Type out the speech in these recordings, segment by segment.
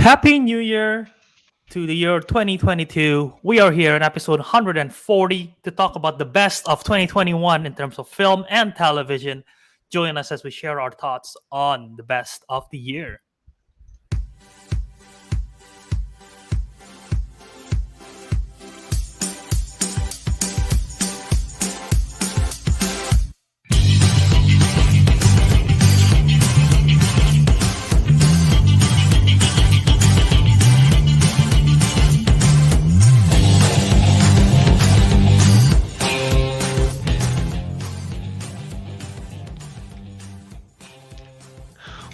Happy New Year to the year 2022. We are here in episode 140 to talk about the best of 2021 in terms of film and television. Join us as we share our thoughts on the best of the year.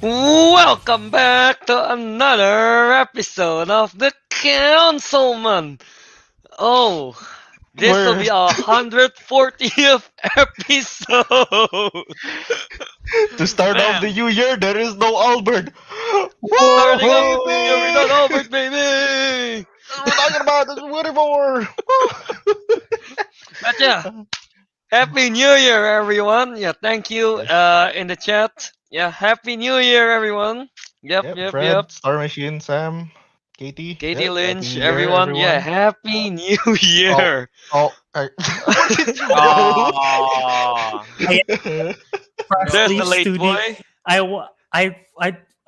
Welcome back to another episode of the Councilmen. Oh, this will be our 140th episode. To start off the new year, there is no Albert. Starting off the year without Albert, baby. We're talking about this whatever. But yeah, Happy New Year, everyone. Yeah, thank you in the chat. Yeah, Happy New Year, everyone. Yep. Fred, Star Machine, Sam, Katie, Katie Lynch, Happy New Year, everyone. Yeah, Happy New Year. Where did you Oh, Press There's leave the late studio. boy. I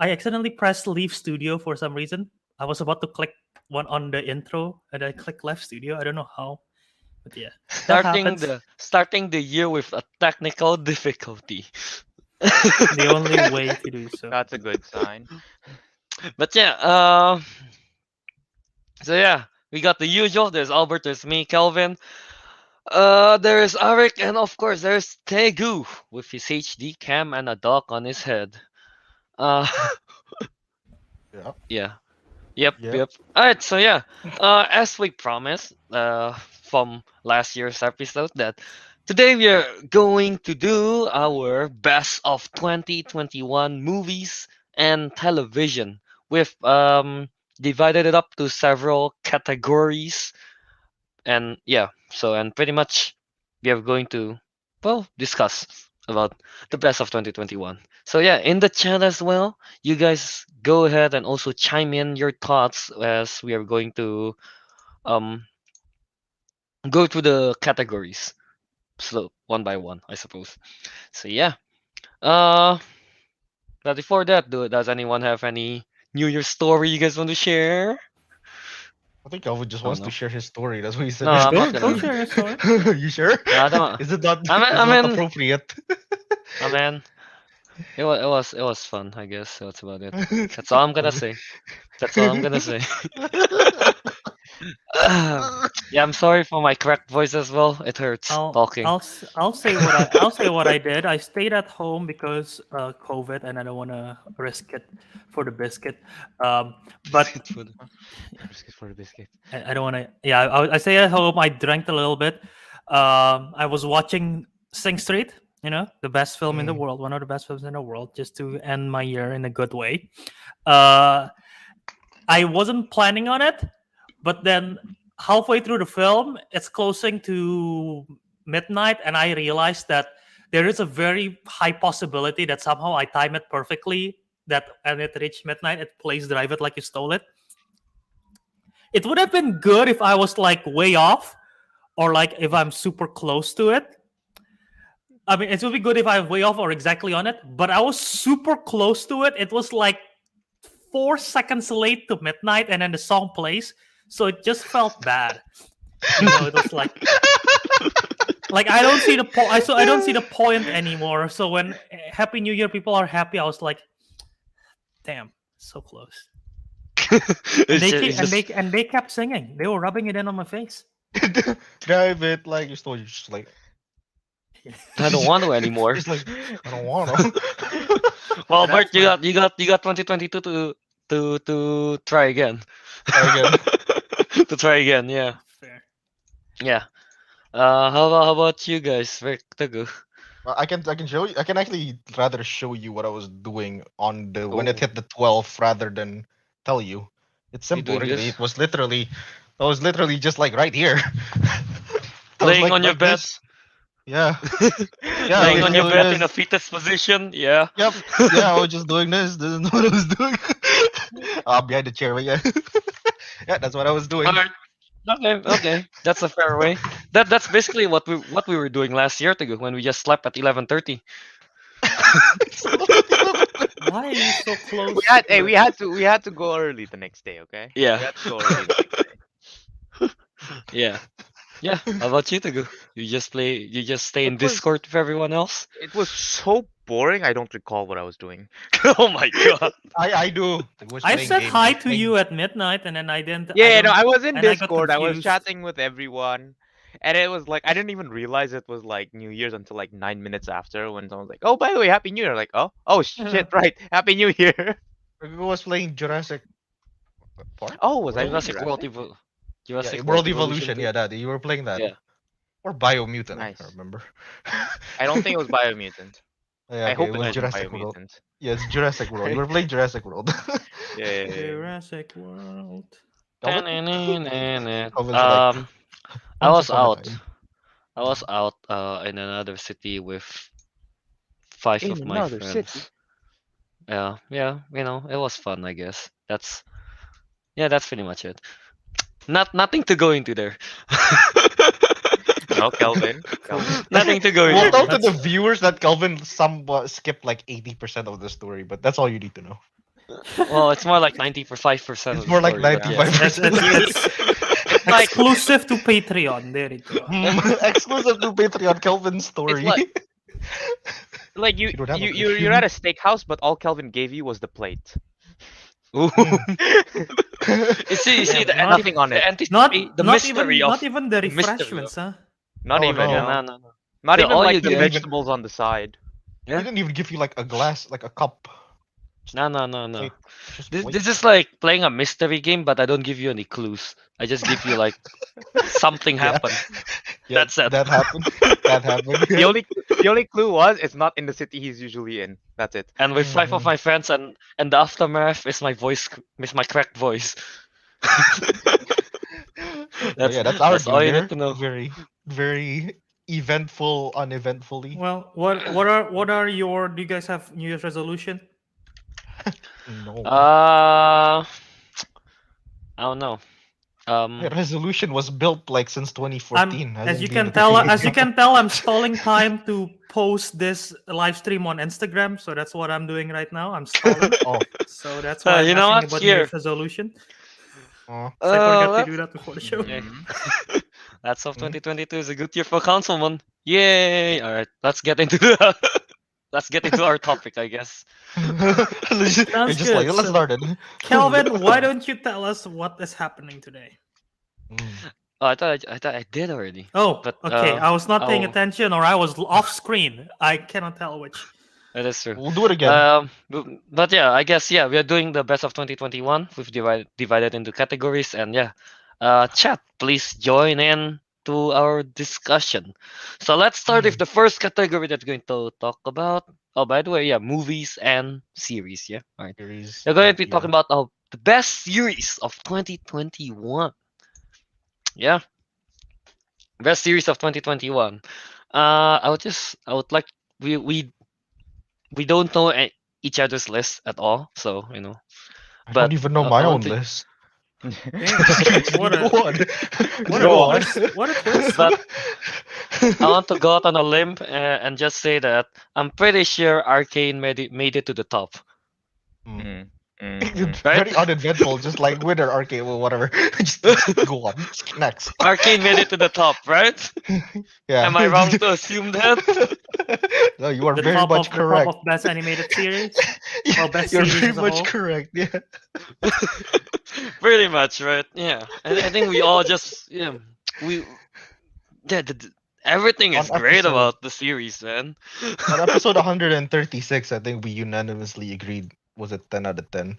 accidentally pressed leave studio for some reason. I was about to click one on the intro and I clicked left studio. I don't know how, but yeah, that happens. Starting the year with a technical difficulty. The only way to do so. that's a good sign. But yeah, so yeah, we got the usual. There's Albert, there's me, Kelvin. There's Ariq, and of course there's Teguh with his HD cam and a dog on his head. Yep. Yeah. Yep. Yep. Alright, so yeah. As we promised, from last year's episode, that today we are going to do our best of 2021 movies and television. We've divided it up to several categories. And yeah, and pretty much we are going to discuss about the best of 2021. So yeah, in the chat as well, you guys go ahead and also chime in your thoughts as we are going to go through the categories. So one by one, I suppose. So yeah. But before that, does anyone have any New Year's story you guys want to share? I think Calvin just wants no. to share his story. That's what he said. No, I'm not Go gonna. share your story. You sure? Yeah, I don't. Is it not? I it's mean- not appropriate. Oh man, it was fun. I guess that's about it. That's all I'm gonna say. That's all I'm gonna say. Yeah, I'm sorry for my cracked voice as well. It hurts talking. I'll say what I did. I stayed at home because COVID, and I don't want to risk it for the biscuit. But Biscuit for the biscuit. I don't want to. Yeah, I stayed at home. I drank a little bit. I was watching Sing Street. You know, the best film in the world, one of the best films in the world, just to end my year in a good way. I wasn't planning on it, but then halfway through the film, it's closing to midnight, and I realized that there is a very high possibility that somehow I time it perfectly, and it reached midnight, it plays Drive It Like You Stole It. It would have been good if I was like way off, or like if I'm super close to it. I mean, it would be good if I'm way off or exactly on it, but I was super close to it. It was like 4 seconds late to midnight, and then the song plays, so it just felt bad. You know, it was like I don't see the point. I don't see the point anymore. So when Happy New Year people are happy, I was like, damn, so close. And they kept singing. They were rubbing it in on my face. Drive it like you stole. You're just like. I don't want to anymore. Just like I don't want to. Well, Bert, you got 2022 to try again. To try again, yeah. Fair. Yeah. How about you guys? Teguh? I can show you. I can actually rather show you what I was doing on the when it hit the 12 rather than tell you. It's simple, doing really. this? I was literally just like right here. I was Laying like- on your like bed. this. Yeah. Yeah. Laying on your doing bed this. in a fetus position. Yeah. Yep. Yeah, I was just doing this. This is what I was doing. Behind the chair, but yeah. Yeah, that's what I was doing. Alright. Okay. That's a fair way. That's basically what we were doing last year, Teguh, when we just slept at 11:30. Why are you so close? We had to go early the next day. Okay. Yeah. We had to go early the next day. Yeah. Yeah. How about you, Teguh? You just stay in It was- Discord with everyone else? It was so boring. I don't recall what I was doing. Oh my god. I do. I said hi to you at midnight, and then I didn't. Yeah, no, don't- I was in and I got Discord. I was confused. chatting with everyone, and it was like I didn't even realize it was like New Year's until like 9 minutes after when someone was like, "Oh, by the way, Happy New Year!" Like, oh shit, right, Happy New Year. Who was playing Jurassic Park? Oh, was I World? playing Jurassic Yeah, World World Evolution. Yeah, that you were playing that. Yeah. Or Biomutant. Nice. I remember. I don't think it was Biomutant. Yeah, I okay, hope it it was was Jurassic World. Biomutant. Yeah, it's Jurassic World. You were playing Jurassic World. Yeah. Jurassic World. Calvin? Calvin's I like, was once upon a out. time. I was out in another city with 5 In of my another friends. city? Yeah, it was fun, I guess. That's pretty much it. Nothing to go into there. No, Kelvin. Kelvin. Nothing to go We'll into. tell to the viewers that Calvin somewhat skipped like 80% of the story, but that's all you need to know. Well, it's more like 95%. It's more like but yeah. 95%. It's like Exclusive to Patreon. There you go. Exclusive to Patreon, Kelvin's story. like you You don't have a you're at a steakhouse, but all Kelvin gave you was the plate. Ooh. You see the Nothing on it. Not the not mystery even of not even the the mystery refreshments, huh? Not Oh, even. no. yeah, no. Not Yeah, even all like you the get- vegetables on the side. He didn't even give you like a glass, like a cup. No. Wait, just This, wait. this is like playing a mystery game, but I don't give you any clues. I just give you like something Yeah. happened. Yeah, That's it. That happened. That happened. The only clue was it's not in the city he's usually in. That's it. And with 5 of my friends, and the aftermath is my cracked voice. But yeah, that's our that's all you dinner. need to know. Very, very eventful, uneventfully. Well, what are your? Do you guys have New Year's resolution? No. I don't know. My resolution was built like since 2014. As you can tell, I'm stalling time to post this live stream on Instagram. So that's what I'm doing right now. I'm stalling. Oh, So that's why I'm You know asking what? about New Here. Year's resolution. oh. So I forgot let's- to do that before the show. Yeah. That's of 2022 is a good year for Councilmen. Yay! All right, let's get into our topic, I guess. It's just good. like, let's So- start it. Kelvin, why don't you tell us what is happening today? Oh, I thought I did already. Oh, But, okay. I was not paying I'll- attention, or I was off screen. I cannot tell which. That is true. We'll do it again. But yeah, I guess we are doing the best of 2021. We've divided into categories, and chat, please join in to our discussion. So let's start with the first category that we're going to talk about. Oh, by the way, movies and series. Yeah, all right. Series, We're going to be yeah. talking about the best series of 2021. Yeah, best series of 2021. I would like we don't know each other's list at all, so I but don't even know I my don't own think- list. What a- Go on. What Go a on. twist! What a twist! But I want to go out on a limb and just say that I'm pretty sure Arcane made it to the top. Very uneventful, just like Winter Arcade or whatever. just go on. Next. Arcane made it to the top, right? Yeah. Am I wrong to assume that? No, you are The very top much of correct. the top of best animated series. Yeah, or best you're series very as a much whole. correct. Yeah. Pretty much, right? Yeah. I think we all just everything is On great episode- about the series, man. On episode 136, I think we unanimously agreed. Was it 10 out of 10?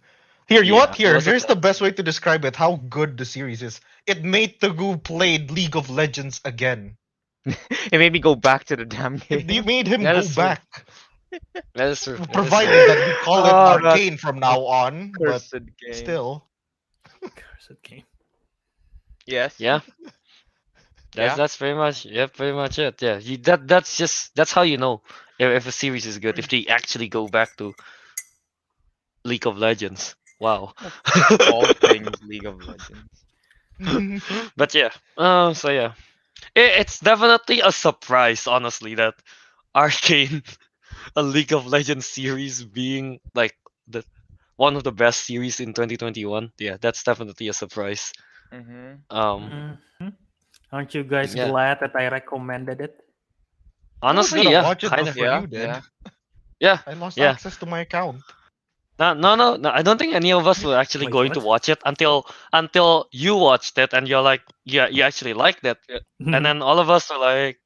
Here, you Yeah, want it here? was a Here's the best way to describe it. How good the series is. It made Teguh played League of Legends again. It made me go back to the damn game. You made him That go is true. back. That is true. Provided that we call it Oh, that Arcane from now on, but Cursed game. still. Cursed game. Yes. Yeah. Yeah. That's pretty much pretty much it. Yeah. That's how you know if a series is good, if they actually go back to League of Legends. Wow. All things League of Legends. But yeah. So yeah. It's definitely a surprise, honestly, that Arcane, a League of Legends series, being like the one of the best series in 2021. Yeah, that's definitely a surprise. Mm-hmm. Um, Mhm. Aren't you guys yeah. glad that I recommended it? I was Honestly, gonna yeah, watch it kind of. before Yeah, you did. yeah. Yeah, I lost yeah. access to my account. No, no, no, no. I don't think any of us were actually Wait, going to what? watch it until you watched it and you're like, yeah, you actually liked it. And then all of us are like,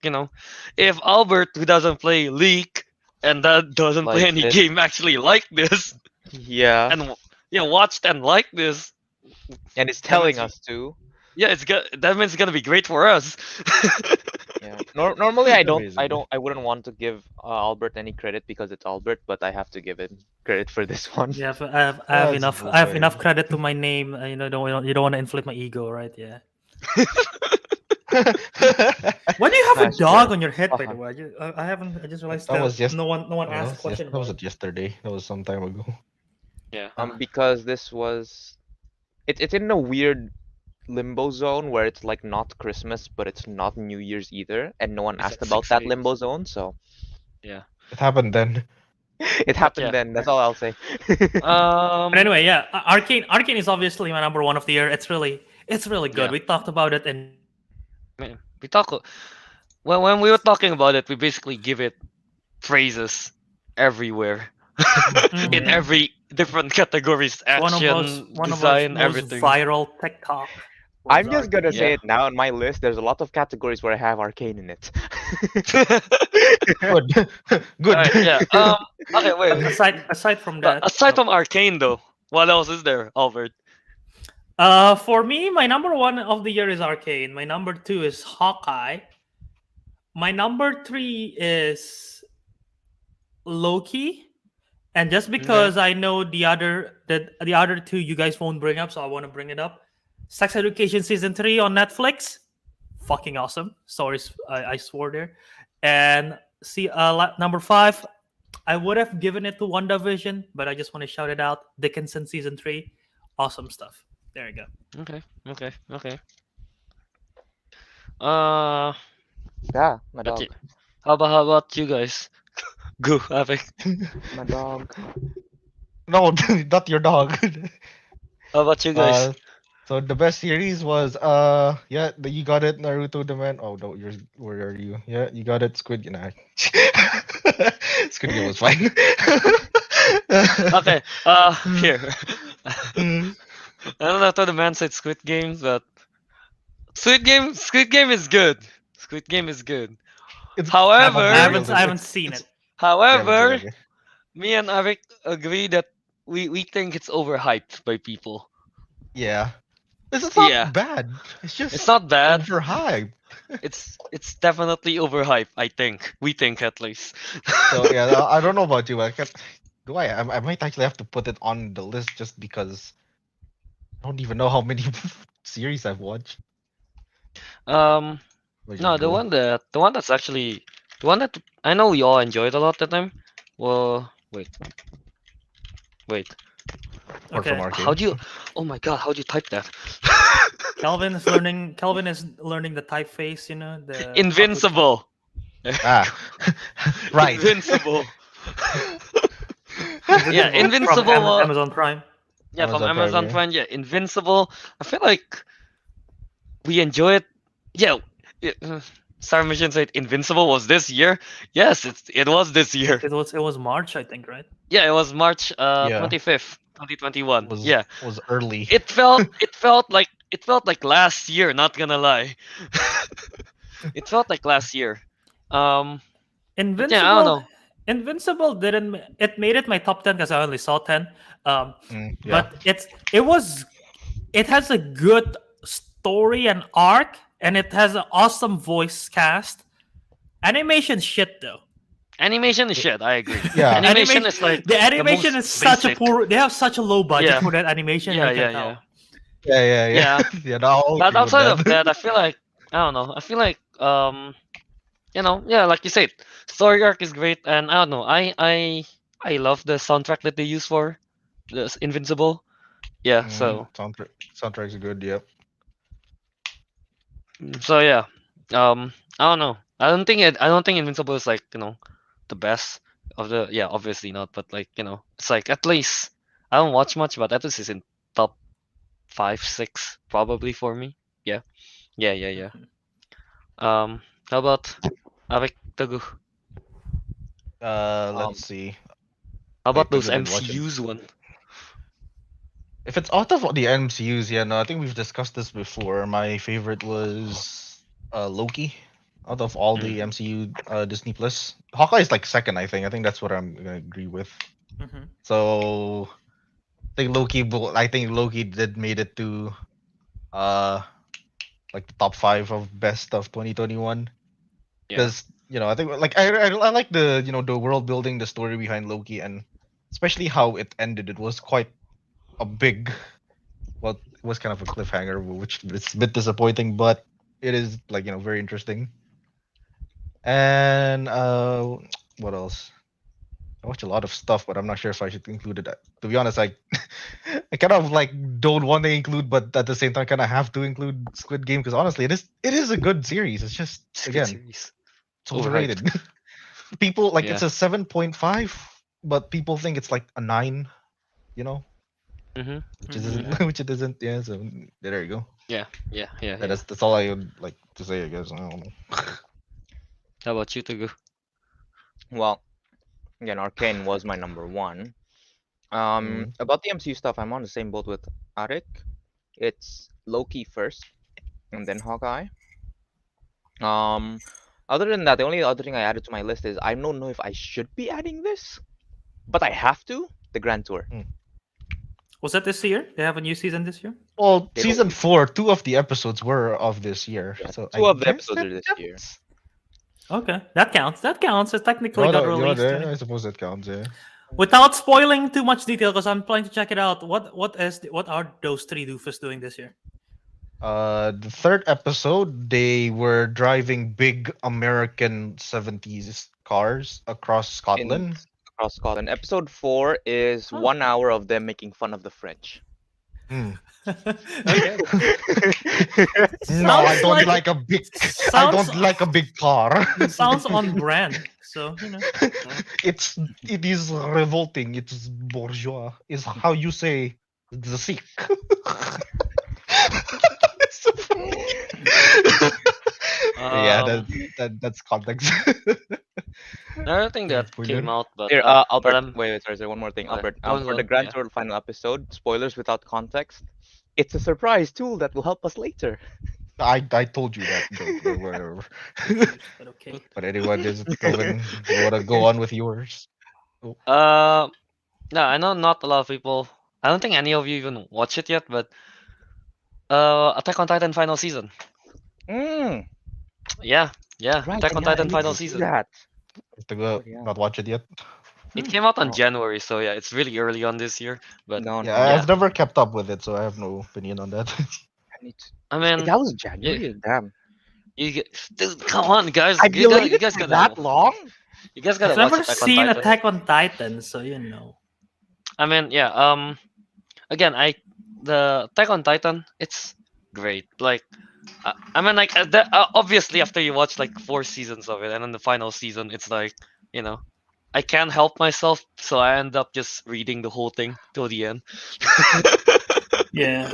if Albert, who doesn't play League and that doesn't play Likes any it. game, actually like this Yeah. and watched and like this, And it's that means telling us to. yeah, that means it's gonna be great for us. Yeah. Normally I don't I Amazing. don't I wouldn't want to give Albert any credit because it's Albert, but I have to give him credit for this one. Yeah, I have That's enough. I have enough fine. credit to my name. You don't want to inflate my ego, right? Yeah. Why do you have a That's dog true. on your head, by Uh-huh. the way? I haven't. I just realized That that was just no one asked a well, question that about wasn't it. yesterday. That was some time ago. Yeah. Because this was it's in a weird limbo zone where it's like not Christmas, but it's not New Year's either, and no one It's asked like about six that days. limbo zone, so Yeah. It happened then. it But happened yeah. then. That's all I'll say. But anyway, yeah, Arcane is obviously my number one of the year. It's really good. Yeah. We talked about it in Man, we talk when we were talking about it, we basically give it praises everywhere. In Mhm. every different categories, action, one of our design, most everything. viral TikTok was I'm just gonna Arcane. say Yeah. it now on my list. There's a lot of categories where I have Arcane in it. Good. Good. Alright, yeah. Okay, wait. Aside from that, Aside from Arcane though, what else is there, Albert? for me, my number one of the year is Arcane. My number two is Hawkeye. My number three is Loki. And just because I know the other two you guys won't bring up, so I want to bring it up. Sex Education season 3 on Netflix, fucking awesome. Sorry, I swore there. And see, number 5, I would have given it to WandaVision, but I just want to shout it out. Dickinson season 3, awesome stuff. There you go. Okay. Uh, Yeah, my but dog. how about you guys? Go, Avic. My dog. No, not your dog. How about you guys? So the best series was yeah, you got it, Naruto the man. Oh no, where are you? Yeah, you got it, Squid Game. Nah. Squid Game was fine. Okay. Here. Mm, I don't know if the man said Squid Game, but Squid Game is good. Squid Game is good. it's However, I haven't seen it. however, okay. me and Arik agree that we think it's overhyped by people. Yeah, it's not Yeah, bad. It's just it's not bad. overhyped. It's definitely overhyped. I think we think at least. So yeah, I don't know about you. I might actually have to put it on the list just because I don't even know how many series I've watched. um, Which no, is good. the one that's actually the one that I know we all enjoyed a lot that time. Well, wait. Or from Okay. Arcane. How do you? Oh my God, how do you type that? Kelvin is learning the typeface, you know, the Invincible. Ah, right. Invincible. Invincible Yeah, from Invincible. Amazon Prime. Yeah, from Amazon Prime, Amazon yeah. Prime. Yeah, Invincible. I feel like we enjoy it. Yeah, Star Mission said Invincible was this year. Yes, it was this year. It was March, I think, right? Yeah, it was March Yeah. 25th, 2021. Was Yeah, was early. it felt like last year. Not gonna lie, it felt like last year. But yeah, I don't know. Invincible didn't it made it my top 10 because I only saw 10. Yeah. But it has a good story and arc, and it has an awesome voice cast. Animation shit though. Animation is shit. I agree. Yeah. Animation is like the animation most is such a basic. poor. They have such a low budget Yeah. for that animation. Yeah, you can yeah, tell. yeah. Yeah. Yeah. Yeah. No, I'll But agree with outside of that. that, I feel like I don't know. I feel like yeah, like you said, story arc is great, and I don't know. I love the soundtrack that they use for the Invincible. Yeah. So Soundtrack's good. Yep. so yeah. I don't know. I don't think Invincible is like the best of the. Yeah, obviously not. But like it's like at least I don't watch much, but at least it's in top 5, 6 probably for me. Yeah. Yeah. Yeah. Yeah. Mhm. How about Ariq, Teguh? Let's Um, see. How Wait, about those Tago didn't watch it. MCU's one? If it's out of the MCUs, yeah, no, I think we've discussed this before. My favorite was Loki. Out of all the Mhm. MCU Disney Plus, Hawkeye is like second. I think. I think that's what I'm gonna agree with. Mhm. So I think Loki did made it to uh like the top 5 of best of 2021. Yeah. Because I think like I like the the world building, the story behind Loki, and especially how it ended. It was quite a big, well, it was kind of a cliffhanger, which it's a bit disappointing, but it is like very interesting. And what else? I watch a lot of stuff, but I'm not sure if I should include it. To be honest, I I kind of like don't want to include, but at the same time, kind of have to include Squid Game because honestly, it is a good series. It's just It's a good again, series. it's Overhyped. overrated. People like Yeah. it's a 7.5, but people think it's like a 9. Mhm. Which Mhm. isn't Yeah. which it isn't. Yeah, so there you go. Yeah. Yeah. Yeah. Yeah, Yeah. that's all I would like to say. I guess I don't know. How about you, Teguh? well, again, Arcane was my number one. Mm. About the MCU stuff, I'm on the same boat with Arik. It's Loki first, and then Hawkeye. Um, Other than that, the only other thing I added to my list is I don't know if I should be adding this, but I have to. The Grand Tour. Mm. Was that this year? They have a new season this year. Well, They don't season 4, 2 of the episodes were of this year, Yeah, so I two of the guess episodes that are this year. counts. Okay, that counts. That counts. It technically No, got no, released. I suppose that counts. Yeah. Without spoiling too much detail, because I'm planning to check it out. What are those three doofus doing this year? The third episode, they were driving big American 70s cars across In Scotland. across Scotland. Episode 4 is Oh. 1 hour of them making fun of the French. Hmm. Okay. No, I Sounds don't like like a big. I sounds don't like a big car. sounds on brand. So It is revolting. It's bourgeois. Is how you say the sick. It's so funny. Yeah, that's context. Another thing that came Spoiler. out, but Here, but Albert. I'm Wait, sorry. One more thing, okay. Albert. Go on, For go the on. Grand Yeah. Tour final episode, spoilers without context. It's a surprise tool that will help us later. I told you that joke or whatever. but okay. But anyway, just Kelvin, you wanna go on with yours? Oh. No, I know not a lot of people. I don't think any of you even watch it yet, but Attack on Titan final season. Mm, Yeah, yeah, right. Attack on Yeah, I Titan need to final see season. that. To go, But yeah. not watch it yet. It Hmm. came out on No, January, so yeah, it's really early on this year. But no, Yeah, no. yeah, I've never kept up with it, so I have no opinion on that. I need to. I mean, That was yeah, January. Damn. dude, come on, guys, I delayed you it guys for gotta, that long. you guys I've gotta watch never Attack on seen Titan. Attack on Titan, so I mean, yeah, again, the Attack on Titan, it's great. Like, I mean, like, obviously after you watch like 4 seasons of it, and then the final season, it's like, you know, I can't help myself, so I end up just reading the whole thing till the end. Yeah.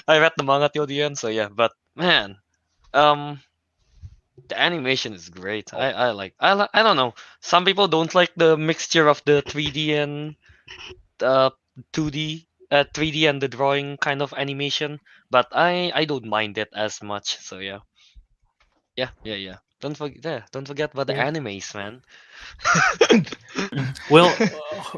I read the manga till the end, so yeah. But man, um, the animation is great. I don't know. Some people don't like the mixture of the 3D and 2D, 3D and the drawing kind of animation, but I don't mind it as much. So yeah, yeah. Don't forget about the Yeah. animes, man. Well,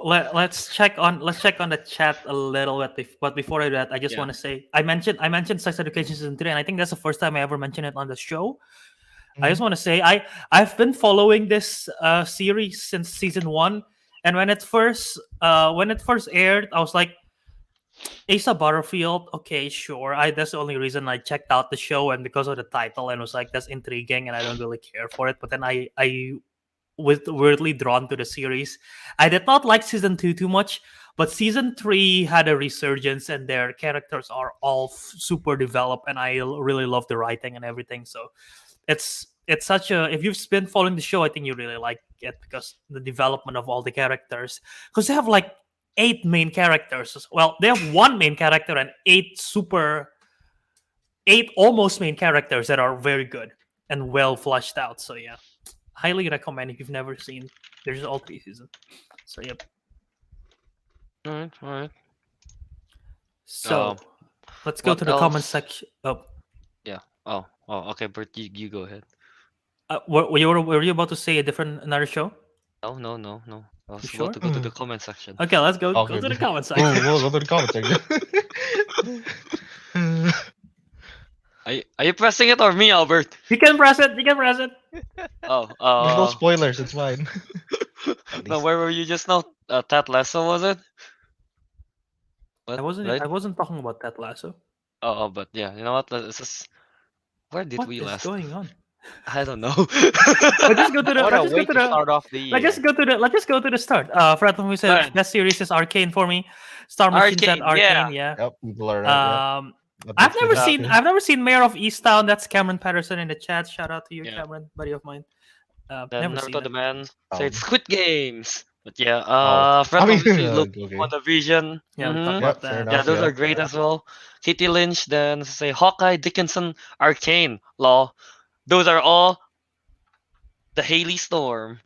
let's check on the chat a little bit. But before I do that, I just Yeah. want to say I mentioned Sex Education season 3, and I think that's the first time I ever mentioned it on the show. I just want to say I've been following this series since season 1, and when it first aired, I was like, Asa Butterfield, okay, sure. That's the only reason I checked out the show, and because of the title, and was like, that's intriguing, and I don't really care for it. But then I was weirdly drawn to the series. I did not like season 2 too much, But season 3 had a resurgence, and their characters are all super developed, and I really love the writing and everything. So it's such a, if you've been following the show, I think you really like it because the development of all the characters, because they have like 8 main characters. Well, they have 1 main character and 8 almost main characters that are very good and well fleshed out. So yeah, highly recommend if you've never seen. There's all 3 seasons. So yep. All right. So let's go what to the comment else? section. Oh, Yeah. Oh. Okay, Bert, you go ahead. were you about to say another show? No. I was You about to go to the sure? comment section. Okay, let's go Okay. to the comment Oh, section. we'll go to the comment section. Are you pressing it or me, Albert? You can press it. Oh. There's no spoilers. It's fine. No, where were you just now? Ted Lasso, was it? What? I wasn't. Right? I wasn't talking about that Lasso. But yeah, you know what? Let's just... Where did What we is last? going on? I don't know. Let's just go to the. What a Let's just way go to to the. start off the year. Let's just go to the start. Fred who said Alright. best series is Arcane for me. Star Machine said Arcane, yeah. Arcane. Yeah. Yep, people are right. Yep. I've never That's seen. good. I've never seen Mayor of Easttown. That's Cameron Patterson in the chat. Shout out to you, Yeah. Cameron, buddy of mine. Then Never seen Naruto the it. Man Oh. said Squid Games. But yeah, Oh. Fred I mean, obviously looked okay. on the Vision. Yeah, we talked Mhm. about Yep, fair that. enough. Yeah, those yeah. are great as well. Kitty Lynch, then say Hawkeye, Dickinson, Arcane, Law. Those are all the Haley Storm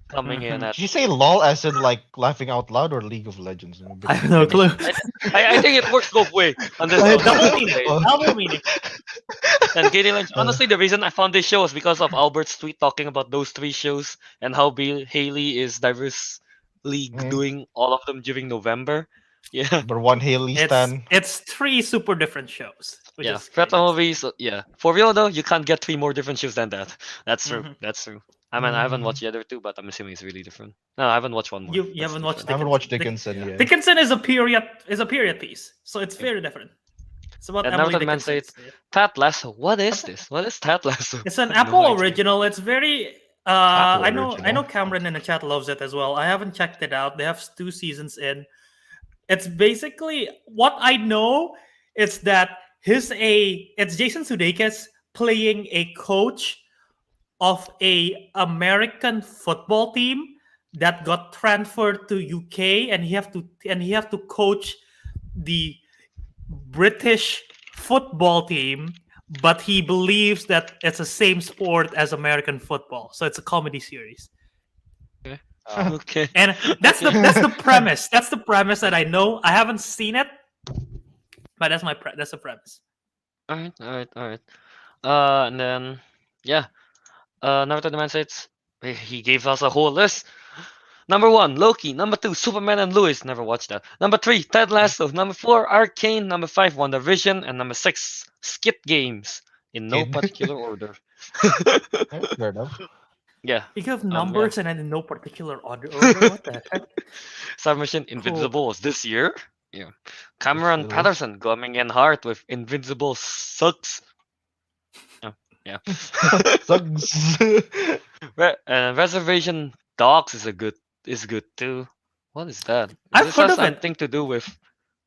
coming in Mhm. at. Did you say LOL as in like laughing out loud or League of Legends? I'm a bit I have no clue. I think it works both way on this. Double meaning. Double meaning. And Katie Lynch. Honestly, the reason I found this show was because of Albert's tweet talking about those 3 shows and how Haley is diversely Mhm. doing all of them during November. Yeah, Number 1 Haley Stan. It's 3 super different shows. Which yeah. is Fred great. movies. Yeah, for real though, you can't get 3 more different shows than that. That's true. Mhm. That's true. I mean, I haven't watched the other 2, but I'm assuming it's really different. No, I haven't watched one more. You That's haven't watched different. I haven't watched Dickinson. Dickinson yet. Dickinson is a period piece, so it's very different. It's about And Emily Naruto Man Dickinson. said, Tat Lasso. What is this? What is Tat Lasso? It's an I have Apple no idea. original. It's very. Apple I know original. Cameron in the chat loves it as well. I haven't checked it out. They have 2 seasons in. It's basically what I know is that it's Jason Sudeikis playing a coach of a American football team that got transferred to UK, and he have to coach the British football team, but he believes that it's the same sport as American football. So it's a comedy series. Okay. And that's the premise. That's the premise that I know. I haven't seen it, but that's the premise. All right. And then yeah, Naruto the Man says he gave us a whole list. Number 1, Loki. Number 2, Superman and Lois. Never watched that. Number 3, Ted Lasso. Number 4, Arcane. Number 5, WandaVision. And number 6, Skip Games. In no Kid. particular order. Fair enough. Yeah. You have yeah. numbers and then in no particular order. What the heck? Submission Invincible was this year. Yeah. Cameron Yes, Patterson coming in hard with Invincible sucks. Yeah. Sucks. Reservation Dogs is good too. What is that? I've This heard has of it. something to do with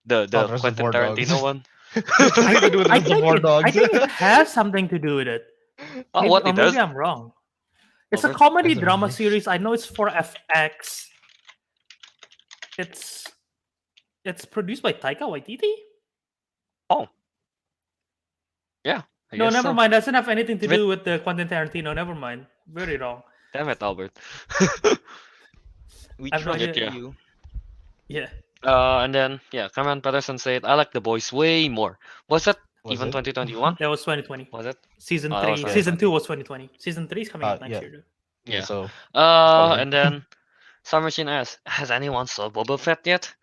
the Oh, Quentin Reservoir Dogs. Tarantino one. Nothing to do with I Reservoir Dogs. think it has something to do with it. Oh, Maybe, what or it does? maybe I'm wrong. It's a Okay. comedy Reservoir drama Dogs. series. I know it's for FX. It's produced by Taika Waititi. Oh. Yeah. I No, guess never so. mind. Doesn't have anything to Wait. do with the Quentin Tarantino. Never mind. Very wrong. Damn it, Albert. We I've no trust idea. you. Yeah. And then Cameron Patterson said, "I like The Boys way more." Was that Was even it? 2021? That was 2020. Was it? Season Oh, that was 3. 2020. Season 2 was 2020. Season 3 is coming out next yeah. year. Yeah. So Sorry. And then Summer Machine asks, "Has anyone saw Boba Fett yet?"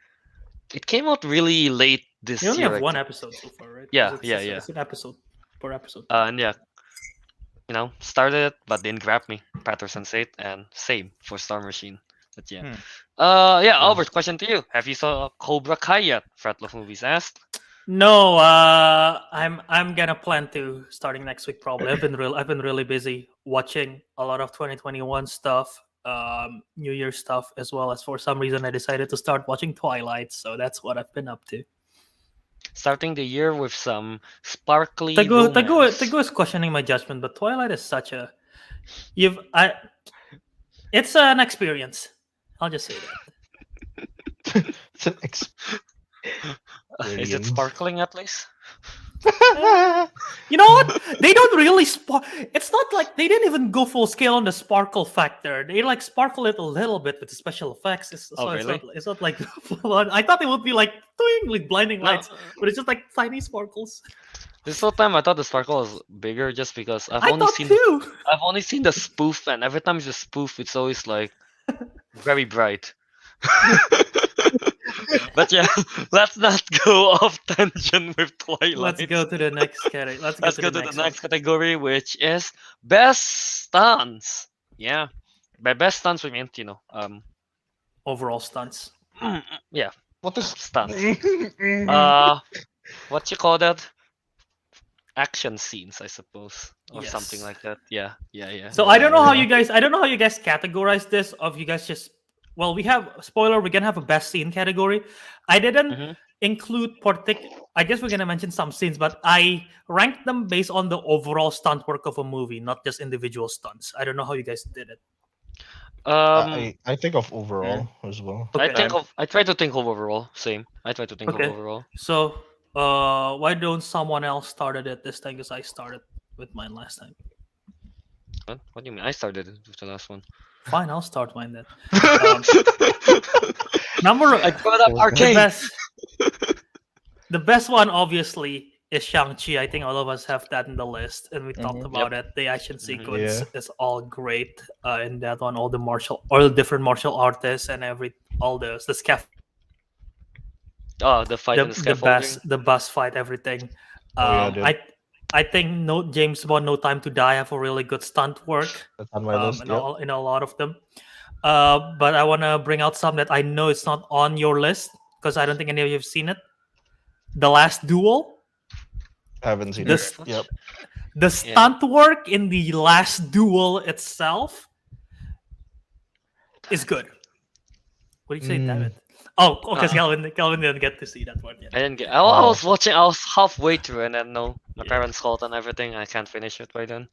It came out really late this You only year. have I one think. episode so far, right? Yeah, It's, yeah, it's, yeah. It's an episode per episode. And started it but didn't grab me. Patterson said, and same for Star Machine. But yeah. Albert, question to you. Have you saw Cobra Kai yet? Fretlove Movies asked. No, I'm gonna plan to starting next week probably. I've been really busy watching a lot of 2021 stuff. New Year stuff, as well as for some reason I decided to start watching Twilight. So that's what I've been up to. Starting the year with some sparkly Teguh romance. is questioning my judgment, but Twilight is such a you've I. It's an experience. I'll just say that. It's an Is it experience. sparkling at least? You know what? They don't really It's not like they didn't even go full scale on the sparkle factor. They like sparkle it a little bit with the special effects. Oh, It's really? not like full on. I thought it would be like doing like blinding No, lights, but it's just like tiny sparkles. this whole time I thought the sparkle was bigger just because I thought too. I've only seen the spoof, and every time it's a spoof, it's always like very bright. But yeah, let's not go off tangent with Twilight. Let's go to the next category. Let's go to the one. next category, which is best stunts. Yeah, by best stunts we meant Overall stunts. yeah, What is stunts. Mm. What you call that? Action scenes, I suppose, or something Yes. like that. Yeah. So I don't know how Yeah. you guys categorize this. Of you guys just well, we have spoiler. We're gonna have a best scene category. I didn't Mhm. include I guess we're gonna mention some scenes, but I ranked them based on the overall stunt work of a movie, not just individual stunts. I don't know how you guys did it. I think of overall as well. Okay. I try to think of overall. Same. I try to think Okay. of overall. So why don't someone else started it this time? Because I started with mine last time. What do you mean? I started it with the last one. Fine, I'll start mine then. Number I brought up The the arcade. best the best one obviously is Shang-Chi. I think all of us have that in the list, and we talked about it. The action sequence is all great in that one. All the different martial artists and all the Oh, the fight in the scaffolding. the bus fight, everything. Oh, yeah, dude. I think James Bond, No Time to Die have a really good stunt work. That's on my list. In a lot of them. But I want to bring out some that I know it's not on your list because I don't think any of you have seen it. The Last Duel. I haven't seen This- it. Yep. The stunt work in The Last Duel itself is good. What do you say, David? Oh, because Kelvin didn't get to see that one yet. I didn't get. I was watching. I was halfway through, and then my parents called and everything. I can't finish it by then.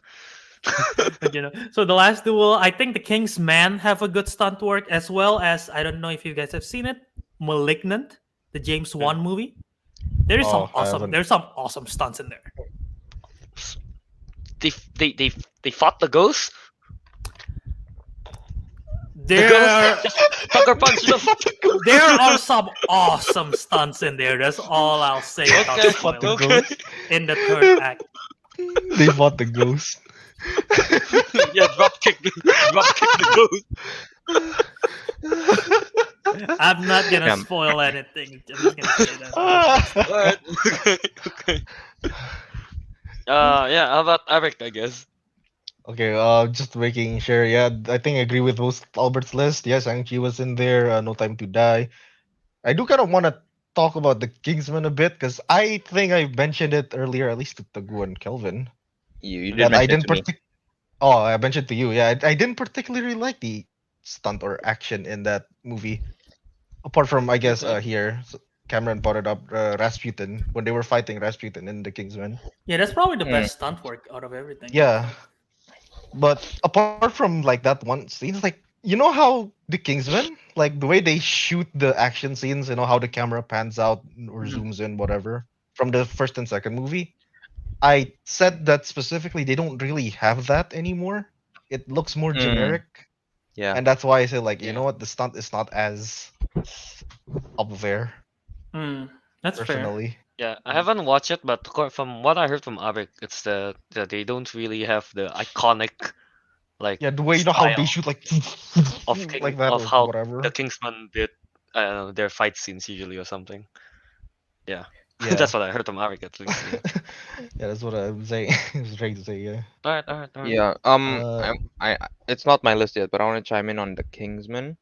So The Last Duel, I think the King's Man have a good stunt work, as well as I don't know if you guys have seen it, Malignant, the James Wan movie. There's some awesome stunts in there. They fought the ghost. There Sucker punch them. there are some awesome stunts in there. That's all I'll say about Okay, spoilers. okay. In the third act. They fought the ghost. Yeah, drop kick the ghost. I'm not gonna Yeah. spoil anything. I'm just gonna say that. Alright. Okay. Yeah. How about Ariq? I guess. Okay, just making sure. Yeah, I think I agree with most Albert's list. Yes, Shang-Chi was in there. No Time to Die. I do kind of want to talk about the Kingsman a bit because I think I mentioned it earlier, at least to Teguh and Kelvin. You did That I mention didn't it to me. Oh, I mentioned to you. Yeah, I didn't particularly like the stunt or action in that movie. Apart from, I guess, here Cameron brought it up, Rasputin when they were fighting Rasputin in the Kingsman. Yeah, that's probably the best stunt work out of everything. Yeah, but apart from like that one scene, like you know how the Kingsman, like the way they shoot the action scenes, you know how the camera pans out or zooms in, whatever, from the first and second movie. I said that specifically they don't really have that anymore. It looks more generic. Yeah. And that's why I say like, you know what, the stunt is not as up there That's fair. personally. Yeah, I haven't watched it, but from what I heard from Ariq, it's that they don't really have the iconic, like, Yeah, the way you know how they style shoot like of like that of or how whatever. the Kingsman did their fight scenes usually or something. Yeah, Yeah. that's what I heard from Ariq at least. Yeah. Yeah, that's what I'm saying. I was trying to say, yeah. All right. Yeah. I it's not my list yet, but I want to chime in on the Kingsman.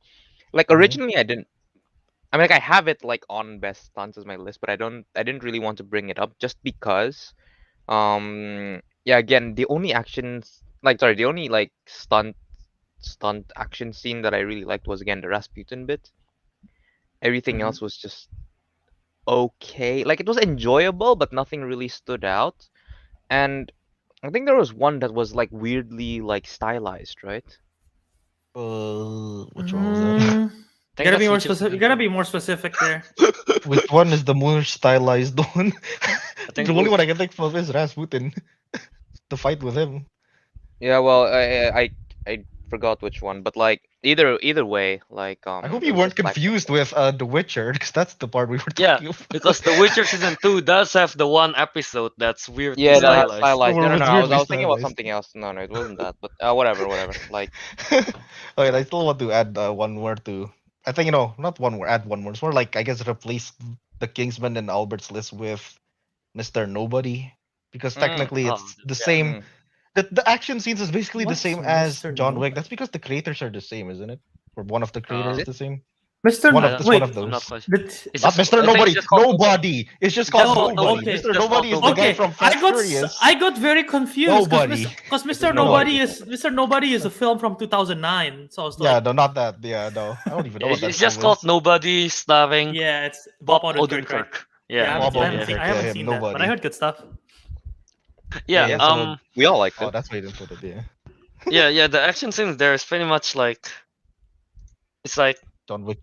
Like Mhm. originally, I didn't. I mean, like I have it like on best stunts as my list, but I didn't really want to bring it up just because. Yeah. Again, the only actions, like sorry, the only like stunt stunt action scene that I really liked was again the Rasputin bit. Everything Mhm. else was just okay. Like it was enjoyable, but nothing really stood out. And I think there was one that was like weirdly like stylized, right? Which one was that? You think gotta the be more Future specific. You Season gotta 2. be more specific there. Which one is the more stylized one? I think The only we- one I can think of is Rasputin. The fight with him. Yeah, well, I forgot which one, but like either way, like I hope it you was weren't just confused lackluster. with The Witcher, because that's the part we were Yeah, talking about. because The Witcher Season 2 does have the one episode that's weirdly Yeah, that has stylized. stylized. No, Well, no, no. it's I weirdly was thinking about stylized. something else. No, no, it wasn't that. But whatever. Like, Okay, I still want to add one word to. I think not one word. Add one word. It's more like I guess replace the Kingsman and Albert's list with Mr. Nobody, because mm, technically Oh, it's the yeah. same. mm. The action scenes is basically the What's same as Mr. John Wick. Nobody? That's because the creators are the same, isn't it? Or one of the creators Is is it? the same. Mr. One I of don't, that's one Wait, of I'm not those. quite. but It's Not just, Mr. I think it's Nobody. just called Nobody. Nobody. It's just It's called just called oh, Nobody. Nobody. okay. It's Mr. just called Nobody is the Nobody. guy Okay, from Fast Furious. I got very confused Nobody. because This is Mr. No. Nobody nobody. is Mr. Nobody is a film from 2009. So I was Yeah, like, no, not that. Yeah, no. I don't even know Yeah, what that it's just film called is. Nobody, starring yeah, it's Bob Bob Odenkirk, right? Odenkirk. Yeah, Yeah, Bob yeah, yeah, I Odenkirk. Yeah, haven't him. seen that, but I Nobody. heard good stuff. yeah. Yeah. Yeah, So. we all liked Oh, it. that's why you didn't put it. Yeah. Yeah. The action scenes there is pretty much like it's like kind of John Wick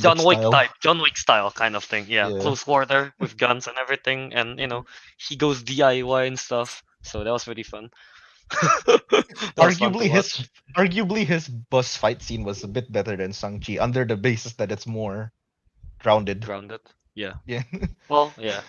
John Wick style. type, John Wick style kind of thing. Yeah, Yeah. close quarter with guns and everything, and he goes DIY and stuff. So that was really fun. That was fun to Arguably watch. his bus fight scene was a bit better than Shang-Chi, under the basis that it's more grounded. Grounded. Yeah. Yeah. Well, yeah.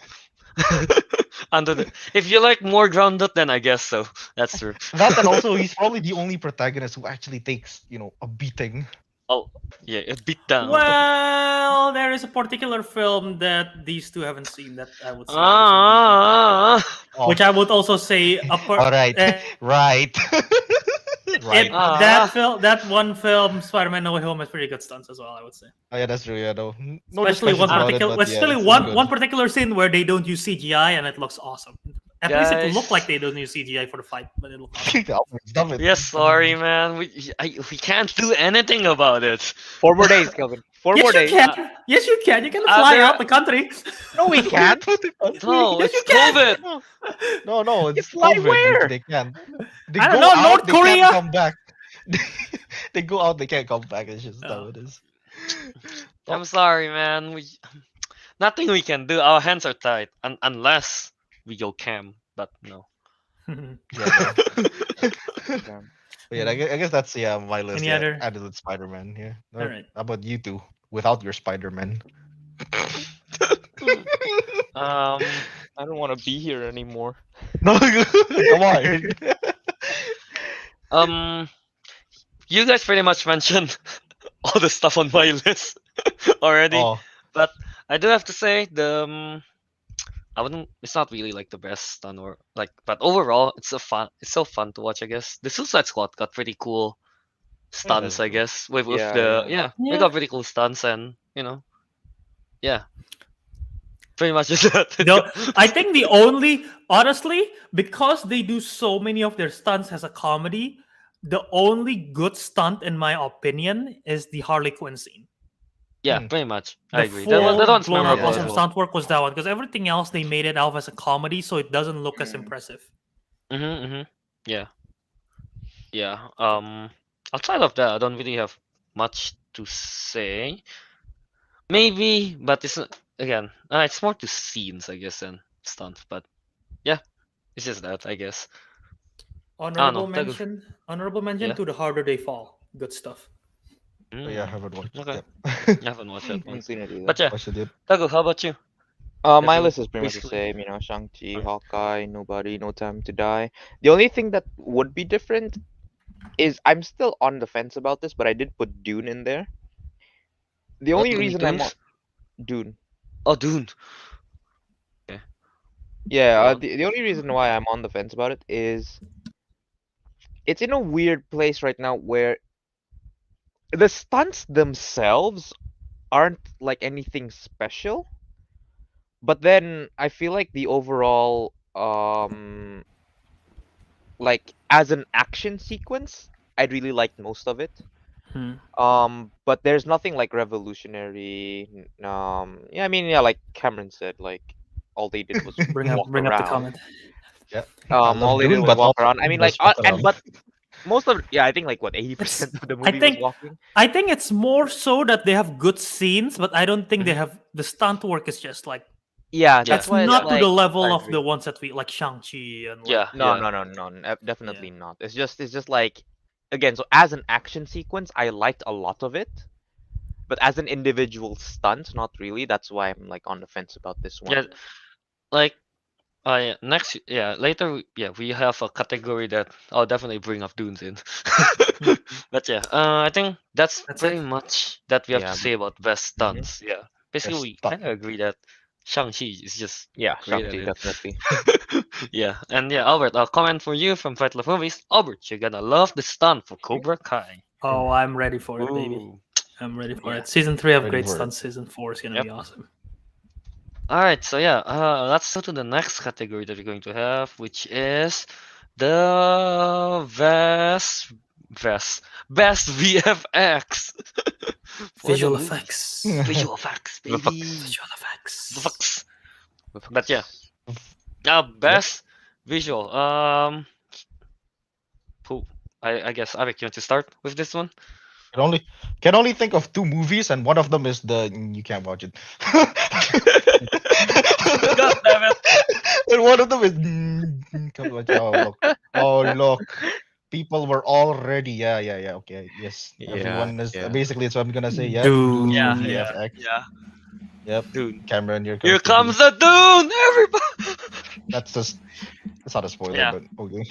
If you like more grounded, then I guess so. That's true. That, and also he's probably the only protagonist who actually takes, a beating. Oh, yeah, a beat down. Well, there is a particular film that these two haven't seen that I would say is a Ah, Oh, which I would also say all right. Right. Right. that one film, Spider-Man No Way Home, has pretty good stunts as well. I would say, Oh, yeah, that's true. Yeah, no especially discussions about it, but yeah, it's good. one particular scene where they don't use CGI and it looks awesome. At least it looked like guys. they don't use CGI for the fight, but it looked awesome. Stop it. We are sorry, man. We can't do anything about it. 4 more days, Kelvin. 4 Yes, more you days. can. Yes, you can. You can fly there- out the country. No, we can't. No, Yes, it's you can. COVID. No, it's fly COVID, where? which they can't. They I don't go know, out, North they Korea? can't come back. They go out, they can't come back. It's just how Oh. it is. I'm sorry, man. Nothing we can do. Our hands are tied, unless we go cam. But no. Yeah, no. But yeah, I guess that's my list. Any Yeah, other- added with Spider-Man. Yeah. All right. How about you two without your Spider-Man? Um. I don't want to be here anymore. No, come on. You guys pretty much mentioned all the stuff on my list already. Oh, But I do have to say I wouldn't. It's not really like the best stun or like, but overall, it's so fun to watch. I guess the Suicide Squad got pretty cool stunts. that's I true. guess with Yeah, the yeah. they Yeah. got pretty cool stunts and yeah, pretty much just that. I think the only, honestly, because they do so many of their stunts as a comedy, the only good stunt, in my opinion, is the Harley Quinn scene. Yeah, Hmm. pretty much. The I agree. That one's blown out memorable. Yeah, awesome as well. stunt work was that one, because everything else they made it out as a comedy, so it doesn't look as impressive. Yeah. Yeah. Outside of that, I don't really have much to say. Maybe, but it's again, it's more to scenes, I guess, than stunts. But yeah, it's just that, I guess. Honorable Teguh. mention Yeah. to The Harder They Fall. Good stuff. but yeah, I haven't watched it Okay. yet. I haven't watched that I one. haven't seen it either. But yeah, Watched it yet. Teguh, how about you? My you list is pretty much the basically- same. Shang-Chi, Alright. Hawkeye, Nobody, No Time to Die. The only thing that would be different is I'm still on the fence about this, but I did put Dune in there. The only Looney reason I'm Tunes? on Dune. Oh, Dune. Yeah, Go on. the only reason why I'm on the fence about it is it's in a weird place right now where the stunts themselves aren't like anything special, but then I feel like the overall like as an action sequence, I really liked most of it. Hmm. But there's nothing like revolutionary. Yeah, I mean, yeah, like Cameron said, like all they did was walk Bring up the around. comment. Yeah, I All love they did Dune, was but walk also around. I Dune mean, like, does fuck and around. but most of yeah, I think like what It's 80% of the I movie was think walking. I think it's more so that they have good scenes, but I don't think they Mhm. have the stunt work is just like Yeah, Yeah, that's it's why it's yeah, not to the like level I of the agree. ones that we like Shang-Chi and like yeah, No, yeah. no, no, no, yeah. definitely not. It's just like again, so as an action sequence, I liked a lot of it, but as an individual stunt, not really. That's why I'm like on the fence about this one. Yeah, like yeah, next, yeah, later, yeah, we have a category that I'll definitely bring up Dunes in. Mhm. But yeah, I think that's That's pretty it. much that we have to Yeah. say about best Hmm. stunts. Yeah, basically Best we stuff. kind of agree that Shang-Chi is just Yeah, great at Shang-Chi, it. definitely. Yeah, and yeah, Albert, a comment for you from Fight Love Movies. Albert, you're gonna love the stunt for Cobra Kai. Oh, I'm ready for it, baby. Ooh, I'm ready for yeah, it. Season 3 of Ready great for it. stunts. Season 4 is gonna yep. be awesome. All right, so yeah, let's go to the next category that we're going to have, which is the best VFX for the Visual movies. effects. Visual effects, The baby. fucks. Visual effects. Fucks. With But yeah, Yep. best visual. Who? I guess Arik, you want to start with this one? Can only can only think of two movies, and one of them is the you can't watch it. God damn it! And one of them is can't watch. Oh look, people were already okay, yes, yeah, everyone is yeah. basically. So I'm gonna say yep, Dune for Yeah, Dude. yeah, VFX. yeah. Yep, Dude, Cameron, here here comes the comes Dune. the Dune, everybody. That's just it's not a spoiler, Yeah. but okay.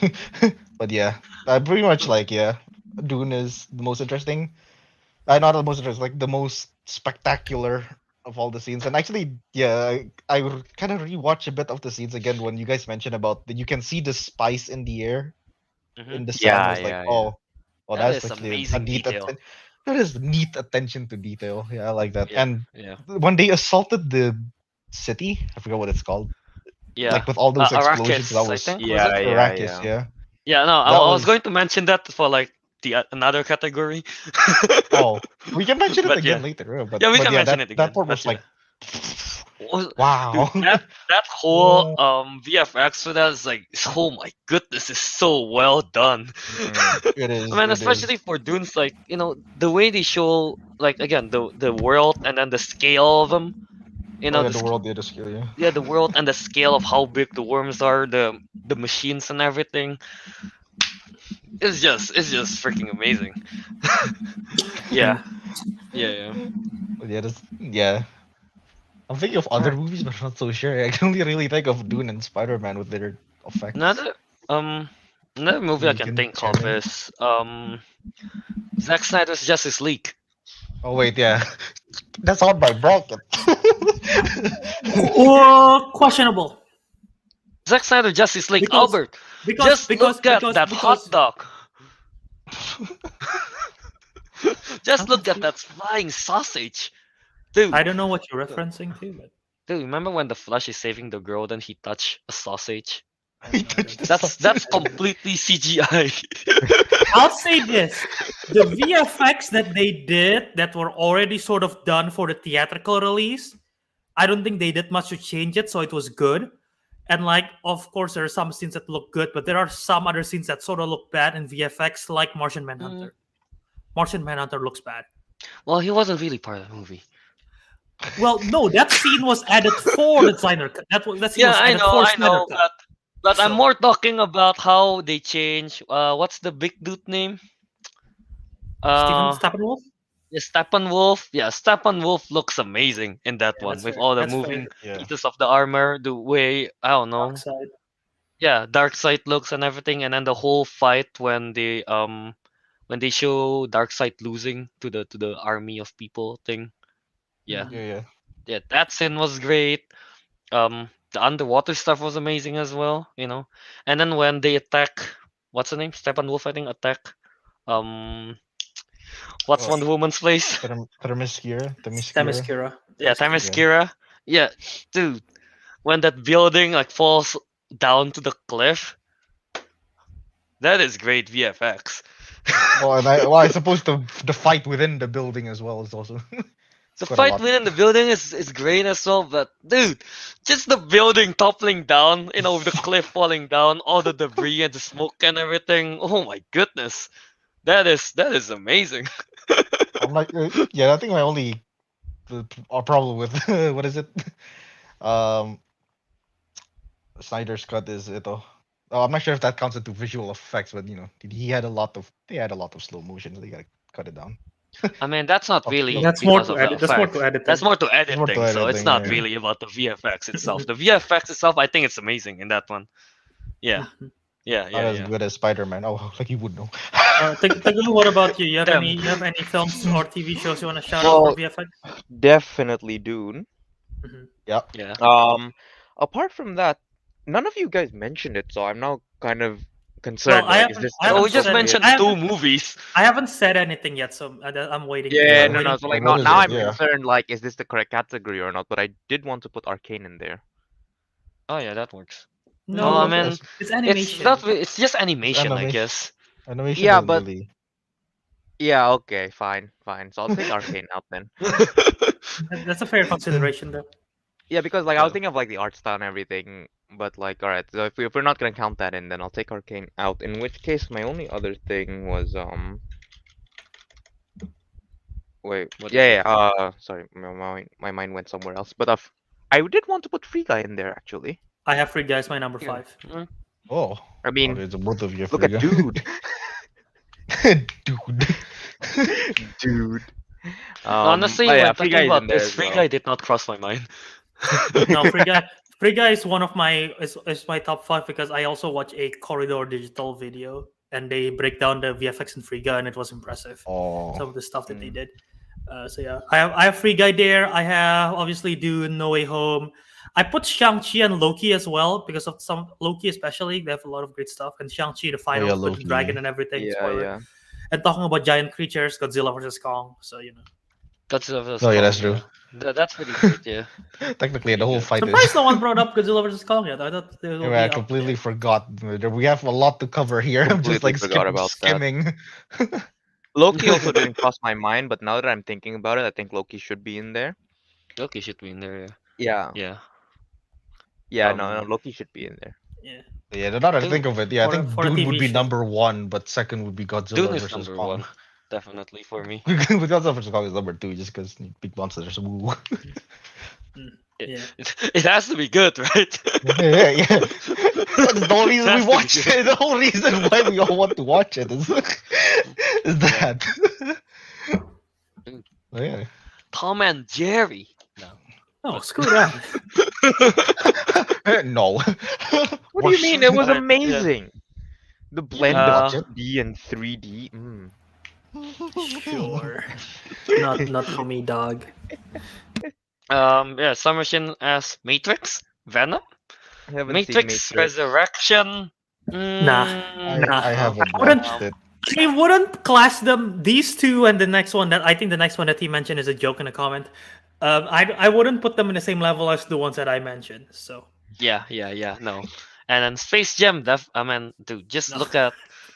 But yeah, pretty much like yeah, Dune is the most interesting. Not the most interesting, like the most spectacular of all the scenes. And actually, yeah, I kind of rewatch a bit of the scenes again when you guys mentioned about that you can see the spice in the air Hmm. in the sand. Yeah, Was like, yeah, yeah. oh, That that's is actually a amazing neat detail. that is neat attention to detail. Yeah, I like that. Yeah, And yeah, when they assaulted the city, I forgot what it's called, yeah. like with all those explosions, that Arrakis, I was think, was it? Yeah, yeah, Arrakis. yeah. Yeah, Yeah, no, that I was was. going to mention that for like the another category. Oh, we can mention it But again yeah, later. yeah, we But can yeah, mention that it that again. part But was yeah, like, dude, wow. that whole Oh, VFX for that is like, oh my goodness, is so well done. Hmm. it I is. mean, It is. especially for Dunes, like the way they show, like again, the world and then the scale of them. Oh yeah, The the world data skill. Yeah. yeah, the world and the scale of how big the worms are, the machines and everything. It's just freaking amazing. Yeah, Yeah. yeah, yeah. But yeah, yeah. I'm thinking of other Alright. movies, but I'm not so sure. I can only really think of Dune and Spider-Man with their effects. Another um another movie I You can can think of chime in. is Zack Snyder's Justice League. Oh wait, yeah, that's on my bracket. Or questionable. Zack Snyder Justice League. Because Albert, just because look at that hot because dog. Just I'm look at confused. that flying sausage, dude. I don't know what you're referencing to, but Dude, remember when the Flash is saving the girl, then he touched a sausage? I He have no idea. touched the That's sausage. completely CGI. I'll say this: the VFX that they did that were already sort of done for the theatrical release, I don't think they did much to change it, so it was good. And like, of course, there are some scenes that look good, but there are some other scenes that sort of look bad in VFX, like Martian Manhunter. Martian Manhunter looks bad. Well, he wasn't really part of the movie. Well, no, that scene was added for the designer cut. That scene Yeah, was added for I Snyder know, cut. but I'm So more talking about how they change. What's the big dude name? Steven Uh, Steppenwolf. yeah, Steppenwolf. Yeah, Steppenwolf looks amazing in that Yeah, one that's with fair. all the That's fair. moving Yeah. pieces of the armor, the way I don't Dark know. side. Yeah, dark side looks and everything, and then the whole fight when they show Darkseid losing to the army of people thing. Yeah, Yeah, yeah. yeah, that scene was great. The underwater stuff was amazing as well, And then when they attack, what's the name? Steppenwolf, I think, attack. Um, what's Oh, Wonder Woman's place? Themyscira. Themyscira. Yeah, Themyscira. Yeah. Themyscira. Yeah, dude, when that building like falls down to the cliff, that is great VFX. I suppose the fight within the building as well is also The quite a fight lot. within the building is great as well, but dude, just the building toppling down, the cliff falling down, all the debris and the smoke and everything. Oh my goodness, that is amazing. I'm like, yeah, I think my only problem with what is it? Um, Snyder's cut is it. Oh, I'm not sure if that counts into visual effects, but they had a lot of slow motion, so they gotta cut it down. I mean, that's not really That's more because to of the edit. That's more to effects. editing. That's more to It's more to editing, so it's editing, not yeah. really about the VFX itself. The VFX itself, I think it's amazing in that one. Yeah, Mhm. yeah, Not yeah, as yeah. good as Spider-Man. Oh, like you would know. Teguh, what about you? You have Damn. any films or TV shows you want to shout out Well, for VFX? definitely Dune. Yeah. Yeah. Apart from that, none of you guys mentioned it, so I'm now kind of concerned. I Like, is haven't. this I Oh, haven't we just said it. appropriate? mentioned I two haven't. movies. I haven't said anything yet, so I'm waiting. Yeah, I'm no, waiting. no. So like What now, is now it? I'm Yeah. concerned. Like, is this the correct category or not? But I did want to put Arcane in there. Oh yeah, that works. No, Well, I of mean, course. it's it's animation. not. It's just It's animation, I animation. guess. Animation Yeah, doesn't but really. yeah, okay, fine, fine. So I'll take Arcane out then. That's a fair consideration, though. Yeah, because like I was Yeah. thinking of like the art style and everything, but like, all right. So if we're not gonna count that in, then I'll take Arcane out. In which case, my only other thing was wait, What is yeah, it? yeah. Sorry, my mind went somewhere else. But I did want to put Free Guy in there actually. I have Free Guys, my number Yeah. 5. Mm. Oh. I mean, Okay, so both of you have look at Frigga. Dude, Dude. dude. Honestly, but yeah, when Free thinking Guy is in about there this, as Free well. Guy did not cross my mind. No, Free Guy is one of my is my top 5 because I also watch a Corridor Digital video and they break down the VFX in Free Guy and it was impressive. Oh. Some of the stuff that they Mm. did. So yeah, I have Free Guy there. I have obviously Dune, No Way Home. I put Shang-Chi and Loki as well because of some Loki especially. They have a lot of great stuff. And Shang-Chi, the finals with Loki. the dragon and everything. Yeah, Spoiler. yeah. And talking about giant creatures, Godzilla versus Kong. So Godzilla vs. Oh yeah, Kong, that's true. That's pretty great, yeah. Technically, the whole good. fight surprised is. no one brought up Godzilla versus Kong yet. I thought they will be I up completely there. forgot. We have a lot to cover here. I'm just Completely like forgot about that. skimming. Loki also didn't cross my mind, but now that I'm thinking about it, I think Loki should be in there. Loki should be in there, Yeah. yeah. Yeah, no, Um, Loki should be in there. Yeah. Yeah, now that I Think- think of it, yeah, I for a- think for a Dune would TV be show. number 1, but second would be Godzilla Dune is versus number Kong. 1, definitely for me. With Godzilla versus Kong is number 2, just because big monsters. Woo. Yeah. It has to be good, right? yeah, yeah. That's the whole reason Has we to be watched good. it. The whole reason why we all want to watch it is that. Oh, yeah. Tom and Jerry. No. Oh, screw that. No. What do you mean? It was Alright, yeah. amazing. The blend watch of 2D and 3D. Mm. Sure. not for me, dog. Yeah, Summershin as Matrix, Venom, I haven't Matrix seen Matrix. Resurrection. Nah. I haven't I wouldn't- watched it. I wouldn't class them. These two and the next one that I think the next one that he mentioned is a joke in a comment. I wouldn't put them in the same level as the ones that I mentioned. So Yeah, no. And then Space Jam, dude, just No. look at.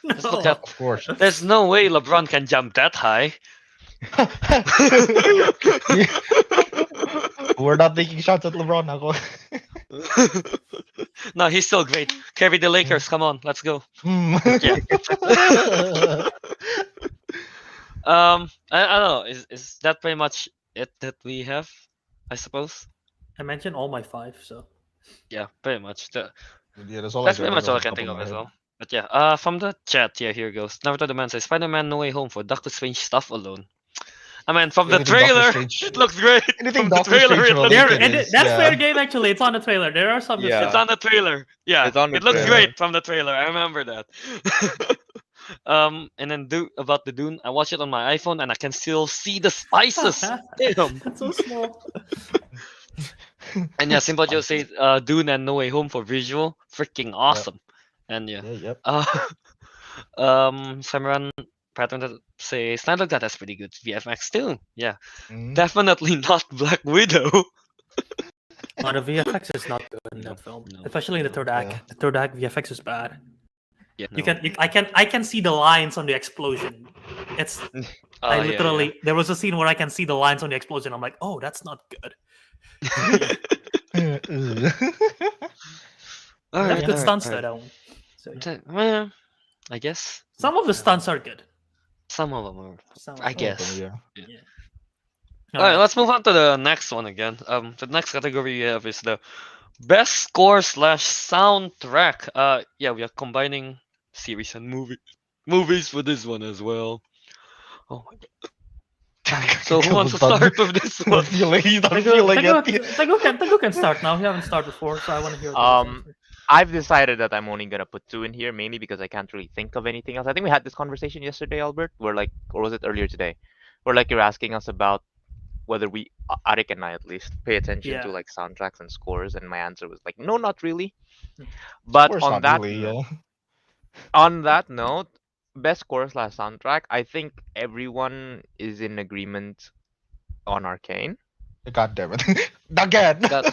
Just look No. at. Of course. There's no way LeBron can jump that high. We're not taking shots at LeBron now. No, he's still great. Carry the Lakers. Come on, let's go. Hmm. Yeah. I don't know. Is that pretty much it that we have? I suppose. I mentioned all my 5. So Yeah, pretty much. Yeah, that's all That's I pretty much all I can off the think top of my as head. well. But yeah, from the chat, yeah, here goes. Naruto the man says Spider-Man No Way Home for Doctor Strange stuff alone. I mean, from the Anything Doctor trailer, Strange- it looks great. anything From the Doctor trailer, Strange it looks related great. is- that's yeah. fair game actually. It's on the trailer. There are some good Yeah. It's stuff. on the trailer. Yeah, It's on the it looks trailer. great from the trailer. I remember that. And then about the Dune, I watched it on my iPhone and I can still see the spices. Damn. That's so small. And yeah, Simple Joe says Dune and No Way Home for visual, freaking awesome. And yeah, Yeah, yep. Samran pattern that says Snyder that has pretty good VFX too. Yeah, Mm. definitely not Black Widow. The VFX is not good in that film, No, especially in the no. third act. Yeah. The third act VFX is bad. Yeah, You no. can, I can see the lines on the explosion. It's I Yeah, literally there was a scene where I can see the lines on the explosion. I'm like, oh, that's not good. yeah. All They have right, good all right, stunts all though, right. that one. So yeah. Well, I guess Some of the stunts are good. some of them are. Some I of them. Some of them, guess. yeah. Yeah. Yeah. All All right, right. let's move on to the next one again. The next category we have is the best score slash soundtrack. Yeah, we are combining series and movies for this one as well. Oh my god. So who wants to Kelvin's not, start with this one? not feeling, he's not feeling it. Teguh can start now. You haven't started before, so I want to hear what Teguh Um, thinks. I've decided that I'm only gonna put two in here, mainly because I can't really think of anything else. I think we had this conversation yesterday, Albert, where like, or was it earlier today, where like you're asking us about whether we, Arik and I at least, pay attention to Yeah. like soundtracks and scores, and my answer was like, no, not really. Mhm. Of But course, not really. Yeah. on that note, best score slash soundtrack, I think everyone is in agreement on Arcane. God damn it! Again. God,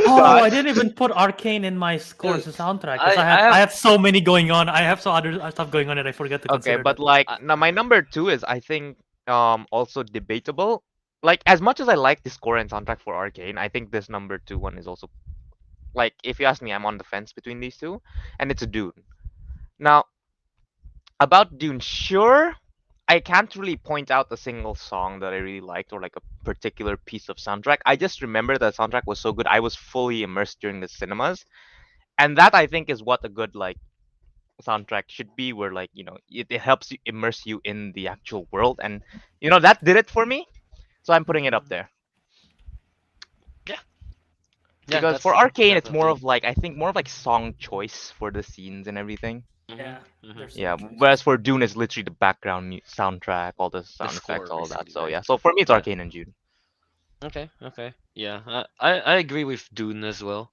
Oh, But I didn't even put Arcane in my scores and soundtrack because I I have have so many going on. I have so other stuff going on that I forget to okay, consider but that. like I, now my number two is I think also debatable. Like as much as I like the score and soundtrack for Arcane, I think this number two one is also like if you ask me, I'm on the fence between these two, and it's Dune. Now about Dune, sure, I can't really point out a single song that I really liked or like a particular piece of soundtrack. I just remember that soundtrack was so good. I was fully immersed during the cinemas, and that I think is what a good like soundtrack should be, where like it helps you immerse you in the actual world, and that did it for me. So I'm putting it up there yeah, yeah, because for that's Arcane, it's more definitely. of like I think more of like song choice for the scenes and everything. Yeah, Mm-hmm. there's some Yeah, whereas choices. for Dune is literally the background soundtrack, all the The sound effects, score, all of that. basically, So right? yeah, so for me it's Yeah. Arcane and Dune. Okay. Okay. Yeah. I agree with Dune as well.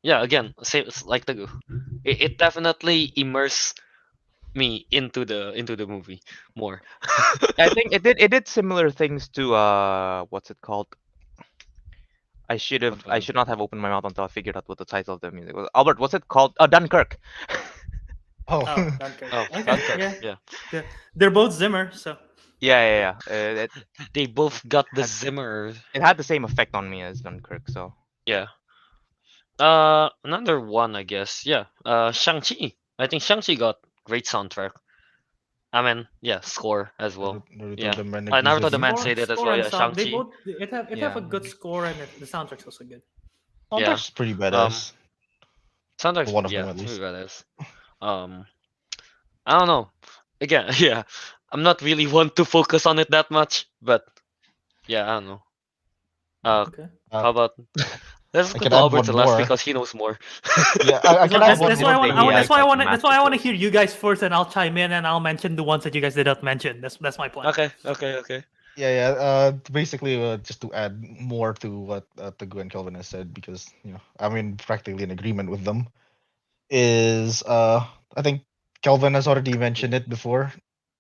Yeah. Again, same it's like the it definitely immersed me into the movie more. I think it did similar things to what's it called? What I one? should not have opened my mouth until I figured out what the title of the music was. Albert, what's it called? Dunkirk. Oh. Oh, Dunkirk. Oh, Okay, Dunkirk. yeah. Yeah. They're both Zimmer, so Yeah. They both got the had Zimmer. it had the same effect on me as Dunkirk. So Yeah. Another one, I guess. Yeah. Shang-Chi. I think Shang-Chi got great soundtrack. I mean, yeah, score as well. Naruto Yeah. the Renegade Naruto the Man Zim. score, say that as score well. and Yeah, sound. They Shang-Chi. both it have yeah, a good score and the soundtrack's also good. Yeah. Soundtrack's pretty Um, badass. soundtrack's One of them yeah, at pretty least. badass. Um, I don't know. Again, yeah, I'm not really one to focus on it that much, but yeah, I don't know. Okay. Uh, How about let's I go can to add Albert one last more. because he knows more. Yeah, I can add one That's more why I for want. thing I he want. the. That's has why I like want. That's master why I want to choice. hear you guys first, and I'll chime in and I'll mention the ones that you guys did not mention. That's my plan. Okay. Yeah. Basically, just to add more to what Teguh and Kelvin has said, because I'm in practically in agreement with them. Is I think Kelvin has already mentioned it before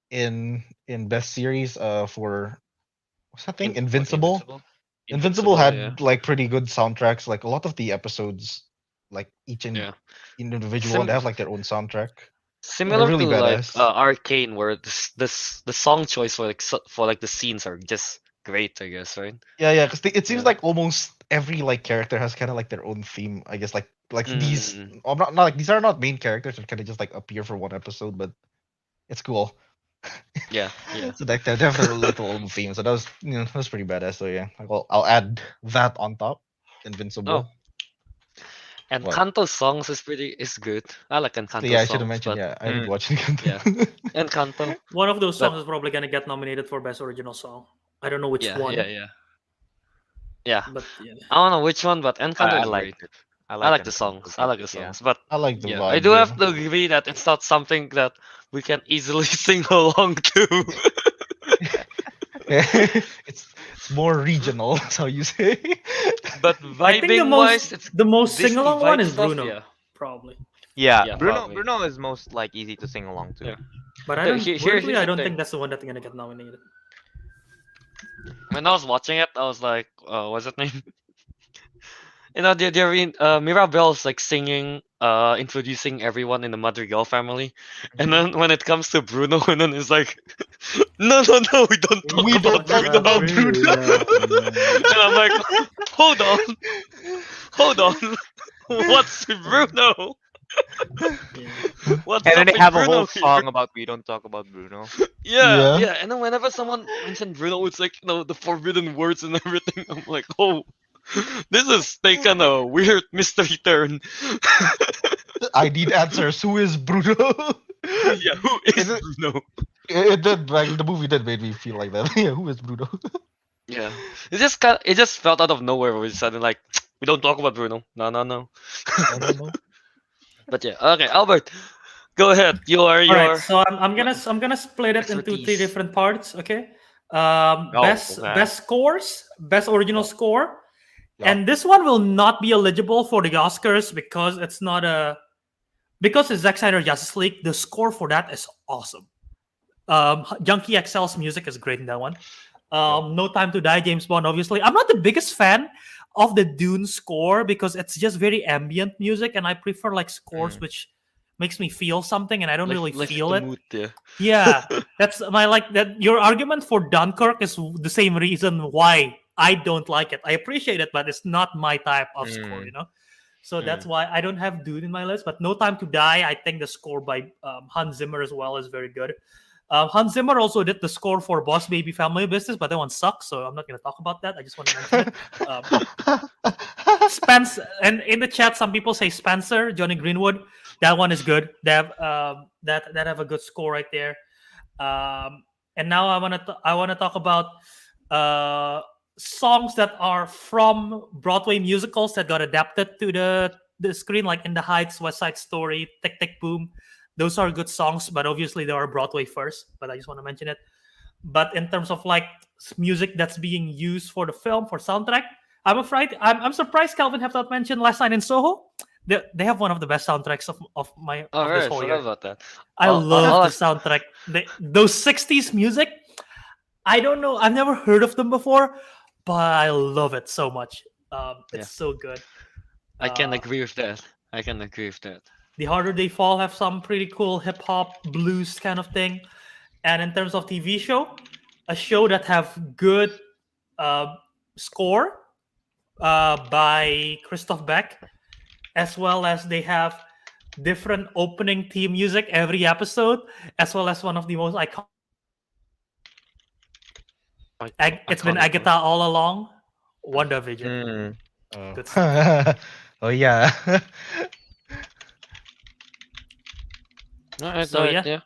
in best series for what's that thing? What Invincible. Invincible? Invincible Invincible, yeah, had like pretty good soundtracks. Like a lot of the episodes, like each yeah. individual one, they Sim have like their own soundtrack. They're Similar to really like badass. Arcane, where the song choice for like for like the scenes are just great, I guess, right? Yeah, because it seems Yeah. like almost every like character has kind of like their own theme. I guess like these. Mm, Not like these are not main characters that kind of just like appear for one episode, but it's cool. yeah, yeah. So like they have their little own theme. So that was pretty badass. So yeah, I'll add that on top. Oh, Invincible. and What? Kanto's songs is good. I like So yeah, Encanto's I should have songs, mentioned. but Yeah, I did Mm. watch it. yeah, Encanto. One of those But songs is probably gonna get nominated for best original song. I don't know which one, yeah. but yeah. I don't know which one, but Encanto I is great. liked it. I I liked like the Encanto songs. I like deeply. the Yeah. songs, but I like the yeah, I vibe. do have Yeah. to agree that it's not something that we can easily sing along to. It's more regional. That's how you say. But I think vibing wise, it's the most sing Disney along one vibe is stuff. Bruno, Yeah, probably. Yeah, yeah, Bruno. probably. Bruno is most like easy to sing along to. Yeah. But I So don't weirdly here's I the don't thing. think that's the one that's gonna get nominated. When I was watching it, I was like, what's that name? They're in Mirabelle's like singing introducing everyone in the Madrigal family, and then when it comes to Bruno, and then it's like, no, no, no, we don't talk We about don't talk Bruno. about Bruno. And I'm like, hold on, hold on, what's with Bruno? What's And then up they with have a Bruno whole here? song about we don't talk about Bruno. Yeah, Yeah. yeah. And then whenever someone mentioned Bruno, it's like, the forbidden words and everything. I'm like, oh, this is taken a weird mystery turn. I need answers. Who is Bruno? Yeah, who is It, Bruno? it did like the movie did made me feel like that. Yeah, who is Bruno? Yeah, it just felt out of nowhere. Where we suddenly like, we don't talk about Bruno. No, no, no. No. But yeah, okay, Albert, go ahead. All right, Your so I'm gonna split it into three expertise. different parts. Okay, Oh, okay. best scores, best original Yeah. score, Yeah. and this one will not be eligible for the Oscars because it's not a because it's Zack Snyder Justice League. The score for that is awesome. Junkie XL's music is great in that one. No Time to Die, James Bond. Obviously, I'm not the biggest fan of the Dune score because it's just very ambient music, and I prefer like scores which makes me feel something, and I don't really Lift feel the it. mood there. Yeah, that's my like that. Your argument for Dunkirk is the same reason why I don't like it. I appreciate it, but it's not my type of score, you know. So that's why I don't have Dune in my list. But No Time to Die, I think the score by Hans Zimmer as well is very good. Hans Zimmer also did the score for Boss Baby Family Business, but that one sucks, so I'm not going to talk about that. I just want to mention it. Spence, and in the chat, some people say Spencer, Johnny Greenwood. That one is good. They have that have a good score right there. And now I want to talk about songs that are from Broadway musicals that got adapted to the screen, like In the Heights, West Side Story, Tick Tick Boom. Those are good songs, but obviously they are Broadway first. But I just want to mention it. But in terms of like music that's being used for the film for soundtrack, I'm surprised Calvin have not mentioned Last Night in Soho. They have one of the best soundtracks of this Alright, whole forgot year. about that. I I'll love the ask- soundtrack. Those 60s music. I don't know. I've never heard of them before, but I love it so much. It's so good. I can agree with that. I can agree with that. The Harder They Fall have some pretty cool hip hop blues kind of thing. And in terms of TV show, a show that have good score by Christoph Beck, as well as they have different opening theme music every episode, as well as one of the most iconic. It's been Iconic Agatha all along. WandaVision. Good Oh yeah. Alright, So, alright, yeah.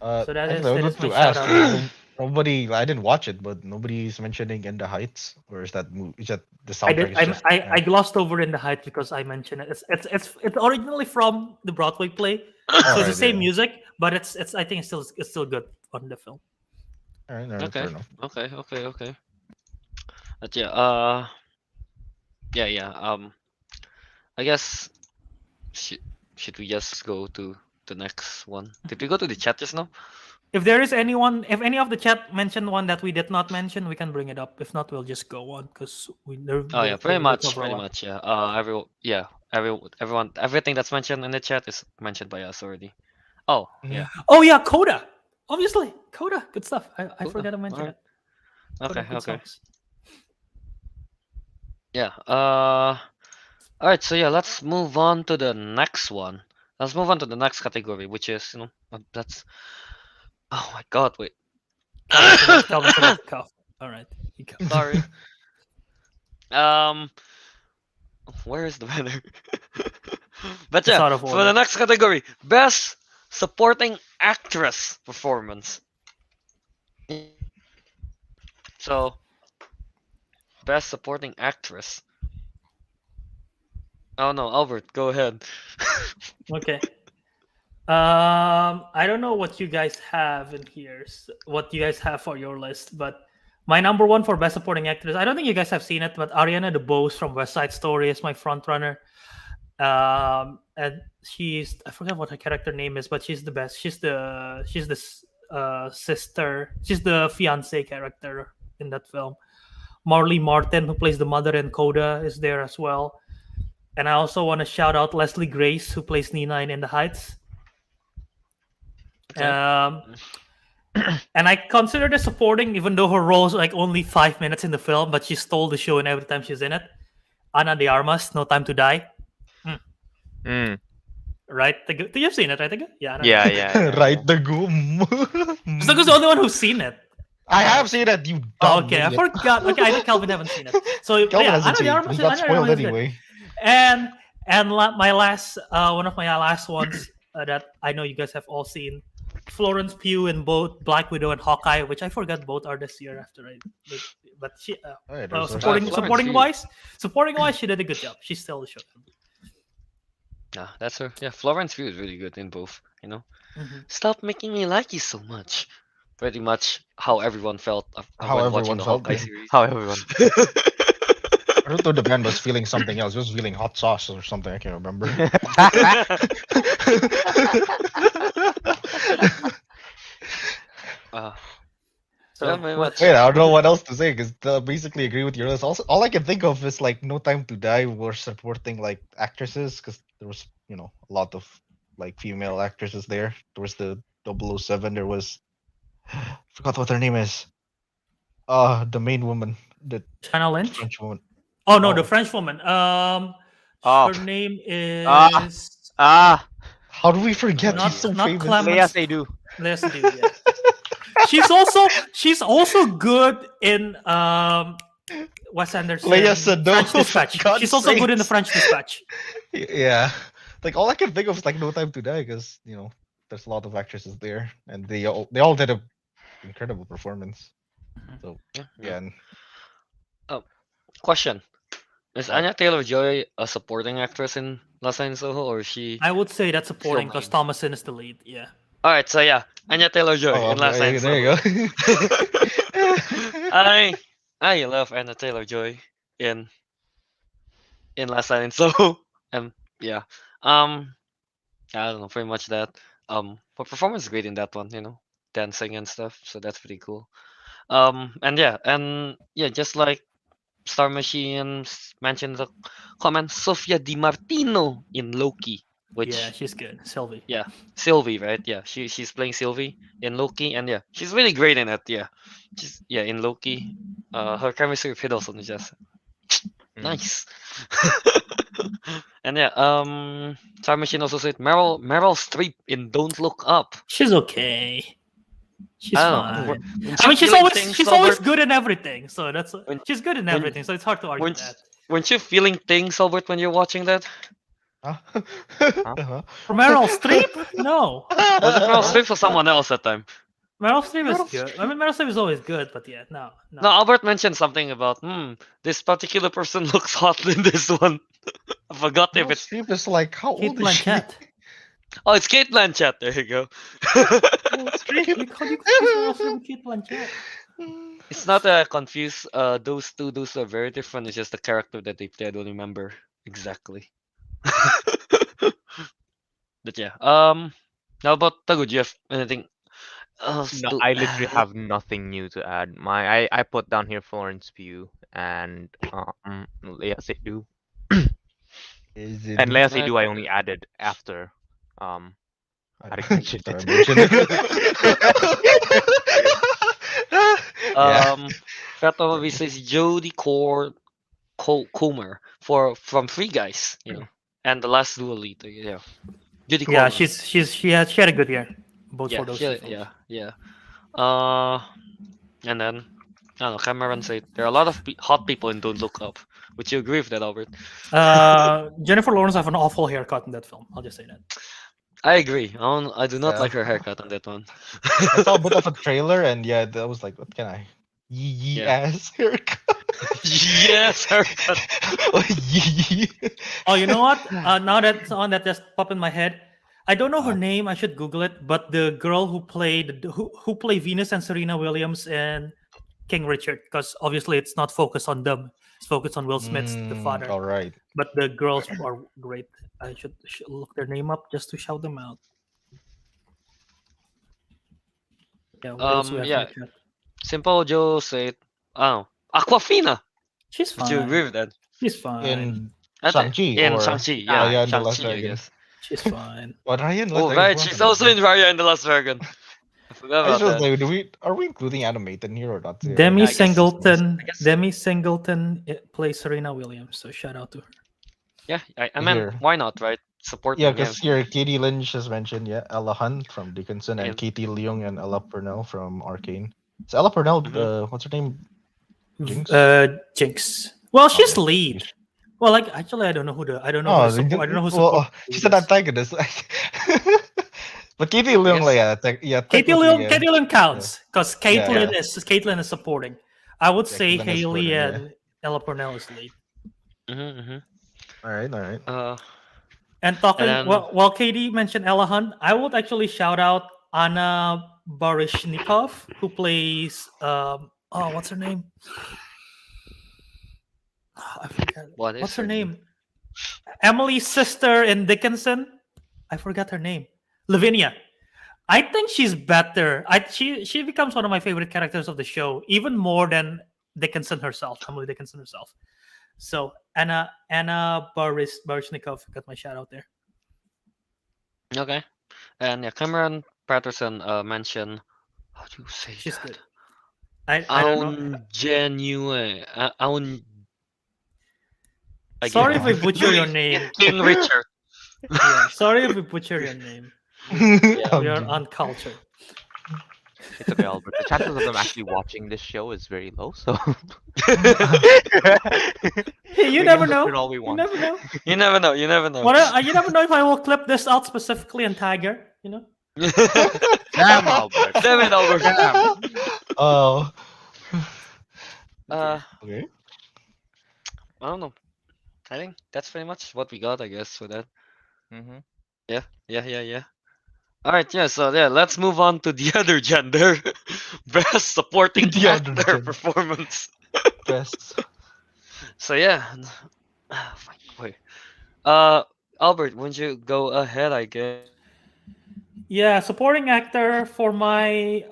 So that actually, I is was my about to ask. shout-out. Nobody, I didn't watch it, but nobody's mentioning In the Heights, or is that is that the I soundtrack? did. I glossed over In the Heights because I mentioned it. It's originally from the Broadway play, so it's the same music, but it's I think it's still good on the film. All right, Okay. fair enough. Okay. But yeah, I guess should we just go to the next one? Did we go to the chat just now? If there is anyone, if any of the chat mentioned one that we did not mention, we can bring it up. If not, we'll just go on because Oh yeah, pretty much. Yeah. Everyone, everything that's mentioned in the chat is mentioned by us already. Oh yeah. Oh yeah, Coda. Obviously, Coda. Good stuff. I Coda, forgot to mention alright. it. Coda, Okay. good songs. Yeah. All right. So yeah, let's move on to the next one. Let's move on to the next category, which is that's. Oh my God! Wait. Calvin forgot to cough. All right. Sorry. Where is the banner? But It's yeah, out of for order. the next category, best supporting actress performance. So, best supporting actress. Oh no, Albert, go ahead. Okay. I don't know what you guys have in here, what you guys have for your list, but my number one for best supporting actress, I don't think you guys have seen it, but Ariana DeBose from West Side Story is my front runner. And I forgot what her character name is, but she's the best. She's the sister. She's the fiance character in that film. Marley Martin, who plays the mother in Coda, is there as well. And I also want to shout out Leslie Grace, who plays Nina in the Heights. Okay. And I consider her supporting, even though her role is like only 5 minutes in the film, but she stole the show and every time she's in it. Ana de Armas, No Time to Die. Mm. Right? You've seen it, right? Yeah, Ana de Yeah, Armas. yeah. Right, the goom. Stucco's the only one who's seen it. I have seen it, you Oh, dumb okay, I idiot. forgot. Okay, I know Kelvin haven't seen it. So Kelvin yeah, hasn't Ana seen de it. Armas. He got Ana de spoiled Armas is good. anyway. And my last one of my last ones that I know you guys have all seen, Florence Pugh in both Black Widow and Hawkeye, which I forgot both are this year after but she Alright, well, there's supporting Florence supporting Pugh. wise she did a good job. She stole the show. Yeah, that's her. Yeah, Florence Pugh is really good in both. Mhm. Stop making me like you so much. Pretty much how everyone felt How when watching everyone the felt. Hawkeye series. How everyone. I don't know, the band was feeling something else. It was feeling hot sauce or something. I can't remember. uh, So yeah, very much. Wait, I don't know what else to say because basically agree with your list. Also, all I can think of is like No Time to Die were supporting like actresses because there was a lot of like female actresses there. There was the 007. There was forgot what her name is. The main woman, the China Lynch. French woman. Oh no, the Oh. French woman. Oh. Her name is Ah, How do we forget? Not- She's so not famous. Clem- Leia Seydoux. Let's do yeah. She's also good in Wes Anderson Leia Seydoux, French for Dispatch. God's She's also good in the sakes. French Dispatch. Yeah, like all I can think of is like No Time to Die because there's a lot of actresses there and they all did a incredible performance. So yeah, and Question: Is What? Anya Taylor-Joy a supporting actress in Last Night in Soho, or is she? I would say that's supporting because main. Thomason is the lead. Yeah. All right, so yeah, Anya Taylor-Joy oh, in Last Night in there you Soho. go. I love Anya Taylor-Joy in Last Night in Soho, and yeah, I don't know, pretty much that. Her performance is great in that one, dancing and stuff, so that's pretty cool. And yeah, just like Star Machine mentioned the comment, Sofia Di Martino in Loki, which Yeah, she's good. Sylvie. yeah, Sylvie, right? Yeah, she's playing Sylvie in Loki, and yeah, she's really great in it. Yeah, in Loki, her chemistry with Hiddleston is just nice. And yeah, Star Machine also said Meryl Streep in Don't Look Up. She's okay. She's I don't know. fine. When I mean, she's feeling always things, she's always Albert, good in everything. So that's When- she's good in when- everything. So it's hard to argue when- that. Weren't you feeling things, Albert, when you're watching that? Huh? Huh? For Meryl Streep, no. Was it Meryl Streep or someone else that time? Meryl Streep is good. I mean, Meryl Streep is always good, but yeah, no. No, Albert mentioned something about this particular person looks hot in this one. I forgot if Meryl it's Streep is like how Kate old is she? Blanchett. oh, it's Kate Blanchett. There you go. Meryl Streep. You confuse Meryl Streep with Kate Blanchett. It's not confused. Those are very different. It's just the character that they play. I don't remember exactly. But yeah. How about Teguh? Do you have anything else? No, to I literally add? have nothing new to add. I put down here Florence Pugh and Leia Seydoux. Is it? And Leia Right. Seydoux I only added after I Ariq mentioned thought I it. mentioned it. Yeah. Fato says Jodie Comer from Free Guys, and the last dual lead, yeah. Jodie Comer. Yeah, she had a good year. Both for those. two films. yeah. And then I don't know. Cameron said there are a lot of hot people in Don't Look Up. Would you agree with that, Albert? Jennifer Lawrence have an awful haircut in that film. I'll just say that. I agree. I do not Yeah. like her haircut on that one. I saw a bit of a trailer and yeah, that was like, what can I? Yee Yeah. ass haircut. Yes, haircut. Yee. Oh, you know what? Now that someone that just popped in my head, I don't know her name. I should Google it. But the girl who played Venus and Serena Williams in King Richard, because obviously it's not focused on them. It's focused on Will Smith's the father. All right. But the girls are great. I should look their name up just to shout them out. Yeah. What else we have in Yeah. the chat? Simple Joe said, Aquafina. She's Would you agree fine. with that? She's fine. In I think Shang-Chi in or Shang-Chi, yeah, Raya and the Last Shang-Chi, I Dragon. guess. She's fine. But Raya and the Last Oh, Dragon is right, more she's of also in animated. Raya and the Last Dragon. I forgot I just about was that. like, are we including animated here or not? Demi I guess- Singleton. I guess- Demi Singleton plays Serena Williams. So shout out to her. Yeah, I mean, Here. why not, right? Supporting, Yeah, because here Katie Lynch has mentioned, Ella Hunt from Dickinson Yeah. and Katie Leung and Ella Purnell from Arcane. So Ella Purnell, Mhm. what's her name? Jinx? Jinx. Well, she's Okay. lead. Well, like actually, I don't know who the I don't know Oh, who the support, I don't know who well, support she's lead an is. antagonist. But Katie Leung, guess- Katie technically, Leung counts because Caitlyn Yeah. Caitlyn is supporting. I would say Caitlyn is Haley supporting, yeah. and Ella Purnell is lead. All right. And talking then- while Katie mentioned Ella Hunt, I would actually shout out Anna Barishnikov, who plays what's her name? I forgot. What is What's her her name? Emily's sister in Dickinson. I forgot her name. Lavinia. I think she's better. She becomes one of my favorite characters of the show, even more than Dickinson herself, Emily Dickinson herself. So Anna Barishnikov got my shout out there. Okay. And yeah, Cameron Patterson mentioned, how do you say She's that? good. I don't know. Genuine. Aun. Sorry if I butcher your name. King Richard. Yeah, sorry if we butcher your name. We are uncultured. It's okay, Albert. The chances of them actually watching this show is very low, so Hey, you we never can know. butcher all we You want. never know. You never know. You never know. You never know if I will clip this out specifically and tag her. You know. Damn, Albert. Damn it, Albert. Damn. Oh. I Okay. don't know. I think that's pretty much what we got, I guess, for that. Mm-hmm. Yeah. All right, yeah. So yeah, let's move on to the other gender, best supporting The other actor gender. performance. Best. So yeah, fuck, wait. Albert, wouldn't you go ahead? I guess. Yeah, supporting actor for my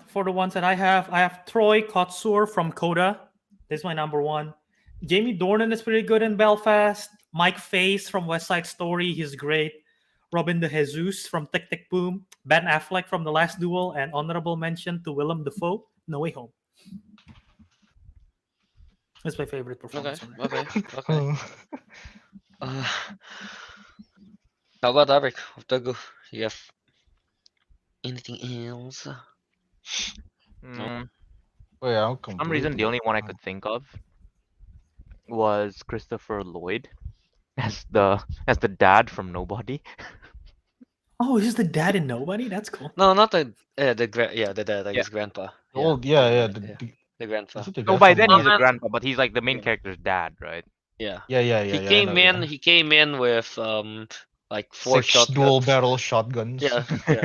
for the ones that I have Troy Kotsur from Coda. This is my number one. Jamie Dornan is pretty good in Belfast. Mike Face from West Side Story, he's great. Robin De Jesus from Tick Tick Boom. Ben Affleck from The Last Duel, and honorable mention to Willem Dafoe, No Way Home. That's my favorite performance. Okay. How about Ariq? Teguh, you have anything else? Mm, Oh, yeah, for some reason, the only one I could think of was Christopher Lloyd as the dad from Nobody. Oh, he's the dad in Nobody? That's cool. No, not the dad. I guess grandpa. Oh, The grandpa. So by then he's a man. grandpa, but he's like the main Yeah. character's dad, right? Yeah. Yeah. He I came know, in. yeah. He came in with like 4 6 shotguns. dual barrel shotguns. Yeah,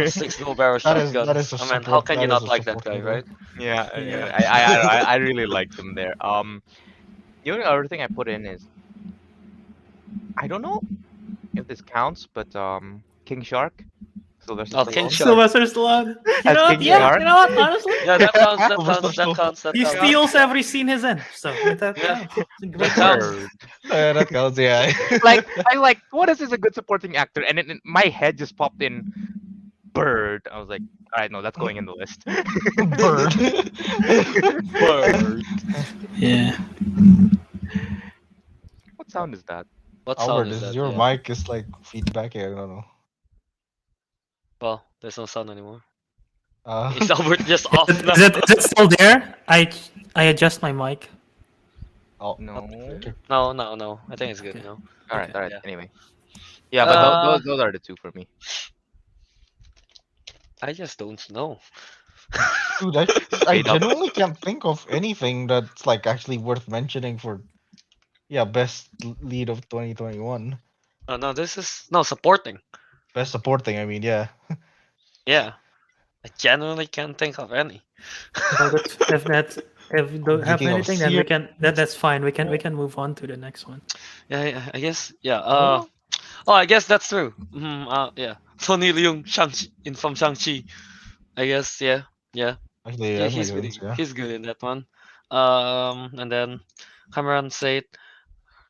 6 dual barrel That is- shotguns. that is a I mean, how support- can that you is not a like that guy, supporting role. right? Yeah. I really liked him there. The only other thing I put in is I don't know if this counts, but King Shark. Sylvester Oh, King Stallone. Shark. Sylvester Stallone. You As know what? King Yeah, Shark? you know what? Honestly, Yeah, that counts. That Sylvester counts. That he counts. steals every scene he's in. So that Yeah. counts. It's a great That counts. performance. Yeah, that counts, yeah. Like I like what is this a good supporting actor? And in my head just popped in Bird. I was like, all right, no, that's going in the list. Bird. Bird. Yeah. What sound is that? What Albert, sound is that? your Yeah. mic is like feedback. I don't know. Well, there's no sound anymore. Uh, Is Albert just off now? Is it still there? I adjust my mic. oh, No. okay. No. I think it's good Okay. now. All right. Yeah. Anyway. Yeah, but those are the two for me. I just don't know. Dude, I Straight up. genuinely can't think of anything that's like actually worth mentioning for, best lead of 2021. Oh no, this is no supporting. Best supporting, I mean, yeah. Yeah, I genuinely can't think of any. So if we don't have Thinking of anything, then we Seer- can. That's fine. We can move on to the next one. Yeah, I guess. Yeah. Oh, I guess that's true. Yeah. Tony Leung from Shang-Chi. I guess. Yeah. Actually, Yeah, that he's makes really sense, yeah. he's good in that one. And then Cameron said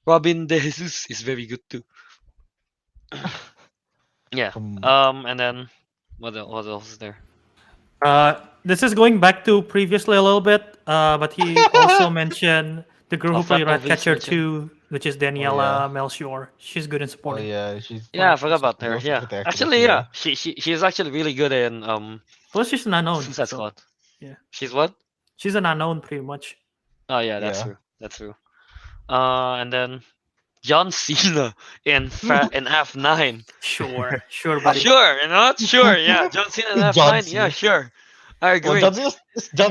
Robin De Jesus is very good too. Yeah. From And then what else is there? This is going back to previously a little bit, but he also mentioned the girl who played Fat Novice Ratcatcher mentioned. 2, which is Daniela Melchior. She's good in oh supporting. yeah, she's Yeah, I forgot about her. also Yeah. pretty actress, Actually, yeah. yeah. She's actually really good in Plus, she's an unknown. Suicide So, Squad. yeah. She's what? She's an unknown pretty much. Oh yeah, that's Yeah. true. That's true. And then John Cena in in F9. Sure, sure, buddy. Sure, you know, sure, yeah. John Cena in John F9, yeah, Cena. sure. I Well, agree. John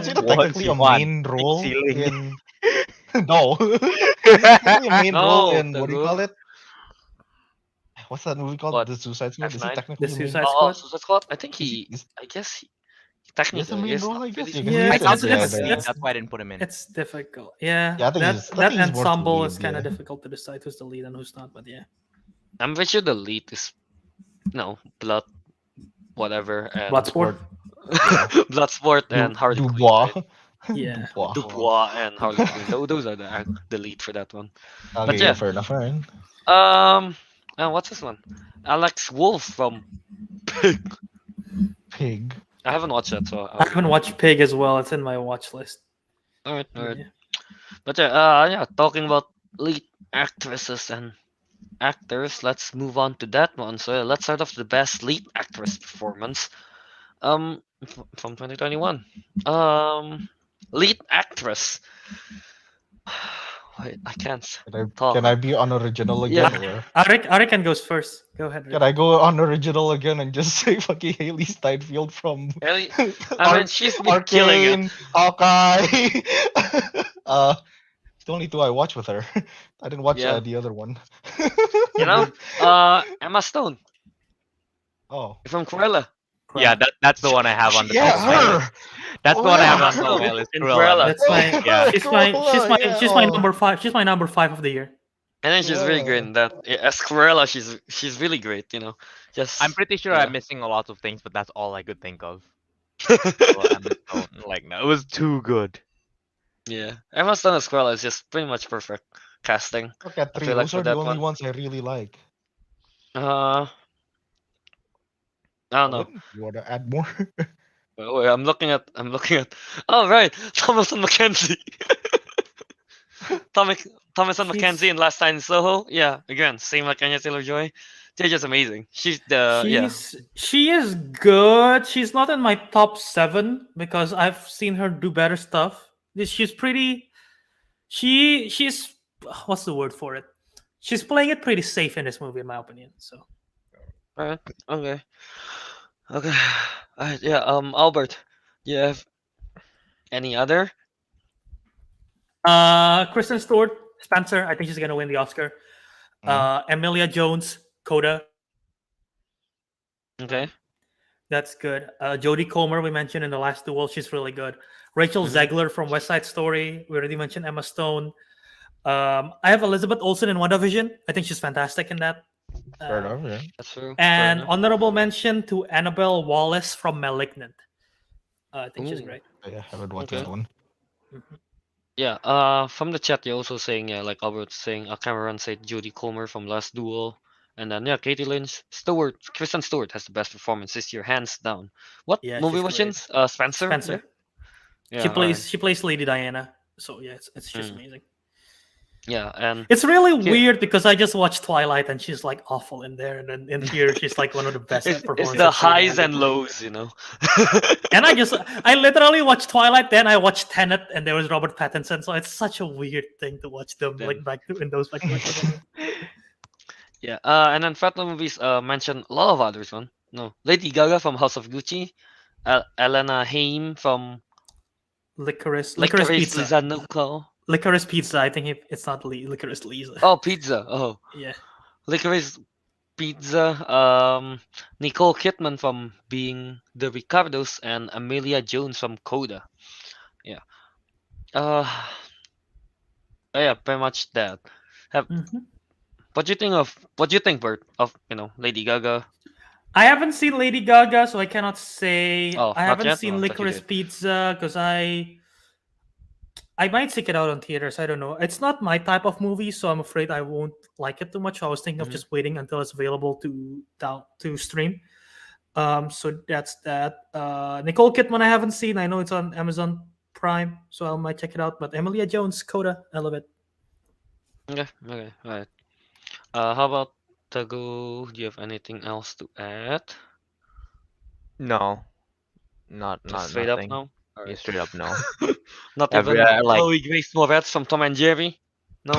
Cena What? technically a One. main role Ceiling. in no, he's technically a main role No, in what do you Teguh. call it? What's that movie called? What? The Suicide Squad. Is he F9? technically The a main? Suicide Oh, Squad. Suicide Squad. I think Is he, is, I guess he he has a technically main is. role, Not I guess. really Yeah, sure. 'cause Yeah, he I is, thought yeah, this the- lead, that's why I didn't put him in. It's difficult. Yeah, Yeah, I think that he's- I that think he's more to ensemble lead, is kind of yeah. difficult to decide who's the lead and who's not. But yeah, I'm pretty sure the lead is Blood, whatever, and Bloodsport. Bloodsport and Harley Quinn. Dubois. Right? Yeah. Dubois and Harley Quinn. Those are the lead for that one. Okay, yeah. fair enough. Fine. What's this one? Alex Wolf from Pig. Pig. I haven't watched that, so I haven't watched Pig as well. It's in my watch list. All right. Yeah. But yeah, talking about lead actresses and actors, let's move on to that one. So yeah, let's start off the best lead actress performance. From 2021. Lead actress. Wait, I can't talk. Can I be unoriginal again? Or Ariq goes first. Go ahead. can I go unoriginal again and just say fucking Haley Steinfeld from Really? I mean, she's been killing it. Arcane, Hawkeye. It's the only two I watch with her. I didn't watch Yeah. the other one. You know, Emma Stone Oh. from Cruella. Yeah, that's the one I have on the Yeah, top of my list. her. That's Oh, the one I yeah. have on the list. In Cruella. Cruella. That's my. Yeah. She's my Oh. number 5. She's my number 5 of the year. And then she's really Yeah. great in that. As Cruella, she's really great. You know, just I'm pretty sure Yeah. I'm missing a lot of things, but that's all I could think of. So Emma Stone, like, no, it was too good. yeah. Emma Stone as Cruella is just pretty much perfect casting. Look at I three. feel like Those for are the that only one- ones I really like. I don't know. Owen, you want to add more? Wait, I'm looking at. Oh right, Thomason McKenzie. Thomason She's- McKenzie in Last Night in Soho. Yeah, again, same like Anya Taylor-Joy. They're just amazing. She's the yeah. She is good. She's not in my top 7 because I've seen her do better stuff. She's pretty. She's what's the word for it? She's playing it pretty safe in this movie, in my opinion. So Alright. Okay. Alright. Yeah. Albert, do you have any other? Kristen Stewart, Spencer. I think she's gonna win the Oscar. Emilia Jones, Coda. Okay. That's good. Jodie Comer, we mentioned in the last duel. She's really good. Rachel Zegler from West Side Story. We already mentioned Emma Stone. I have Elizabeth Olsen in WandaVision. I think she's fantastic in that. Fair enough, yeah. That's true. And honorable mention to Annabelle Wallace from Malignant. I think she's Ooh. great. Yeah, I haven't watched Okay. that one. Yeah. From the chat, you're also saying like Albert saying, Cameron said Jodie Comer from Last Duel, and then Katie Lynch, Kristen Stewart has the best performance this year, hands down. What Yeah, movie she's was she in? great. Spencer. Spencer. Yeah. She plays Lady Diana. So yeah, it's just Mm. amazing. Yeah, and It's really Yeah. weird because I just watched Twilight and she's like awful in there, and then in here she's like one of the best it's performances. the I've seen. highs and lows, you know. And I literally watched Twilight, then I watched Tenet, and there was Robert Pattinson. So it's such a weird thing to watch them Then- like back to in those back to back. Yeah. And then Fatma movies mentioned a lot of others. No, Lady Gaga from House of Gucci, Elena Haim from Licorice Licorice Pizza. Pizza No Call. Licorice Pizza. I think it's not Licorice Lisa. Oh, Pizza. Oh, Yeah. Licorice Pizza. Nicole Kidman from Being the Ricardos, and Amelia Jones from Coda. Yeah. Yeah, pretty much that. Mhm. What do you think, Bert, of Lady Gaga? I haven't seen Lady Gaga, so I cannot say. Oh, I not haven't yet? seen Oh, I thought you Licorice did. Pizza because I I might seek it out on theaters. I don't know. It's not my type of movie, so I'm afraid I won't like it too much. I was thinking of Mhm. just waiting until it's available to stream. So that's that. Nicole Kidman I haven't seen. I know it's on Amazon Prime, so I might check it out. But Emilia Jones, Coda, I love it. Okay, okay, alright. How about Teguh? Do you have anything else to add? No, not Just not straight up nothing. no? Yeah, Alright. straight up no. Not Every even like Chloe Grace Moretz from Tom and Jerry? No?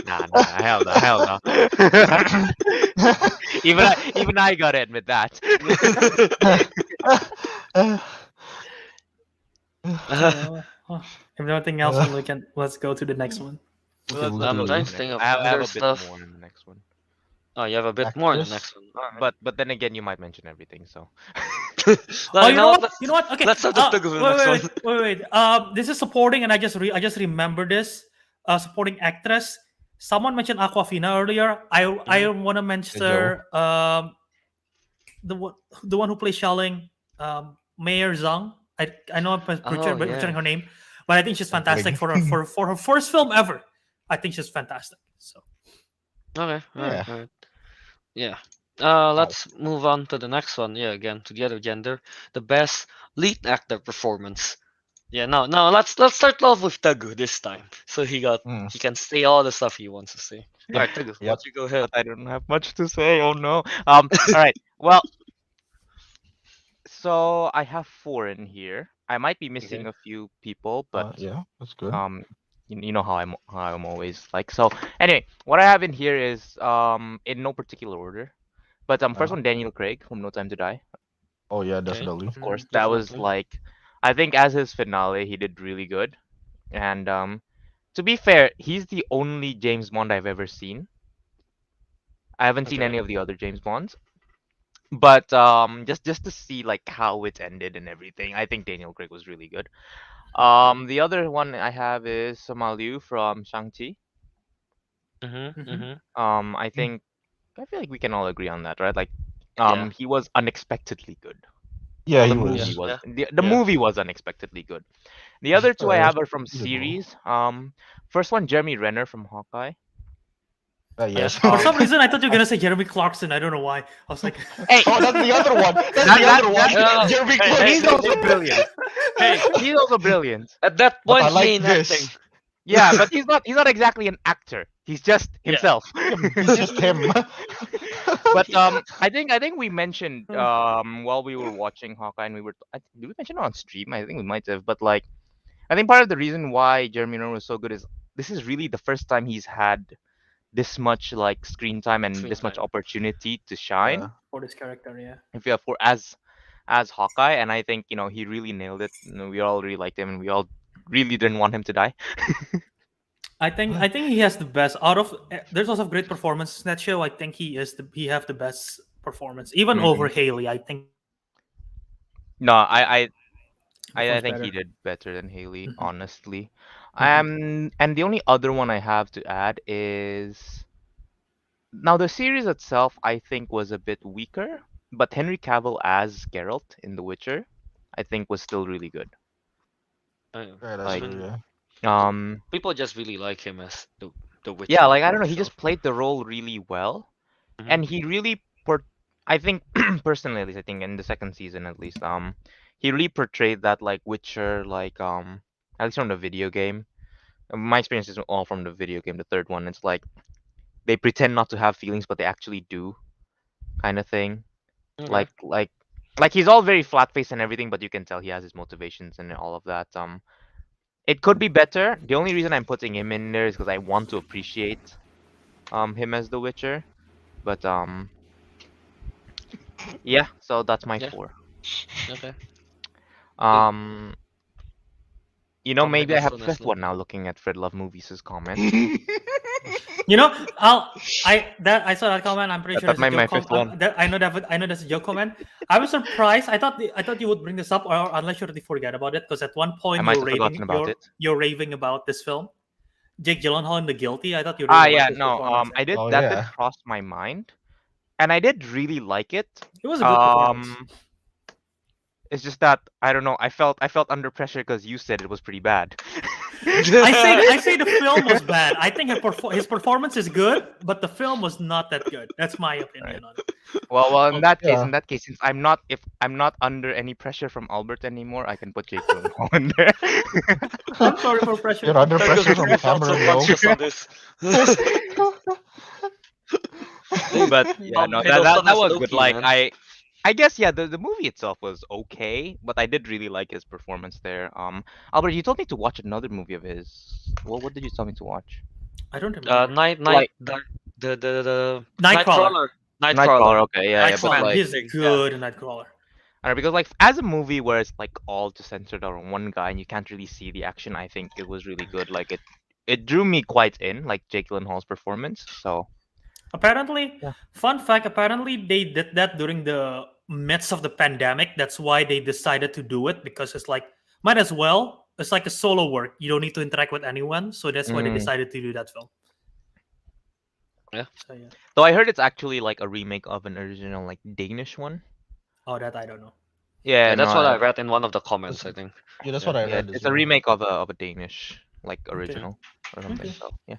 no. Nah, hell no, hell no. even I gotta admit that. If nothing else, then let's go to the next one. Let's move let's I'm go to to trying the to next think one. of I have other a bit stuff. more in the next one. Oh, you have a bit more in the actress. next one. Alright. But then again, you might mention everything. So Oh, Well, you know what? Let's, You know what? Okay. let's have the Teguh for the Wait, next wait, one. wait, wait. This is supporting, and I just remember this. Supporting actress. Someone mentioned Aquafina earlier. I want to mention Joe. the one the one who plays Xiaoling, Mayor Zhang. I know I'm Oh, butchering yeah. her name, but I think she's fantastic Xiaoling. for her first film ever. I think she's fantastic. So Okay, alright, Yeah. alright. Yeah. Let's move on to the next one. Yeah, again, to the other gender. The best lead actor performance. Yeah, no, let's start off with Teguh this time. So he Mm. can say all the stuff he wants to say. Alright, Teguh, why Yep. don't you go ahead? but I don't have much to say. Oh no. All right. Well, so I have 4 in here. I might be missing Okay. a few people, but Yeah, that's good. you know how I'm always like. So anyway, what I have in here is in no particular order. But first one, Daniel Craig from No Time to Die. Oh yeah, Okay. definitely. Of course, that was Definitely. like, I think as his finale, he did really good. And to be fair, he's the only James Bond I've ever seen. I haven't seen Okay. any of the other James Bonds. But just to see like how it ended and everything, I think Daniel Craig was really good. The other one I have is Samal Liu from Shang-Chi. Mm-hmm. I think I feel like we can all agree on that, right? Like, Yeah. he was unexpectedly good. Yeah, The he Yeah. movie was. was Yeah. the Yeah. movie was unexpectedly good. The other two I have are from He's a bro. series. First one, Jeremy Renner from Hawkeye. Okay. Yes. for Um, some reason, I thought you were gonna say Jeremy Clarkson. I don't know why. I was like, hey, Oh, that's the other one. That's that the that other that one. Jeremy hey, Clarkson. he's also brilliant. Hey, He's also brilliant. at that But I point, like he ain't this. acting. Yeah, but he's not exactly an actor. He's just Yeah. himself. He's just him. But I think we mentioned while we were watching Hawkeye and did we mention it on stream? I think we might have. But like, I think part of the reason why Jeremy Renner was so good is this is really the first time he's had this much like screen time and Screen this much time. opportunity to shine. Yeah. for this character, yeah. If you have for as Hawkeye, and I think he really nailed it. We all really liked him, and we all really didn't want him to die. I think he has the best out of. There's also great performances in that show. I think he have the best performance, even over Haley. I think No, I performs think he better. did better than Haley, Mhm. honestly. And the only other one I have to add is now the series itself I think was a bit weaker, but Henry Cavill as Geralt in The Witcher, I think was still really good. Yeah, that's Like, true. Yeah. People just really like him as the Witcher. yeah, like I don't know, he himself. just played the role really well, Mhm. and he really I think personally, at least I think in the second season at least, he really portrayed that like Witcher, like at least from the video game. My experience is all from the video game. The third one, it's like they pretend not to have feelings, but they actually do, kind of thing. Okay. Like he's all very flat faced and everything, but you can tell he has his motivations and all of that. It could be better. The only reason I'm putting him in there is because I want to appreciate him as the Witcher. But yeah, so that's my Yeah. 4. Okay. Um, maybe I have a Combination as fifth well. one now. Looking at Fred Love Movies' comment. You know, I saw that comment. I'm pretty sure That that's a might be my joke fifth one. I know that's a joke comment. I was surprised. I thought you would bring this up, or unless you already forgot about it, because at one I point might have forgotten about it. you're raving about this film, Jake Gyllenhaal in The Guilty. I thought you really liked Yeah, his no. performance. I did Oh, that yeah. did cross my mind, and I did really like it. It was a good performance. It's just that I don't know. I felt under pressure because you said it was pretty bad. I say the film was bad. I think his performance is good, but the film was not that good. That's my opinion on it. Well, in that case, Yeah. since if I'm not under any pressure from Albert anymore, I can put Jake Gyllenhaal in there. I'm sorry for pressure. You're under Teguh pressure from really felt so Cameron, bro. conscious on this. But yeah, Tom no, Hiddleston that as was good. Loki, Like man. I guess yeah, the movie itself was okay, but I did really like his performance there. Albert, you told me to watch another movie of his. What did you tell me to watch? I don't remember. Like The Nightcrawler. Nightcrawler. Nightcrawler, okay, yeah, but Oh X-Men. man, like he's good in Nightcrawler. I don't know, because like as a movie where it's like all just centered on one guy and you can't really see the action, I think it was really good. Like it drew me quite in, like Jake Gyllenhaal's performance. So Apparently, yeah. fun fact, apparently they did that during the midst of the pandemic. That's why they decided to do it because it's like, might as well. It's like a solo work. You don't need to interact with anyone. So that's why they decided to do that film. Yeah. So yeah. So I heard it's actually like a remake of an original like Danish one. Oh, that I don't know. Yeah, Yeah, that's no, what I read in one of the comments, I That's- think. Yeah, that's Yeah. what I yeah, read as it's a well. remake of a Danish like original or something. Okay. So yeah.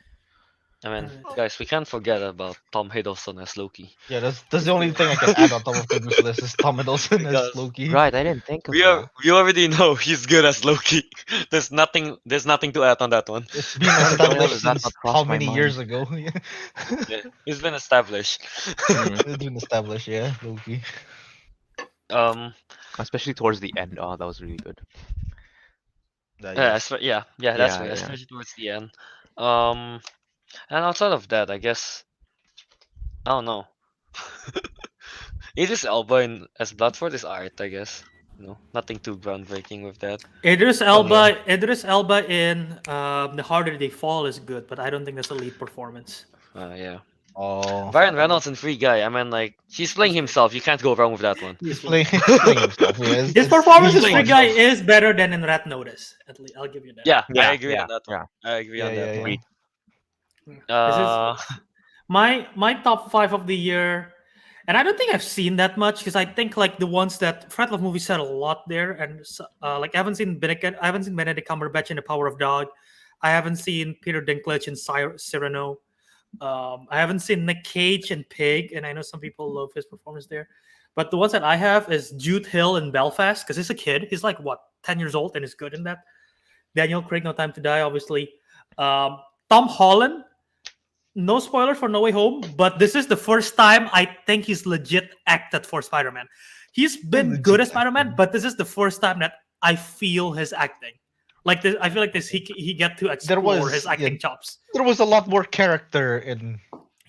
I mean, Alright. guys, we can't forget about Tom Hiddleston as Loki. Yeah, that's the only thing I can add on top of Teguh's list is Tom Hiddleston as Because- Loki. Right, I didn't think of that. We already know he's good as Loki. There's nothing to add on that one. It's been How the hell established does that since not cross how my many mind? years ago? Yeah, it's been established. It's been established, yeah, Loki. Especially towards the end. Oh, that was really good. Yeah, Yes. that's Yeah, right, yeah. especially towards the end. And outside of that, I guess I don't know. Idris Elba as Bloodsport is art, I guess. Nothing too groundbreaking with that. Idris Elba in The Harder They Fall is good, but I don't think that's a lead performance. Yeah. Oh, Ryan Reynolds and Free Guy. I mean, like he's playing himself. You can't go wrong with that one. he's playing himself. Yeah, His performance as he's Free playing Guy himself. is better than in Rat Notice. At least I'll give you that. Yeah, Yeah, I agree yeah, on that one. yeah. I agree on Yeah, that yeah, one. yeah. This is my top 5 of the year, and I don't think I've seen that much because I think like the ones that Fred Love movies said a lot there, and like I haven't seen Benedict Cumberbatch in The Power of Dog. I haven't seen Peter Dinklage in Cyrano. I haven't seen Nick Cage in Pig, and I know some people love his performance there. But the ones that I have is Jude Hill in Belfast because he's a kid. He's like what 10 years old and is good in that. Daniel Craig, No Time to Die, obviously. Tom Holland. No spoilers for No Way Home, but this is the first time I think he's legit acted for Spider-Man. He's been Legit good as Spider-Man, acting. but this is the first time that I feel his acting. Like this, I feel like this he get to explore was- his acting chops. There was a lot more character in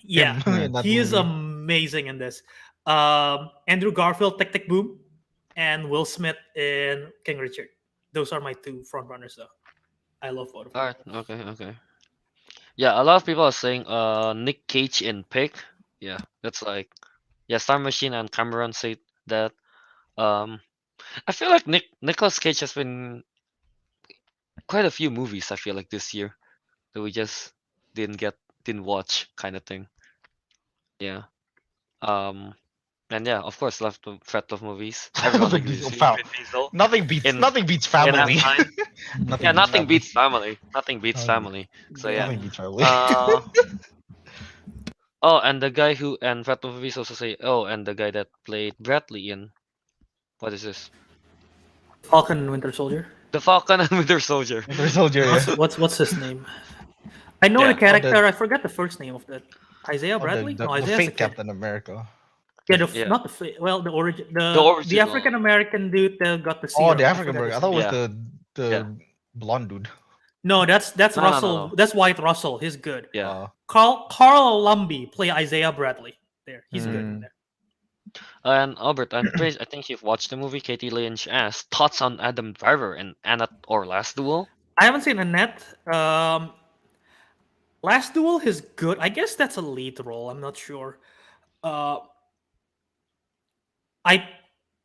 Yeah, him in that he is movie. amazing in this. Andrew Garfield, Tick Tick Boom, and Will Smith in King Richard. Those are my 2 frontrunners, though. I love both of them. Alright, okay. Yeah, a lot of people are saying Nick Cage in Pig. Yeah, that's like Star Machine and Cameron said that. I feel like Nicolas Cage has been quite a few movies, I feel like this year that we just didn't watch kind of thing. Yeah. And yeah, of course, Fred Love movies. Everyone Nothing agrees. beats- He's fam- Vin Diesel. Nothing beats In- nothing beats In family. Ant-Man. Nothing Yeah, nothing family. beats family. Nothing beats Nothing- family. So yeah. Nothing beats family. Oh, and the guy who and Fred Love movies also say, oh, and the guy that played Bradley in what is this? Falcon and Winter Soldier. The Falcon and Winter Soldier. Winter Soldier. Yeah. What's his name? I know Yeah. the character. I forgot the first name of that. Isaiah Oh, Bradley? the No, Isaiah's the fake kid. Captain America. Yeah, Yeah. not the well, the origin, The the original. African American dude that got the Oh, serum. the I African forgot American. I his thought it was name. the Yeah. blonde dude. No, that's No, no, Russell. no. That's White Russell. He's good. Yeah. Carl Lumbly play Isaiah Bradley. There, he's good in there. And Albert, I think you've watched the movie. Katie Lynch asked thoughts on Adam Driver in Annette or Last Duel. I haven't seen Annette. Last Duel is good. I guess that's a lead role. I'm not sure. I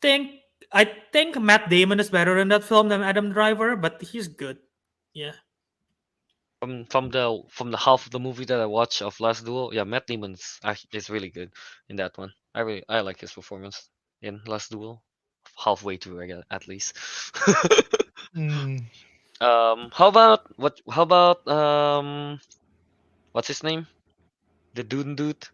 think Matt Damon is better in that film than Adam Driver, but he's good. Yeah. From the half of the movie that I watched of Last Duel, yeah, Matt Damon's is really good in that one. I like his performance in Last Duel. halfway through at least. Mm, How about what? How about what's his name? The Dune dude.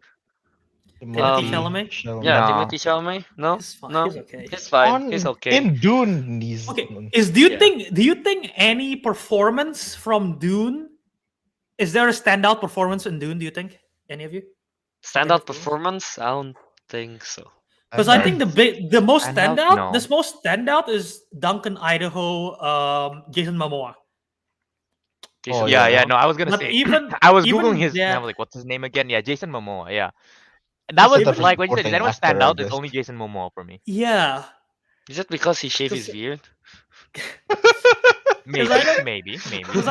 Timothy Timothy Um, Chalamet. yeah, Chalamet. No. Timothy Chalamet. No, He's fine. no, He's okay. he's fine. He's On okay. in Dune, he's Okay. mm, Yeah. Do you think any performance from Dune, is there a standout performance in Dune, do you think? Any of you? Have any Standout feelings? performance? I don't think so. Because I standout. think the most Standout? standout, No. this most standout is Duncan Idaho, Jason Momoa. Oh Jason Yeah, yeah. yeah. Momoa. No, I was gonna But say. even I was googling even his name. I that, was like, what's his name again? Yeah, Jason Momoa. Yeah, that Just a was even different like when you said, "Does supporting anyone stand actor, I out?" It's guess. only Jason Momoa for me. yeah, Is it because he shaved his because beard? Maybe, I don't maybe, maybe. because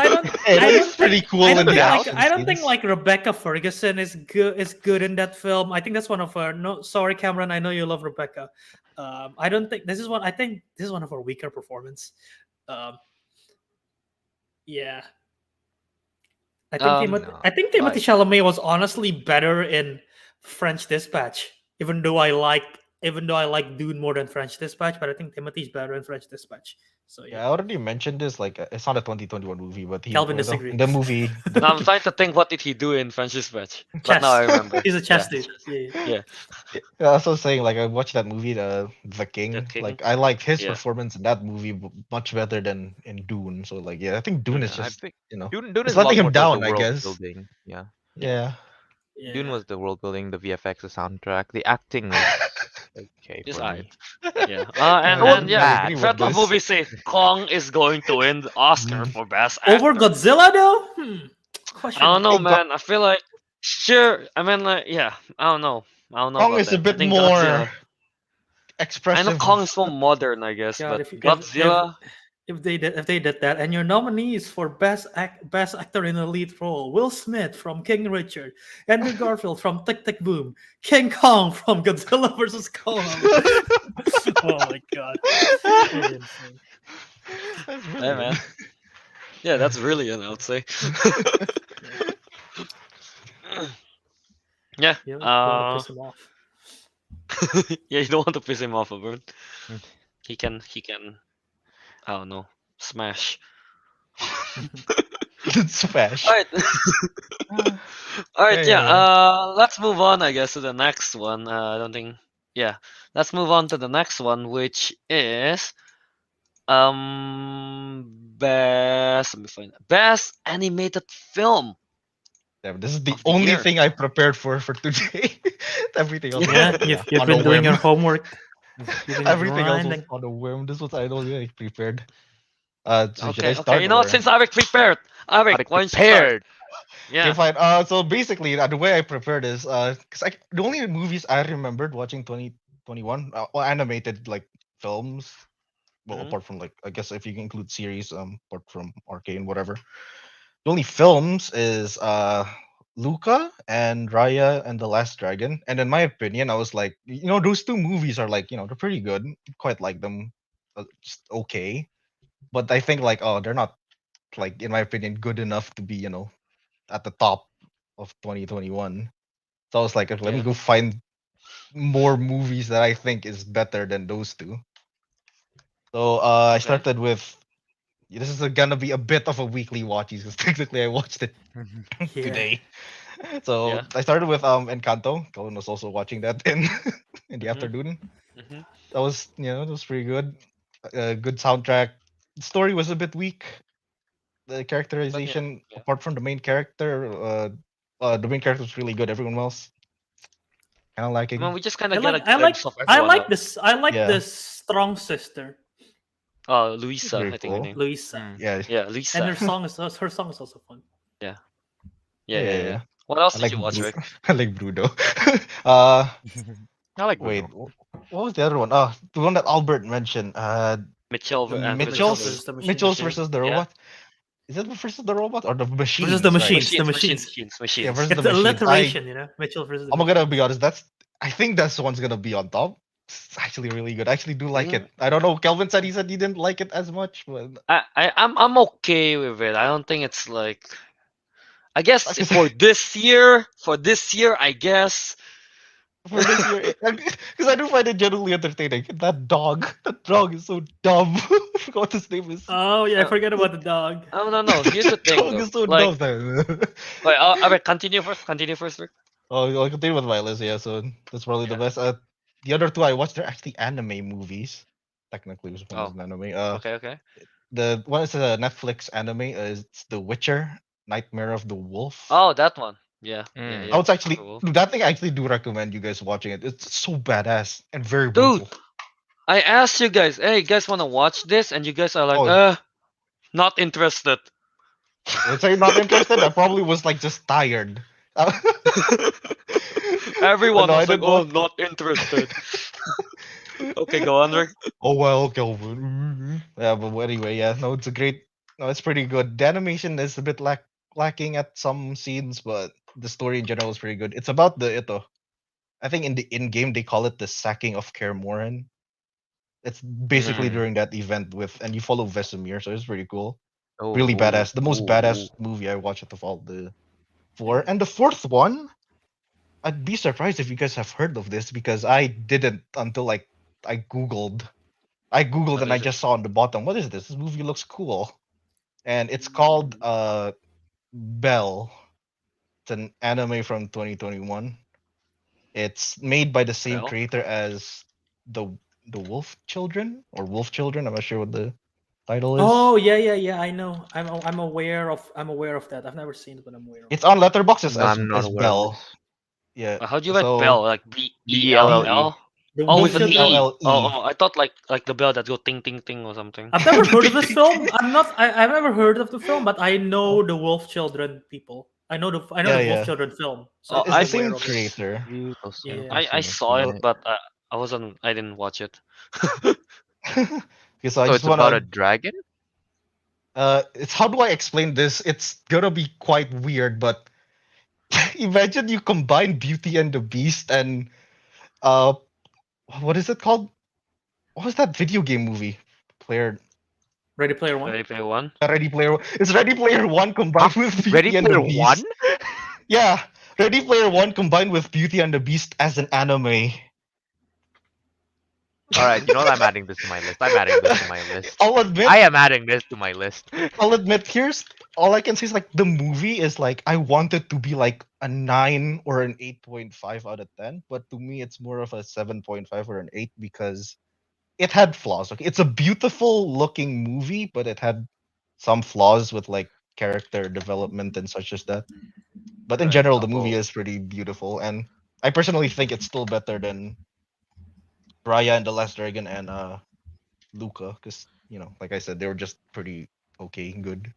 Hey, I he's don't think pretty cool in the action I don't think scenes. like Rebecca Ferguson is good in that film. I think that's one of her. No, sorry, Cameron. I know you love Rebecca. I don't think this is one. I think this is one of her weaker performance. Um, yeah, No. I think Timothy Like Chalamet was honestly better in French Dispatch. Even though I like Dune more than French Dispatch, but I think Timothy's better in French Dispatch. So yeah, Yeah, I already mentioned this. Like, it's not a 2021 movie, but Calvin in disagrees. the movie, now I'm trying to think what did he do in French Dispatch, but now Chess. I remember. He's a Yeah, chess dude. Yeah. yeah. yeah, I was also saying like I watched that movie, The The King. King. Like, I liked his Yeah. performance in that movie much better than in Dune. So like, yeah, I think Dune is Yeah, I just think you know Dune it's is a letting lot him more towards the down, I world guess. building. Yeah, Yeah. Dune Yeah. was the world building, the VFX, the soundtrack, the acting was okay Just for alright. me. Yeah. It wasn't Yeah. I agree bad. with Fat of this. movies say Kong is going to win the Oscar Mm. for Best Over Actor. Godzilla though? I don't Questionable. know, Hey, man. I feel like sure. I mean, like, yeah. I don't know. I don't know Kong about is a that. I bit think more Godzilla. I know expressive. Kong is so modern, I guess, God, but Godzilla. if they did that, and your nominees for best actor in a lead role: Will Smith from King Richard, Andrew Garfield from Tick Tick Boom, King Kong from Godzilla versus Kong. Oh my god, this is insane. That's Hey, brilliant. man. Yeah, that's brilliant. I would say. Yeah. You don't want to piss him off. Yeah. You don't want to piss him off, bro. Mm. He can. He can. I don't know. Smash. Smash. All right. All right. Yeah. Yeah. Let's move on. I guess to the next one. I don't think. Yeah. Let's move on to the next one, which is best. Let me find it. Best animated film Yeah, this is the of the only year. thing I prepared for today. Everything else Yeah, was you've on a been doing your whim. homework. You've been Everything else was grinding. on a whim. This was I don't really prepared. So should I Okay. Okay. start You know what? or? Since Ariq prepared, Ariq, Got it why don't you start? prepared. Okay, Yeah. fine. So basically, the way I prepared is because the only movies I remembered watching 2021, well, animated like films. Well, Hmm. apart from like I guess if you can include series, apart from Arcane, whatever. The only films is Luca and Raya and the Last Dragon. And in my opinion, I was like, those two movies are like, they're pretty good. Quite like them, just okay. But I think like, oh, they're not like, in my opinion, good enough to be, at the top of 2021. So I was like, let me Yeah. go find more movies that I think is better than those two. So I Okay. started with this is gonna be a bit of a weekly watch because technically I watched it Yeah. today. So Yeah. I started with Encanto. Colin was also watching that in in the Hmm. afternoon. Hmm. That was that was pretty good. Good soundtrack. The story was a bit weak. The But yeah. characterization, Yeah. apart from the main character was really good. Everyone else kind of I mean, lacking. we just kind of get a glimpse of I everyone like else. this. I like Yeah, the strong sister, it's Luisa, very I think her cool. name. Luisa, Mm. Yeah, Yeah, and Lisa. her song is also fun. Yeah. yeah, Yeah. yeah. Yeah. Yeah. Yeah. What else I did like you watch, Rick? I like Bruno. uh, I like wait, Bruno. what was the other one? Oh, the one that Albert mentioned. The Mitchell Mitchell. versus the Mitchells Machines. Machine. versus the Yeah. robot. Is it versus the robot or the Versus the machines? Right. Machines. The Machines. Machines. Machines. Machines. Yeah, Machines. versus the It's machines. alliteration, Mitchell versus the I'm gonna Machines. be honest. I think that's the one's gonna be on top. It's actually really good. I actually do like Yeah. it. I don't know. Kelvin said he didn't like it as much, but I'm okay with it. I don't think it's like. I guess because for this year, I guess for this year because I do find it genuinely entertaining. That dog is so dumb. I forgot what his name is. Oh yeah, I Uh, forget about the dog. I don't know. Here's the thing, Dog though. is so Like, dumb. Man. wait, all right, continue first. Continue first, Rick. Oh, I'll continue with my list. Yeah, so that's probably the Yeah. best. The other two I watched they're actually anime movies. Technically, this one is Oh, an anime. okay, okay. The one is a Netflix anime. It's The Witcher, Nightmare of the Wolf. Oh, that one. Yeah, yeah, Mm. I yeah. would actually Cool. that thing I actually do recommend you guys watching it. It's so badass and very Dude, brutal. I asked you guys, hey, you guys want to watch this? And you guys are like, Oh, not interested. let's say you're not interested. I probably was like just tired. But Everyone no, I was like, did oh, watch. not interested. Okay, go on, Rick. Oh well, Kelvin. Yeah, but anyway, yeah, no, it's a great. No, it's pretty good. The animation is a bit lacking at some scenes, but the story in general is pretty good. It's about the ito. I think in the in game they call it the sacking of Kaer Morhen. It's basically Mm. during that event with, and you follow Vesemir, so it's pretty cool. Oh, Really oh, badass. The most oh, badass oh. movie I watched out of all the four. And the fourth one, I'd be surprised if you guys have heard of this because I didn't until like I googled. I googled What and I is it? just saw on the bottom, what is this? This movie looks cool. And it's called Bell. It's an anime from 2021. It's made by the same Bell? creator as the Wolf Children or Wolf Children. I'm not sure what the title is. Oh yeah, yeah, yeah. I know. I'm aware of that. I've never seen it, but I'm aware of It's it. on Letterboxd No, I'm not as aware of Bell. this. Yeah. How do you write So Bell? Like B BELLE. BELL? The Oh, Wolf with an B E L Children. E. L Oh, E. oh, I thought like the bell that go ting ting ting or something. I've never heard of this film. I've never heard of the film, but I know the Wolf Children people. I know Yeah, the Wolf yeah. Children film, so Oh, It's I'm the I aware same of it. creator. Yeah. I saw it, So, but I wasn't. I didn't watch it. okay, so I So just it's about wanna a dragon? it's how do I explain this? It's gonna be quite weird, but imagine you combine Beauty and the Beast and uh what is it called? What was that video game movie? Player Ready Player One. Ready Player One. Ready Player It's Ready Player One Huh? combined with Ready Beauty and the Player One? Beast. Yeah, Ready Player One combined with Beauty and the Beast as an anime. All right, you know what? I'm adding this to my list. I'm adding this to my list. I'll admit I am adding this to my list. I'll admit, here's all I can say is like the movie is like I want it to be like a 9 or an 8.5 out of 10, but to me it's more of a 7.5 or an 8 because it had flaws. Okay, it's a beautiful looking movie, but it had some flaws with like character development and such as that. But in Right. general, the movie Couple. is pretty beautiful, and I personally think it's still better than Raya and the Last Dragon and Luca, because like I said, they were just pretty okay, good.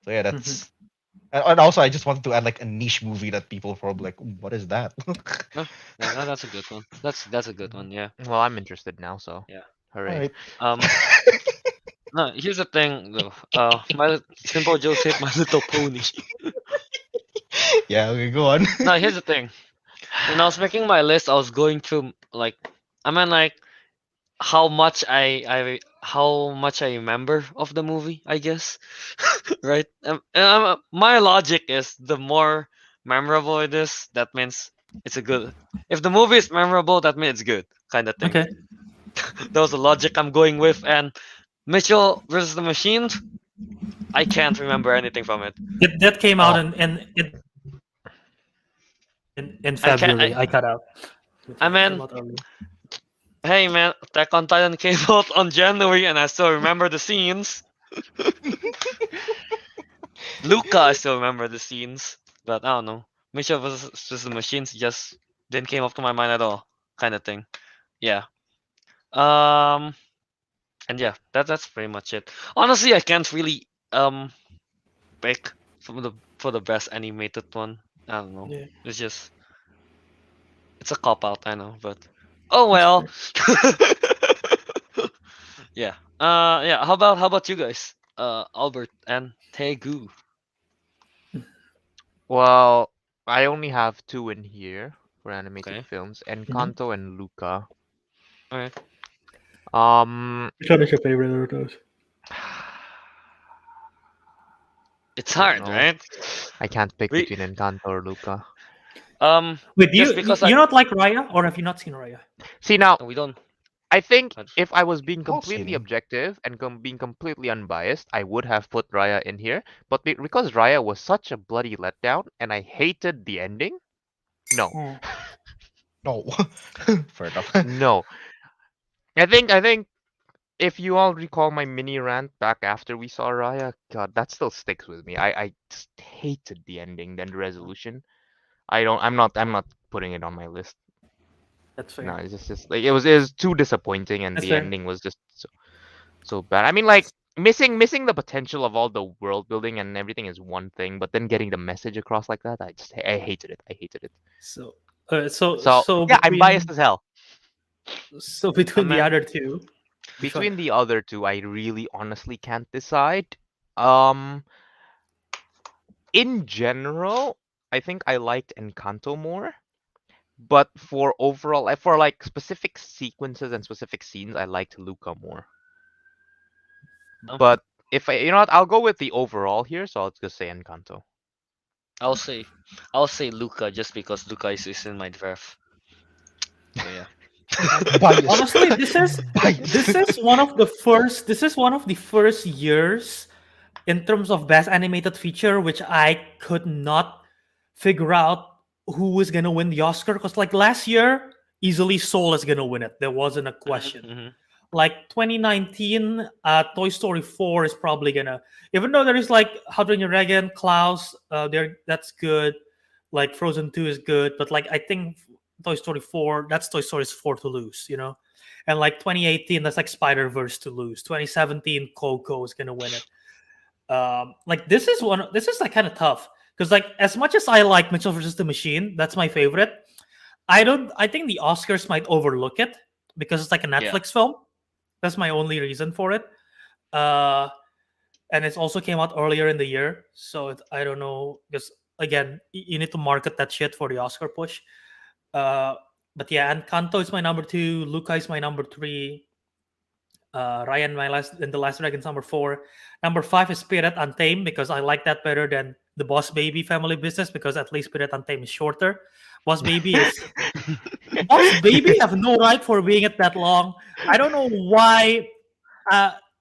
So yeah, that's and also I just wanted to add like a niche movie that people probably like, "Ooh, what is that?" Yeah, that's a good one. That's a good one. Yeah. Well, I'm interested now, so Yeah. All hooray. right. Um. No, here's the thing though. My Simple Joe's hit My Little Pony. Yeah, okay, go on. No, here's the thing. When I was making my list, I was going through like, I mean like how much how much I remember of the movie, I guess. Right? My logic is the more memorable it is, that means it's a good. If the movie is memorable, that means it's good, kind of thing. Okay. That was the logic I'm going with. And Mitchell versus the Machines, I can't remember anything from it. That came out Oh. in I can't. February. I cut out. I It mean, came out early. hey man, Attack on Titan came out on January, and I still remember the scenes. Luca, I still remember the scenes, but I don't know. Mitchell versus the Machines just didn't came up to my mind at all, kind of thing. Yeah. Um. And yeah, that's pretty much it. Honestly, I can't really pick for the best animated one. I don't know. Yeah. It's a cop out, I know, but oh well. Yeah. Yeah. How about you guys? Albert and Teguh. Well, I only have two in here for animated Okay. films, Encanto and Luca. All right. Which one is your favorite of those? It's I don't hard, know. right? I can't pick We- between Encanto or Luca. Wait, do just you because you not like Raya, or have you not seen Raya? See now, we don't. I think but- if I was being I'll see completely them. objective and being completely unbiased, I would have put Raya in here. But because Raya was such a bloody letdown and I hated the ending, no, Hmm. No, fair enough. no. I think if you all recall my mini rant back after we saw Raya, God, that still sticks with me. I just hated the ending, then the resolution. I'm not putting it on my list. That's No, fair. it's just like it was too disappointing and That's the fair. ending was just so bad. I mean, like missing the potential of all the world building and everything is one thing, but then getting the message across like that, I hated it. I hated it. So, so So so yeah, I'm biased between as hell. so between And the then other two, which one? Between the other two, I really honestly can't decide. Um, in general, I think I liked Encanto more, but for overall, for like specific sequences and specific scenes, I liked Luca more. um, But if you know what, I'll go with the overall here, so I'll just say Encanto. I'll say I'll say Luca just because Luca is in my draft. So yeah. Bias. Honestly, this is Bias. this is one of the first. This is one of the first years in terms of best animated feature, which I could not figure out who was gonna win the Oscar. Because like last year, easily Soul is gonna win it. There wasn't a question. Mm-hmm. Like 2019, Toy Story 4 is probably gonna. Even though there is like How to Train Your Dragon, Klaus, there that's good. Like Frozen 2 is good, but like I think Toy Story 4, that's Toy Story 4 to lose, you know. And like 2018, that's like Spider Verse to lose. 2017, Coco is gonna win it. Like this is one. This is like kind of tough because like as much as I like Mitchell versus the Machine, that's my favorite. I don't. I think the Oscars might overlook it because it's like a Yeah. Netflix film. That's my only reason for it. Uh, and it also came out earlier in the year, so I don't know because again, you need to market that shit for the Oscar push. Uh, but yeah, and Kanto is my number two. Luca is my number three. Ryan, my last, and the Last Dragon's number four. Number five is Spirit Untamed because I like that better than the Boss Baby Family Business because at least Spirit Untamed is shorter. Boss Baby is Boss Baby have no right for being it that long. I don't know why.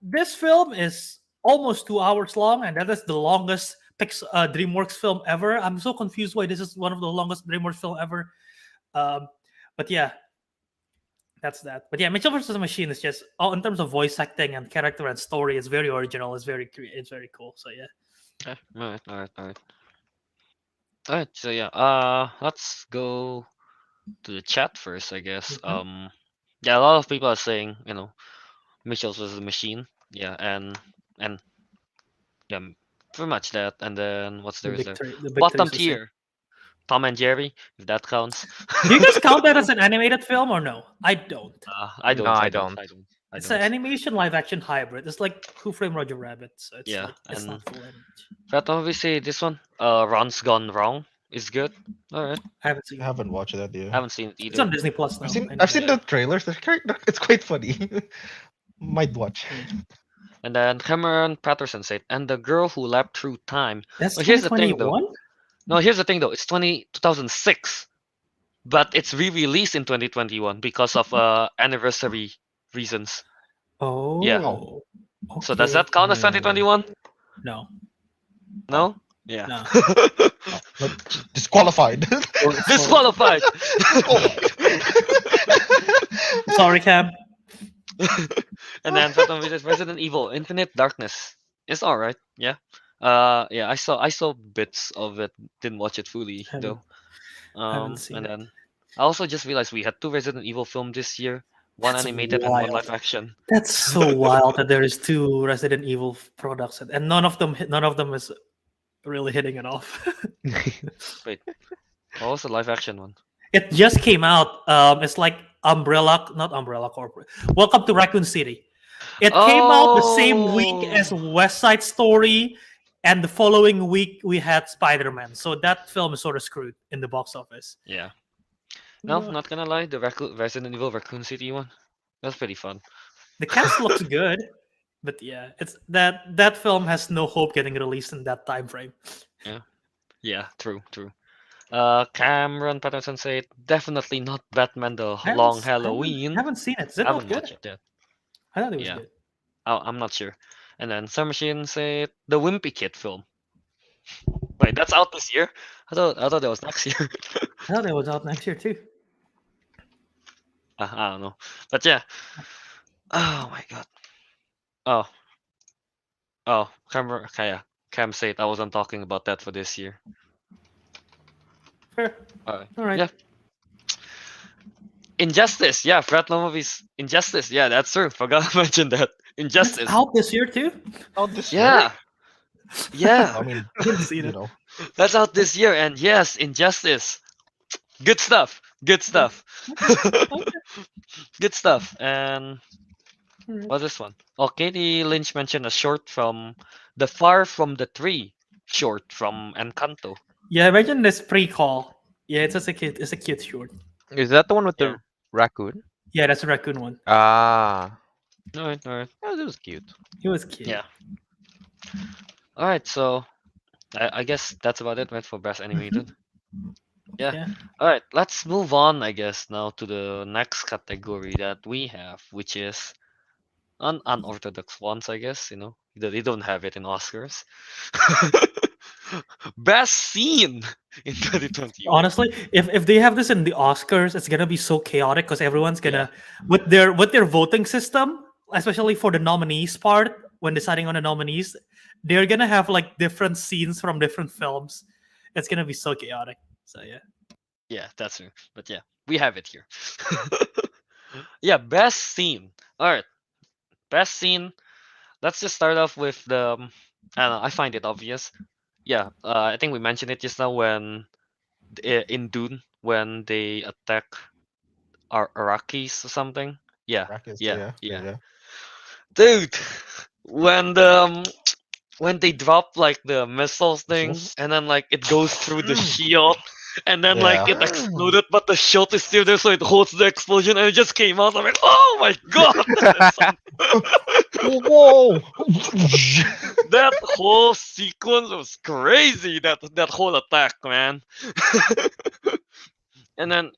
This film is almost 2 hours long, and that is the longest DreamWorks film ever. I'm so confused why this is one of the longest DreamWorks film ever. Um, but yeah, that's that. But yeah, Mitchell versus the Machine is just oh, in terms of voice acting and character and story, it's very original. It's very cool. So yeah, Okay. All right. All right. So yeah. Let's go to the chat first, I guess. Yeah, a lot of people are saying, Mitchell's was a machine. Yeah, and yeah, pretty much that. And then what's the there is big there? three, the big three Bottom is the same. tier, Tom and Jerry, if that counts. Do you guys count that as an animated film or no? I don't. I No, don't. I I don't. don't. I don't. I It's an don't. animation live action hybrid. It's like Who Framed Roger Rabbit. So it's Yeah, like it's and not full animation. that obviously this one, Ron's Gone Wrong is good. All right, I haven't seen I it. haven't watched that I yet. haven't seen it It's either. on Disney Plus now. I know. I've seen Yeah. the trailers. It's quite funny. Might watch. And then Cameron Patterson said, "And the girl who leapt through time." That's Well, here's the thing, though. 2021. No, here's the thing, though. It's 2006, but it's re-released in 2021 because of anniversary reasons. Oh, So does okay. that count as 2021? No, No. Yeah. no. But disqualified. Disqualified. Sorry, Cam. And then Phantom Vision Resident Evil Infinite Darkness. It's all right. Yeah. Yeah. I saw bits of it. Didn't watch it fully though. Haven't seen And it. then I also just realized we had two Resident Evil films this year. One That's animated and one wild. live action. That's so wild that there is two Resident Evil products, and none of them is really hitting it off. Wait, what was the live action one? It just came out. It's like not Umbrella Corporate. Welcome to Raccoon City. It came out the same week as West Side Story, and the following week we had Spider-Man. So that film is sort of screwed in the box office. Yeah. No, Uh, not gonna lie. The Resident Evil Raccoon City one. That's pretty fun. The cast looks good, but yeah, it's that film has no hope getting released in that time frame. Yeah, true. Cameron Patterson said definitely not Batman the I haven't, Long s- Halloween. I haven't seen it. Is it not Haven't good? watched it yet. I thought it was Yeah, good. I'm not sure. And then Summer Machine said the Wimpy Kid film. Wait, that's out this year? I thought that was next year. I thought it was out next year too. I don't know. But yeah. Oh my god. Oh, oh, okay, yeah. Cam said I wasn't talking about that for this year. Fair. Alright. All right. Yeah. Injustice. Yeah, Fratlo movies. Injustice. Yeah, that's true. Forgot to mention that. It's Injustice. out this year too. Out this Yeah. Yeah. year? I mean, I didn't see you it. know, That's out this year. And yes, Injustice. Good stuff. Good stuff. Good stuff. And Alright. what's this one? Oh, Katie Lynch mentioned a short from The Far From the Tree short from Encanto. Yeah, imagine this pre-call. Yeah, it's just a kid. It's a cute short. Is that the one with Yeah. the raccoon? Yeah, that's a raccoon one. Ah, Alright, alright. that was cute. He was cute. Yeah. Alright, so I guess that's about it, right, for Best Animated. Yeah. Yeah. Alright, let's move on, I guess, now to the next category that we have, which is unorthodox ones, I guess, you know. They don't have it in Oscars. Best scene in 2021. Honestly, if they have this in the Oscars, it's gonna be so chaotic because everyone's gonna with their voting system, especially for the nominees part, when deciding on the nominees, they're gonna have like different scenes from different films. It's gonna be so chaotic. So yeah. Yeah, that's true. But yeah, we have it here. Yeah, best scene. Alright. Best scene. Let's just start off with the I don't know, I find it obvious. Yeah, I think we mentioned it just now when in Dune when they attack Iraqis or something. Yeah, Rackets, yeah, yeah. yeah. Dude, when when they drop like the missiles thing Missiles? and then like it goes through the shield and then like Yeah. it exploded but the shield is still there so it holds the explosion and it just came out. I'm like, oh my god! Whoa! That whole sequence was crazy. That whole attack, man. And then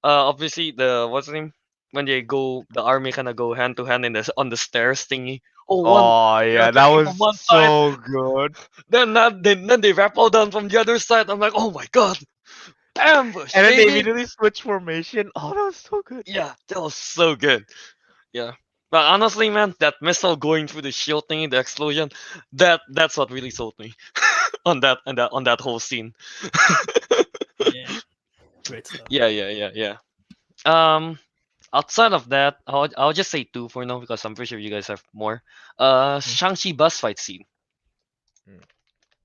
obviously the what's the name when the army kind of go hand to hand in this on the stairs thingy. Oh, one Oh yeah, that attacking was from one side, so good. then they rappel down from the other side. I'm like, oh my god, ambush, And then they baby. immediately switch formation. Oh, that was so good. Yeah, that was so good. Yeah. But honestly, man, that missile going through the shield thingy, the explosion, that's what really sold me on that whole scene. Yeah. Great stuff. Yeah. Outside of that, I'll just say two for now because I'm pretty sure you guys have more. Shang-Chi bus fight scene.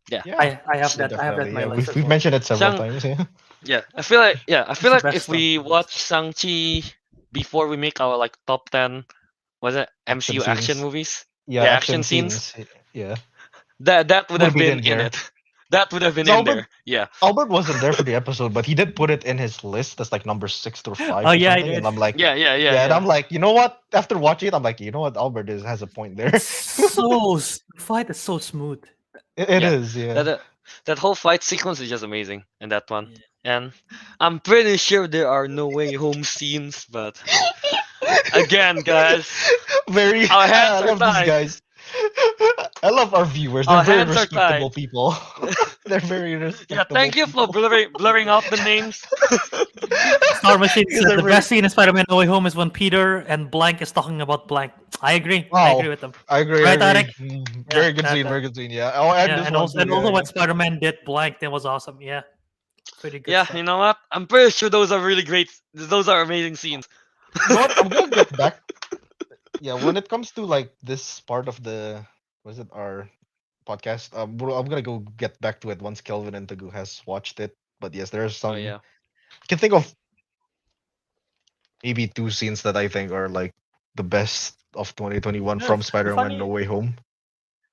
Yeah. I have Yeah, that. I have that in definitely. my Yeah, list. we've mentioned it several Shang- times. Yeah. Yeah, I feel like It's the if best we one. watch Shang-Chi before we make our like top 10, was it Action MCU action scenes. movies? Yeah, Yeah, action action scenes. scenes. Yeah. That would Would have be been in in here. it. That would have been So in there. Yeah. Albert wasn't there for the episode, but he did put it in his list. That's like number 6 or 5 Oh or yeah, I something. did. And I'm like, Yeah. and I'm like, you know what? After watching it, I'm like, you know what? Albert has a point there. The fight is so smooth. It Yeah. is, yeah. That whole fight sequence is just amazing in that one. Yeah. And I'm pretty sure there are no way home scenes, but again, guys, Very. our I hands are love these tied. guys. I love our viewers. They're Our very hands are respectable tied. people. They're very respectable. Yeah, thank you for blurring out the names. Star Machine Because said they're the very- best scene in Spider-Man No Way Home is when Peter and Blank is talking about Blank. I agree. I Wow. agree with them. I agree. Right, I agree. Ariq? Very good that- scene. that- Very good scene. Yeah. Oh, and Yeah, this and one also, too, yeah, when Spider-Man did Blank, that was awesome. Yeah, pretty good. Yeah, stuff. you know what? I'm pretty sure those are really great. Those are amazing scenes. You know what? I'm gonna get back. Yeah, when it comes to like this part of the was it our podcast, I'm gonna go get back to it once Kelvin and Teguh has watched it. But yes, there's some. Oh yeah. I can think of maybe 2 scenes that I think are like the best of 2021 Yeah, from it's Spider-Man funny. No Way Home.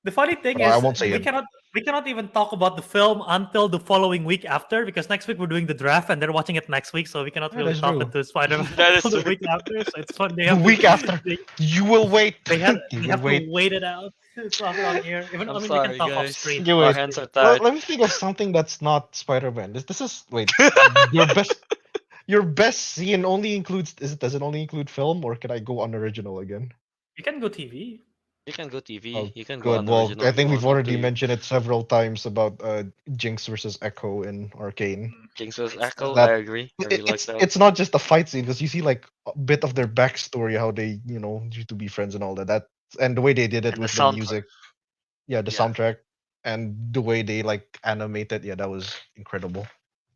The funny thing But I is, won't say we it. cannot even talk about the film until the following week after, because next week we're doing the draft and they're watching it next week, so we cannot Yeah, really that's talk true. into Spider-Man That is until the true. week after. So it's fun. They The have to, week after, they, you will wait. they have You they will have to wait. wait it out. Talk it on air. Even I'm I mean, we can sorry, talk off guys. screen. You Our wait. hands are Well, tied. let me think of something that's not Spider-Man. This is wait. Your best your best scene only includes does it only include film, or can I go unoriginal again? You can go TV. You can go TV. Oh, You can go good. Well, unoriginal I if you think we've want. Up to already you. mentioned it several times about Jinx versus Echo in Arcane. Jinx vs. It's Echo. That- I agree. I really like that. It's not just a fight scene because you see like a bit of their backstory, how they used to be friends and all that. That and the way they did it And the with the soundtrack. music, yeah, the Yeah. soundtrack and the way they like animated, yeah, that was incredible.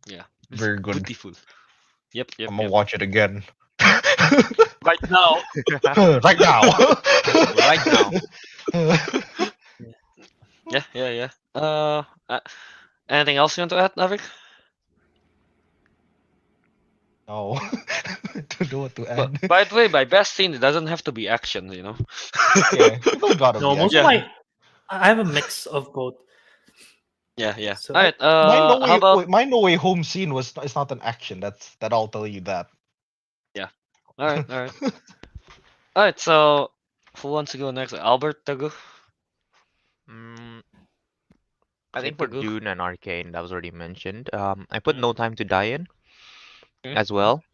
Yeah. It's Very good. beautiful. Yep. I'm gonna watch it again. Right now. Right now. Right now. Yeah. Anything else you want to add, Ariq? No. Don't know what to But add. by the way, by best scene, it doesn't have to be action. Yeah, it don't gotta No, be. most Yeah. of my I have a mix of both. Yeah. So- All right. My How about? my No Way Home scene it's not an action. That I'll tell you that. All right. All right. So, who wants to go next? Albert, Teguh? Mm, I Okay, think for Teguh. Dune and Arcane, that was already mentioned. I put Mhm. No Time to Die in Okay. as well.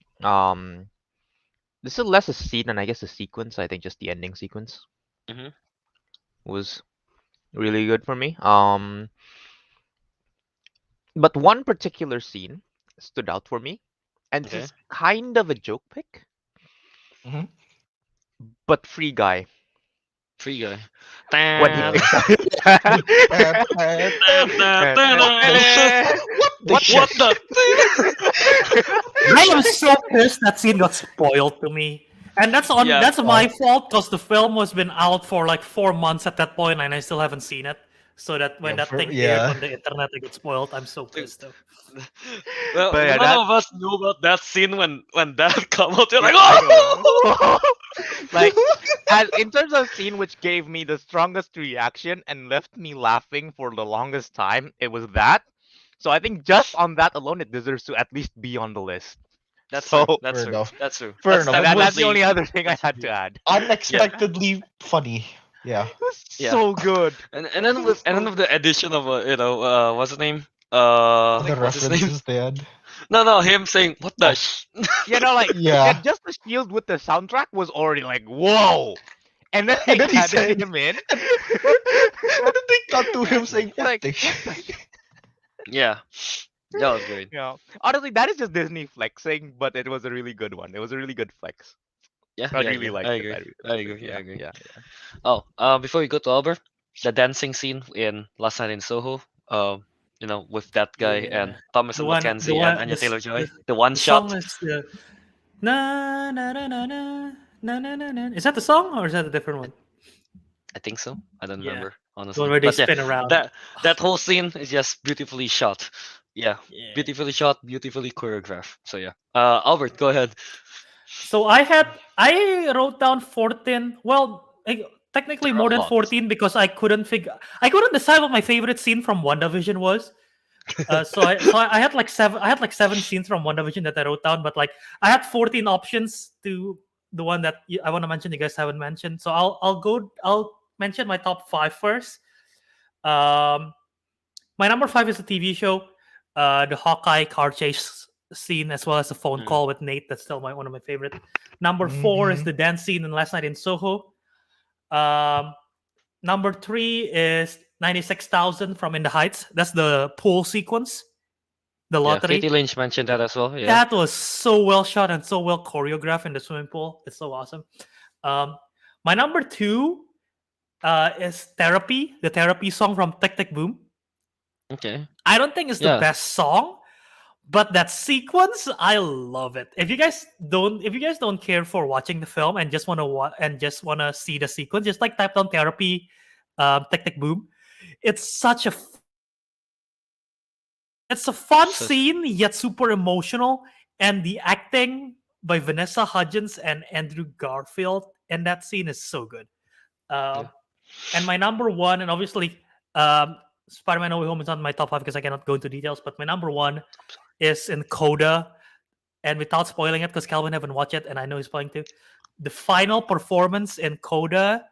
This is less a scene and I guess a sequence. I think just the ending sequence Mhm. was really good for me. But one particular scene stood out for me, and this Okay. is kind of a joke pick, Mhm. but Free Guy Free guy. when he Yeah. picks What What the? I am so pissed that scene got spoiled to me. And that's Yeah. that's my fault because the film was been out for like 4 months at that point and I still haven't seen it. So that when Yeah, that thing yeah. aired on the internet, it gets spoiled. I'm so pissed though. Well, But yeah, none that- of us knew about that scene when that come out. You're like, I oh! like as in terms of scene which gave me the strongest reaction and left me laughing for the longest time, it was that. So I think just on that alone, it deserves to at least be on the list. That's So- true. That's Fair true. enough. That's true. Fair That's enough. That's the definitely- only other thing I that's had to true. add. Unexpectedly funny. Yeah. It was Yeah. so good. And then with the addition of what's his name? The What's his name? references they had. No, him saying what the Oh. You know, like Yeah. just the shield with the soundtrack was already like whoa, and then And they then he added said- him in. And then they cut to him saying, Like, "What the shit?" Yeah, that was great. Yeah, honestly, that is just Disney flexing, but it was a really good one. It was a really good flex. Yeah, I yeah, really yeah. liked I it. agree. really I liked agree. it. I agree. Yeah. Oh, before we go to Albert, the dancing scene in Last Night in Soho, with that guy and Yeah. Thomas The and one- Mackenzie the and one- Anya the s- Taylor-Joy, the- the one The shot. song is the na na na na na na na na na. Is that the song or is that a different one? I think so. I don't Yeah. remember The honestly. one where they But yeah, spin around. that whole scene is just beautifully shot. Yeah, Yeah. beautifully shot, beautifully choreographed. So yeah, Albert, go ahead. So I wrote down 14. Well, technically There are more a than lot. 14 because I couldn't decide what my favorite scene from WandaVision was. I had like seven scenes from WandaVision that I wrote down, but like I had 14 options to the one that I want to mention. You guys haven't mentioned, so I'll mention my top 5 first. My number 5 is a TV show, the Hawkeye car chase scene, as well as a phone Mm. call with Nate. That's still one of my favorite. Number 4 is Mhm. the dance scene in Last Night in Soho. Number 3 is 96,000 from In the Heights. That's the pool sequence, the Yeah, lottery. Katie Lynch mentioned that as well. Yeah. That was so well shot and so well choreographed in the swimming pool. It's so awesome. My number 2 is Therapy, the Therapy song from Tick Tick Boom. Okay. I don't think it's the Yeah. best song, but that sequence, I love it. If you guys don't care for watching the film and just want to see the sequence, just like type down Therapy, Tick Tick Boom. It's such a fun So- scene yet super emotional, and the acting by Vanessa Hudgens and Andrew Garfield in that scene is so good. Yeah. And my number one, and obviously, Spider-Man: No Way Home is not my top 5 because I cannot go into details. But my number one is in Coda, and without spoiling it, because Calvin haven't watched it, and I know he's playing too. The final performance in Coda,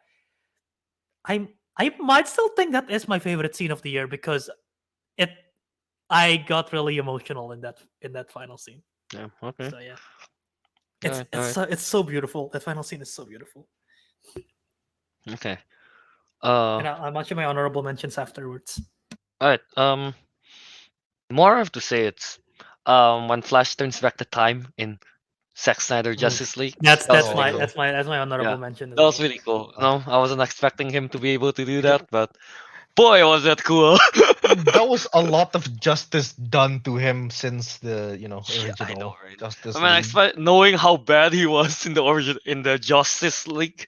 I might still think that is my favorite scene of the year because it I got really emotional in that final scene. Yeah. Okay. So yeah, Alright, alright. it's so beautiful. That final scene is so beautiful. Okay. And I'm watching my honorable mentions afterwards. Alright. More I have to say it's when Flash turns back the time in Zack Snyder Justice League. That's That was that's really my cool. that's my honorable Yeah, mention. As that was well. really cool. No, I wasn't expecting him to be able to do that, but boy, was that cool. That was a lot of justice done to him since the Yeah, original I know, right? Justice I mean, League. knowing how bad he was in the origin in the Justice League.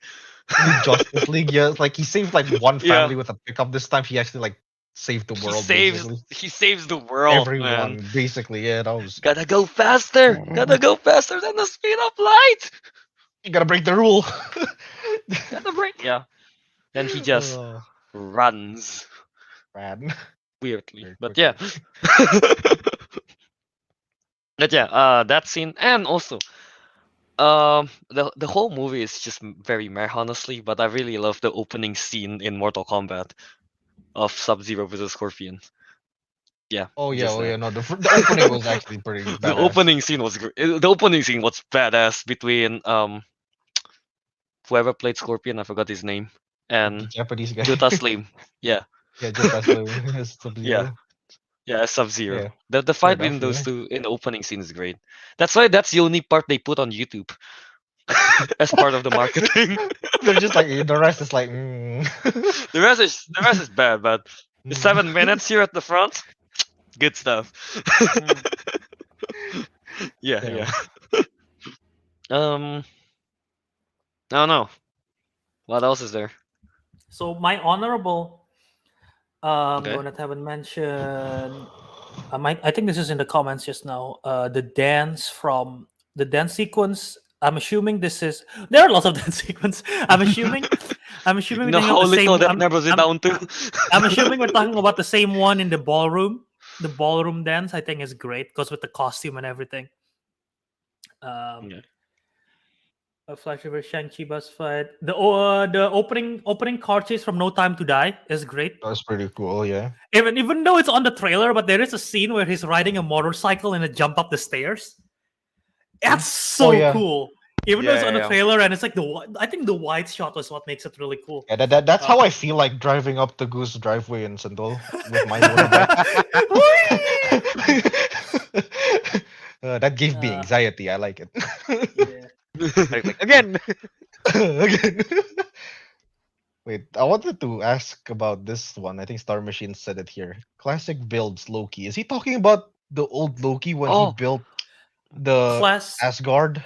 In the Justice League, yeah, like he saved like one Yeah, family with a pickup. This time he actually like saved the he world saves basically. he saves the world, man. Everyone basically, yeah, that was. Gotta go faster. Gotta go faster than the speed of light. You gotta break the rule. Gotta break. Yeah. Then he just Oh, runs man. weirdly, Very but yeah. quickly. But yeah, that scene, and also the whole movie is just very meh, honestly. But I really love the opening scene in Mortal Kombat of Sub-Zero versus Scorpion. Yeah, Oh yeah, just oh yeah. that. No, the opening was actually pretty The badass. opening scene was great. The opening scene was badass between whoever played Scorpion, I forgot his name, The and Japanese guy. Jota Slim. Yeah, Yeah, Jota Slim as yeah, Sub-Zero. yeah, Sub-Zero. Yeah, The fair fight enough. between those Yeah. two in the opening scene is great. That's why that's the only part they put on YouTube as part of the marketing. They're just like the rest is like. The rest is bad, but the 7 minutes here at the front, good stuff. Yeah, Yeah. yeah. I don't know. What else is there? So my honorable, Okay. the one that I haven't mentioned, I think this is in the comments just now. The dance sequence. I'm assuming this is. There are lots of dance sequence. I'm assuming. I'm assuming You we're know talking about how the same. little that narrows it down to? I'm assuming we're talking about the same one in the ballroom. The ballroom dance, I think, is great because with the costume and everything. Yeah. A Flash vs Shang-Chi bus fight. The opening car chase from No Time to Die is great. That was pretty cool. Yeah. Even though it's on the trailer, but there is a scene where he's riding a motorcycle and it jump up the stairs. That's so yeah. cool. Even though it's on the Yeah. trailer and it's like I think the wide shot was what makes it really cool. Yeah, that's how I feel like driving up the Goose driveway in Sandol with my motorbike. That gave me anxiety. I like it. Yeah. Like, again. Again. Wait, I wanted to ask about this one. I think Star Machine said it here. Classic builds Loki. Is he talking about the old Loki when he Oh. built the Class Asgard?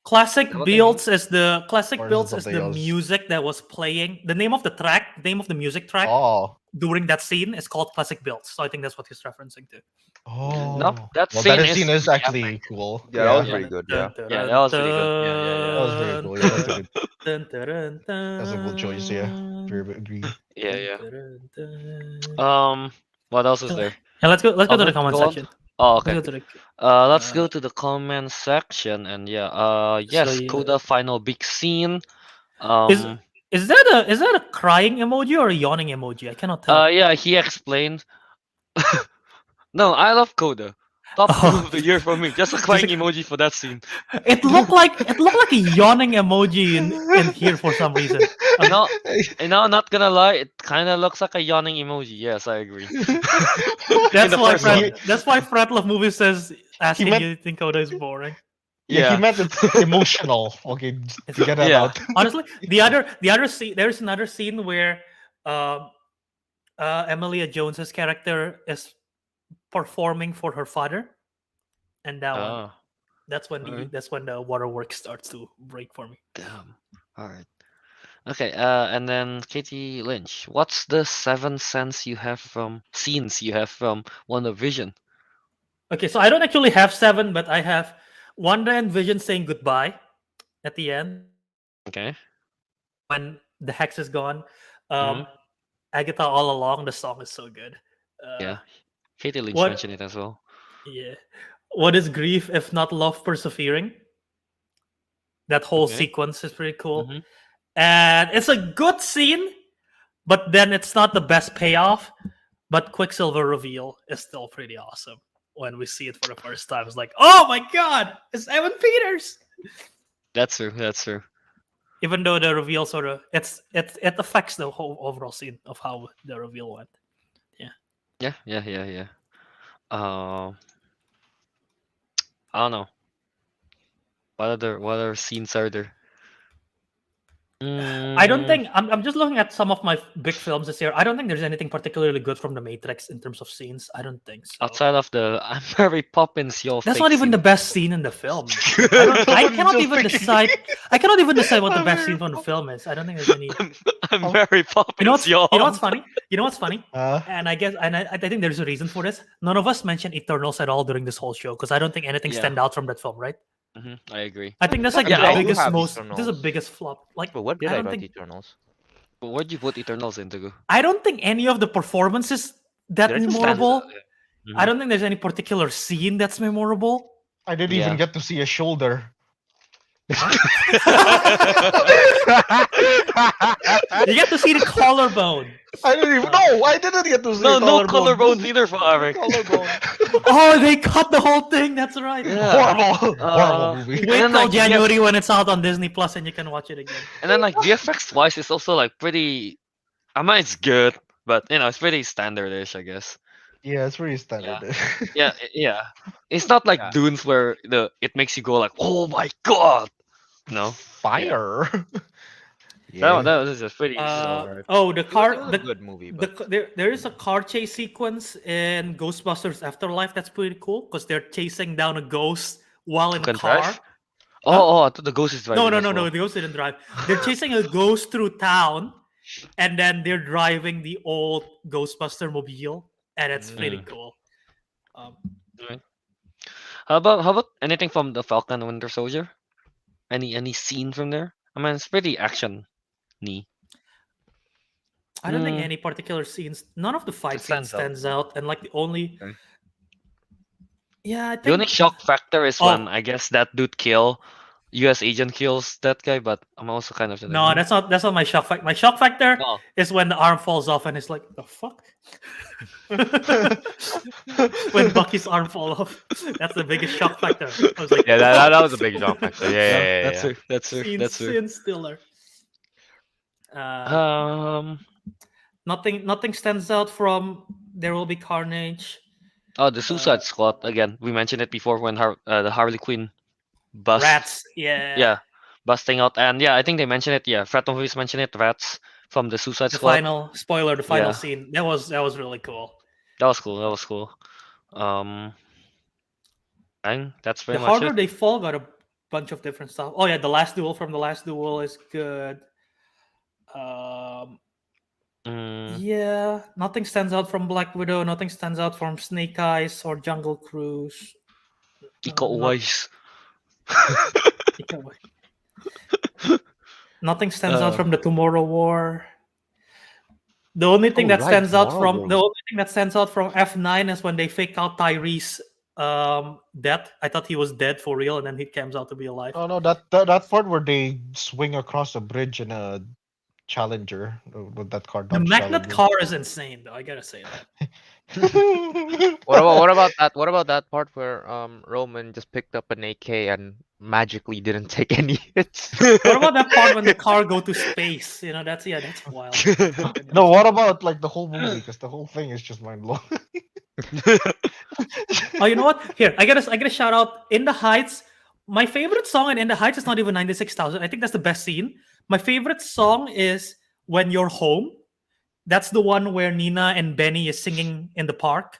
Classic What builds is the classic Or is it builds is something the else? music that was playing. The name of the music track Oh. during that scene is called classic builds. So I think that's what he's referencing to. Oh. No, that well, scene that is scene is really actually epic. cool. Yeah, that was Yeah. pretty good. Yeah. Yeah, that was pretty good. Yeah. That was very cool. Yeah, that's a good. That's That's a good choice. Yeah, very agree. Yeah. What else is there? Yeah, let's go to Calvin, the comment go on. section. Oh, Let's okay. go to the Let's go to the comment section, and yeah, yes, So, yeah. Coda final big scene. Is that a crying emoji or a yawning emoji? I cannot tell. Yeah, he explained. No, I love Coda. Top Oh. of the year for me. Just a crying emoji for that scene. It looked like a yawning emoji in here for some reason. You know, not gonna lie, it kind of looks like a yawning emoji. Yes, I agree. That's the why first one. That's why Fred Love Movie says asking meant- you to think Coda is boring. Yeah, he meant it's emotional. Okay, just to get that Yeah. out. Honestly, the other scene, there's another scene where Emilia Jones's character is performing for her father, and that one, Oh, that's when alright. the waterworks starts to break for me. damn. All right. Okay. And then Katie Lynch, what's the 7 scenes you have from WandaVision? Okay, so I don't actually have 7, but I have Wanda and Vision saying goodbye at the end Okay. when the hex is gone. Um, Agatha All Along, the song is so good. Yeah. Katie Lynch what? mentioned it as well. Yeah. What is grief if not love persevering? That whole Okay. sequence is pretty cool. Mhm. And it's a good scene, but then it's not the best payoff. But Quicksilver reveal is still pretty awesome when we see it for the first time. It's like, oh my god, it's Evan Peters. That's true. That's true. Even though the reveal sort of it affects the whole overall scene of how the reveal went. Yeah. Yeah. Yeah. Yeah. Uh, I don't know. What other scenes are there? I don't Mm, think I'm just looking at some of my big films this year. I don't think there's anything particularly good from The Matrix in terms of scenes. I don't think so. outside of the I'm Mary Poppins, yo. That's fake not even scene. the best scene in the film. I cannot even decide. I cannot even decide what the I'm best very scene from the film is. I don't think there's any. I'm Mary Poppins, You know what's yo. you know what's funny? You know what's funny? Uh, And I think there's a reason for this. None of us mentioned Eternals at all during this whole show because I don't think anything Yeah. stand out from that film, right? I agree. I think that's like Yeah, the I do biggest have this is the Eternals. biggest flop. Like But what did I I don't write think Eternals? But where'd you put Eternals into? I don't think any of the performances that Did I just memorable. Mhm. I don't think there's any particular scene that's memorable. I didn't Yeah. even get to see a shoulder. You get to see the collarbone. I didn't even. No, I didn't get to see. No, a no collarbone. collarbones either for Ariq. Collarbone. Oh, they cut the whole thing. That's right. Yeah. Horrible, horrible movie. Wait then, till like, January when it's out on Disney Plus and you can watch it again. And then like VFX wise, it's also like pretty. I mean, it's good, but it's pretty standardish, I guess. Yeah, it's pretty standard. Yeah, yeah. It's not like Yeah. Dunes where it makes you go like, oh my god. No, Fire. that was just pretty. Oh, the It was car. a good movie, but There is a car chase sequence in Ghostbusters Afterlife that's pretty cool because they're chasing down a ghost while in a Can car. drive? Oh, I thought the ghost is driving. No, as well. the ghost didn't drive. They're chasing a ghost through town, and then they're driving the old Ghostbuster mobile, and it's pretty cool. How about anything from the Falcon and Winter Soldier? Any scene from there? I mean, it's pretty action-y. I don't think any particular scenes. None of the fight scenes stands out. stands out, and like the only. Okay. Yeah, I The only think. shock factor is Oh. when I guess that dude U.S. agent kills that guy, but I'm also kind of No, that's not my shock factor. My shock factor Oh. is when the arm falls off and it's like the fuck. When Bucky's arm falls off, that's the biggest shock factor. I was like, Yeah, that was a big shock factor. Yeah. That's true. That's true. scene, That's true. scene stiller. Nothing stands out from There Will Be Carnage. Oh, the Suicide Squad again. We mentioned it before when the Harley Quinn bust. Rats, yeah. Yeah, busting out, and yeah, I think they mentioned it. Yeah, Frat Movies mentioned it. Rats from the Suicide The Squad. final spoiler, the final Yeah. scene. That was really cool. That was cool. That was cool. I think that's The pretty much Harder it. They Fall got a bunch of different stuff. Oh yeah, the last duel from the last duel is good. Yeah, nothing stands out from Black Widow. Nothing stands out from Snake Eyes or Jungle Cruise. Iko Uwais. Nothing stands out from the Tomorrow War. The only thing that right, stands out Tomorrow from War. the only thing that stands out from F9 is when they fake out Tyrese death. I thought he was dead for real, and then he comes out to be alive. Oh no, that part where they swing across a bridge in a Challenger with that car. The Dodge magnet Challenger. car is insane, though. I gotta say that. What about that? What about that part where Roman just picked up an AK and magically didn't take any hits? What about that part when the car go to space? That's wild. No, what about like the whole movie? Because the whole thing is just mind blowing. Oh, you know what? Here, I gotta shout out In the Heights. My favorite song in the Heights is not even 96,000. I think that's the best scene. My favorite song is When You're Home. That's the one where Nina and Benny is singing in the park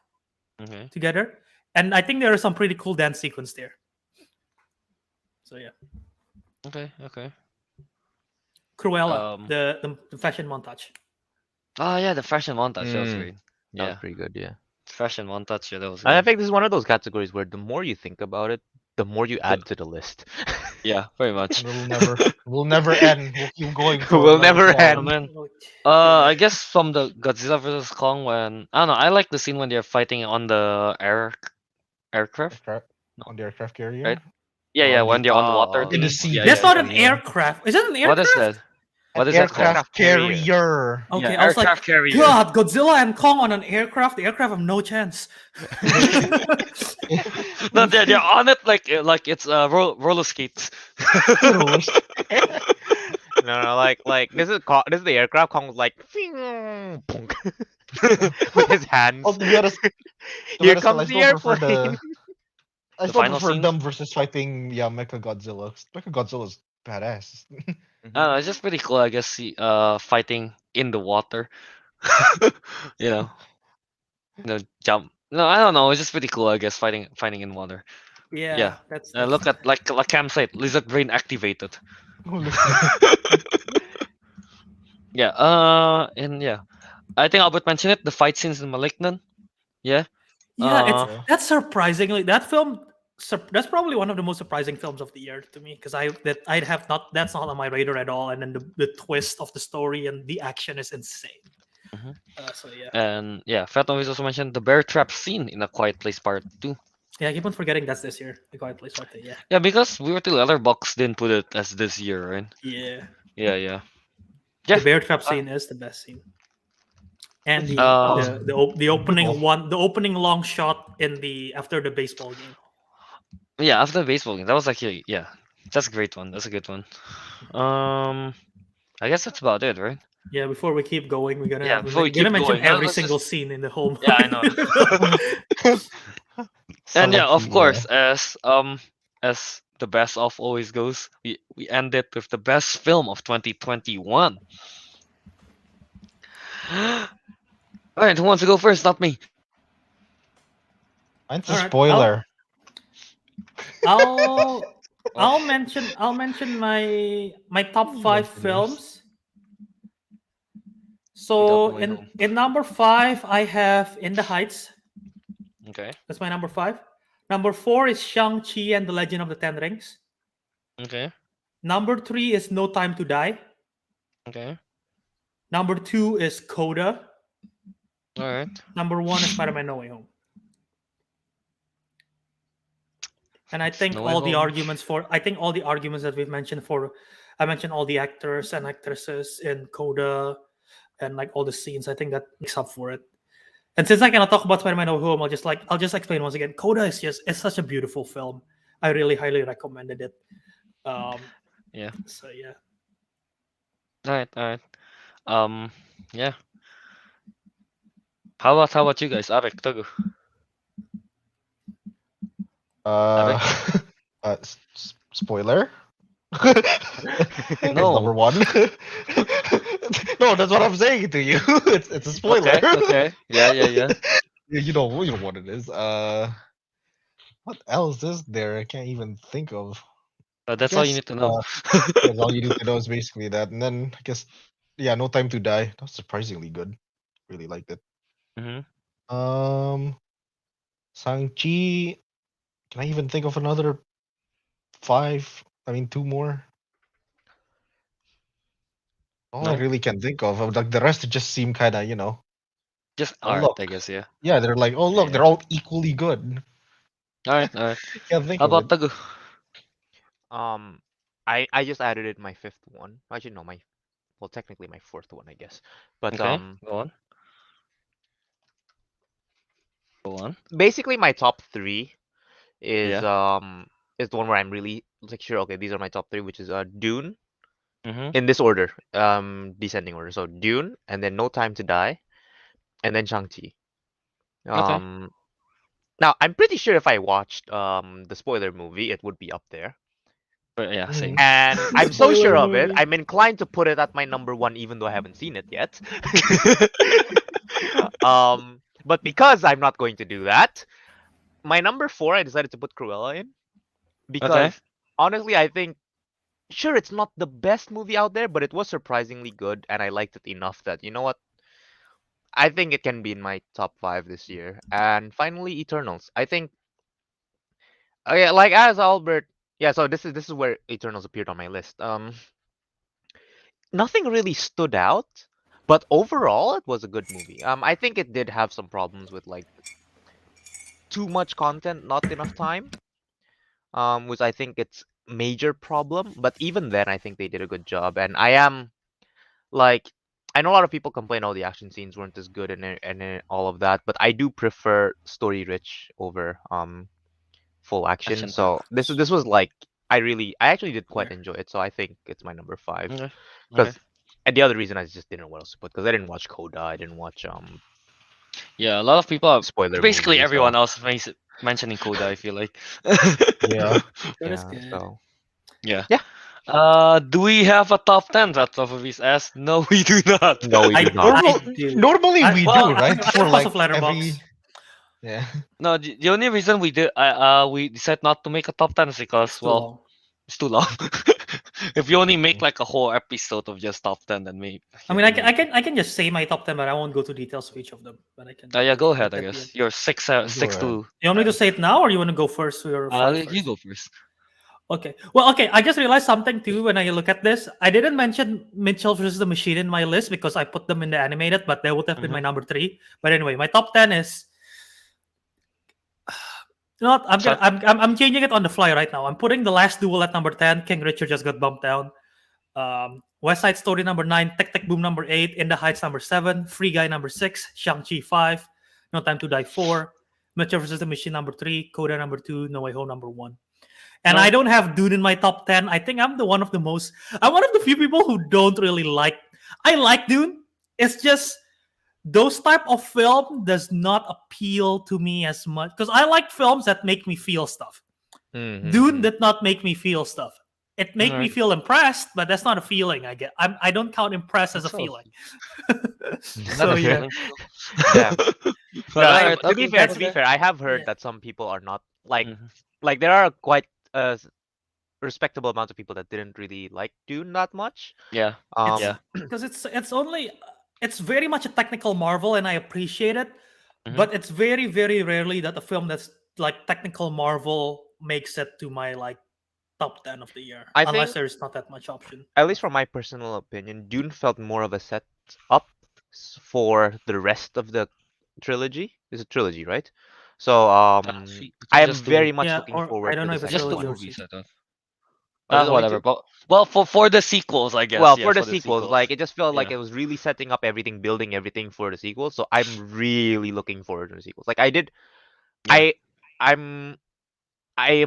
together. And I think there are some pretty cool dance sequence there. So yeah. Okay. Cruella, the fashion montage. Oh yeah, the fashion montage. That was great. that was Yeah, pretty good. Yeah, fashion montage. Yeah, that was. And I Good. think this is one of those categories where the more you think about it, the more you add to the list. Yeah, very much. And we'll never end. We'll keep going for Will another never 12. Oh end. man. Okay. I guess from the Godzilla versus Kong, when I don't know, I like the scene when they're fighting on the aircraft, Aircraft on the aircraft right? carrier Yeah, or yeah, on when the they're on the water in the thingy. sea, Yeah, yeah. That's not an basically. Yeah, aircraft. Is it an What is aircraft? that? an What is that called? aircraft carrier. Okay, Yeah, I was like, aircraft carrier. God, Godzilla and Kong on an aircraft. The aircraft have no chance. No, they're on it like it's roller skates. Rollers. No, like this is the aircraft. Kong was like, punk, with his hands. Oh, to be honest, Here I comes the still prefer airplane. I The still final prefer scene. them versus fighting Mecha Godzilla. Mecha Godzilla's badass. I don't know, it's just pretty cool, I guess. Fighting in the water. you know, jump. No, I don't know. It's just pretty cool, I guess. Fighting in water. Yeah, Yeah. that's Look at like Cam said, lizard brain activated. Yeah. And yeah, I think Albert mentioned it. The fight scenes in Malignant. Yeah. yeah. It's Yeah. that's surprisingly that film. That's probably one of the most surprising films of the year to me because I'd have not that's not on my radar at all, and then the twist of the story and the action is insane. Mhm. So yeah, And yeah, Fat Noise also mentioned the bear trap scene in A Quiet Place Part 2. yeah. I keep on forgetting that's this year. The Quiet Place Part 2. Yeah, Yeah, because we were to Letterbox didn't put it as this year, right? yeah. Yeah, yeah. The Yeah. bear trap scene is the best scene, and Uh, the opening Brutal. one, the opening long shot in the after the baseball game. yeah, after the baseball game, that was actually yeah, that's a great one. That's a good one. I guess that's about it, right? Yeah, before we keep going, Yeah, before we we're gonna keep mention going, every let's single just scene in the home. yeah, I know. And yeah, of course, as the best of always goes, we end it with the best film of 2021. All right, who wants to go first? Not me. Mine's a All right, spoiler. I'll mention my top Oh my five goodness. films. Without So No Way Home. in number five, I have In the Heights. Okay. That's my number five. Number four is Shang-Chi and the Legend of the Ten Rings. Okay. Number three is No Time to Die. Okay. Number two is Coda. All right. Number one is Spider-Man No Way Home. And I think No Way all the Home. arguments that we've mentioned I mentioned all the actors and actresses in Coda and like all the scenes. I think that makes up for it. And since I cannot talk about Spider-Man No Way Home, I'll just explain once again. Coda is it's such a beautiful film. I really highly recommended it. Yeah. So yeah. All right. All right. Yeah. How about you guys? Ariq, Teguh. Uh, spoiler. It's No. number one. No, that's what I'm saying to you. It's a spoiler. Okay. Okay. Yeah. Yeah. Yeah. You know what it is. What else is there? I can't even think of. That's all you Guess need to know. that's all you need to know is basically that. And then I guess yeah, No Time to Die. That was surprisingly good. Really liked it. hmm Shang-Chi. Can I even think of another five? I mean, two more. All I No. really can think of. Like the rest just seem kind of, Just oh art, look, I guess. Yeah. yeah, they're like, oh look, Yeah. they're all equally good. All right. All right. Can't think How of it. about Teguh? Um, I just added in my fifth one. Actually, no, well, technically my fourth one, I guess. But Okay. Go on. Go on. basically my top three is Yeah. is the one where I'm really like sure. Okay, these are my top three, which is Dune Mm-hmm. in this order, descending order. So Dune, and then No Time to Die, and then Shang-Chi. Okay. Now I'm pretty sure if I watched the spoiler movie, it would be up there. But yeah, same. And I'm so Spoiler sure of it, movie. I'm inclined to put it at my number one, even though I haven't seen it yet. But because I'm not going to do that, my number four, I decided to put Cruella in Okay. because honestly, I think sure it's not the best movie out there, but it was surprisingly good, and I liked it enough that you know what, I think it can be in my top five this year. And finally, Eternals. I think yeah, like as Albert. Yeah, so this is where Eternals appeared on my list. Nothing really stood out, but overall it was a good movie. I think it did have some problems with like too much content, not enough time. Which I think it's major problem. But even then, I think they did a good job. And I am like, I know a lot of people complain, oh, the action scenes weren't as good and all of that, but I do prefer story rich over full action. Action So packed. this was like I actually did quite Okay. enjoy it. So I think it's my number 5 Okay. Okay. because. And the other reason I just didn't know what else to put because I didn't watch Coda, I didn't watch Yeah, a lot of people are spoiler basically movie, everyone so else mentioning Coda, I feel like. Yeah. That is yeah, good. so Yeah. yeah. Do we have a top 10 Battle of Movies S? No, we do not. No, we do not. I Normal, do. normally I, we well, do, right? I For have lots like of letterbox. every. Yeah. No, the only reason we decided not to make a top 10 is because, It's too well, long. it's too long. If you only make like a whole episode of just top 10, then maybe. I mean, I can just say my top 10, but I won't go to details of each of them. But I can. Yeah, We go can ahead, look I at the guess. end. You're Go six ahead. to You want me to 10. say it now, or you want to go first for your five You first? go first. Okay. Well, okay. I just realized something too when I look at this. I didn't mention Mitchell versus the Machine in my list because I put them in the animated, but they would have been my number 3. But anyway, my top 10 is. You know what? Start. I'm changing it on the fly right now. I'm putting The Last Duel at number 10. King Richard just got bumped down. West Side Story number 9. Tic Tic Boom number 8. In the Heights number 7. Free Guy number 6. Shang-Chi 5. No Time to Die 4. Mitchell versus the Machine number 3. Coda number 2. No Way Home number 1. And No. I don't have Dune in my top 10. I think I'm one of the few people who don't really like. I like Dune. It's just those type of film does not appeal to me as much because I like films that make me feel stuff. Dune did not make me feel stuff. It made me Alright. feel impressed, but that's not a feeling I get. I don't count impressed as a That's all. feeling. Not So a yeah, feeling. Yeah. But No, alright, to be okay, fair, that's to be okay. fair, I have heard Yeah. that some people are not like Mhm. like there are quite respectable amount of people that didn't really like Dune that much. Yeah. it's Yeah. because it's very much a technical marvel, and I appreciate it. Mhm. But it's very very rarely that a film that's like technical marvel makes it to my like top 10 of the year, I unless think, there's not that much option. at least from my personal opinion, Dune felt more of a set up for the rest of the trilogy. It's a trilogy, right? So It's I am just two very much Yeah, looking or I forward don't to know the if it's just second two trilogy one. or movies, sequel. I thought. Oh, there's only Whatever. two? But well, for the sequels, I guess. Well, Yeah, for the for the sequels, sequels. like it just felt like Yeah. it was really setting up everything, building everything for the sequel. So I'm really looking forward to the sequels. Like Yeah. I, I'm, I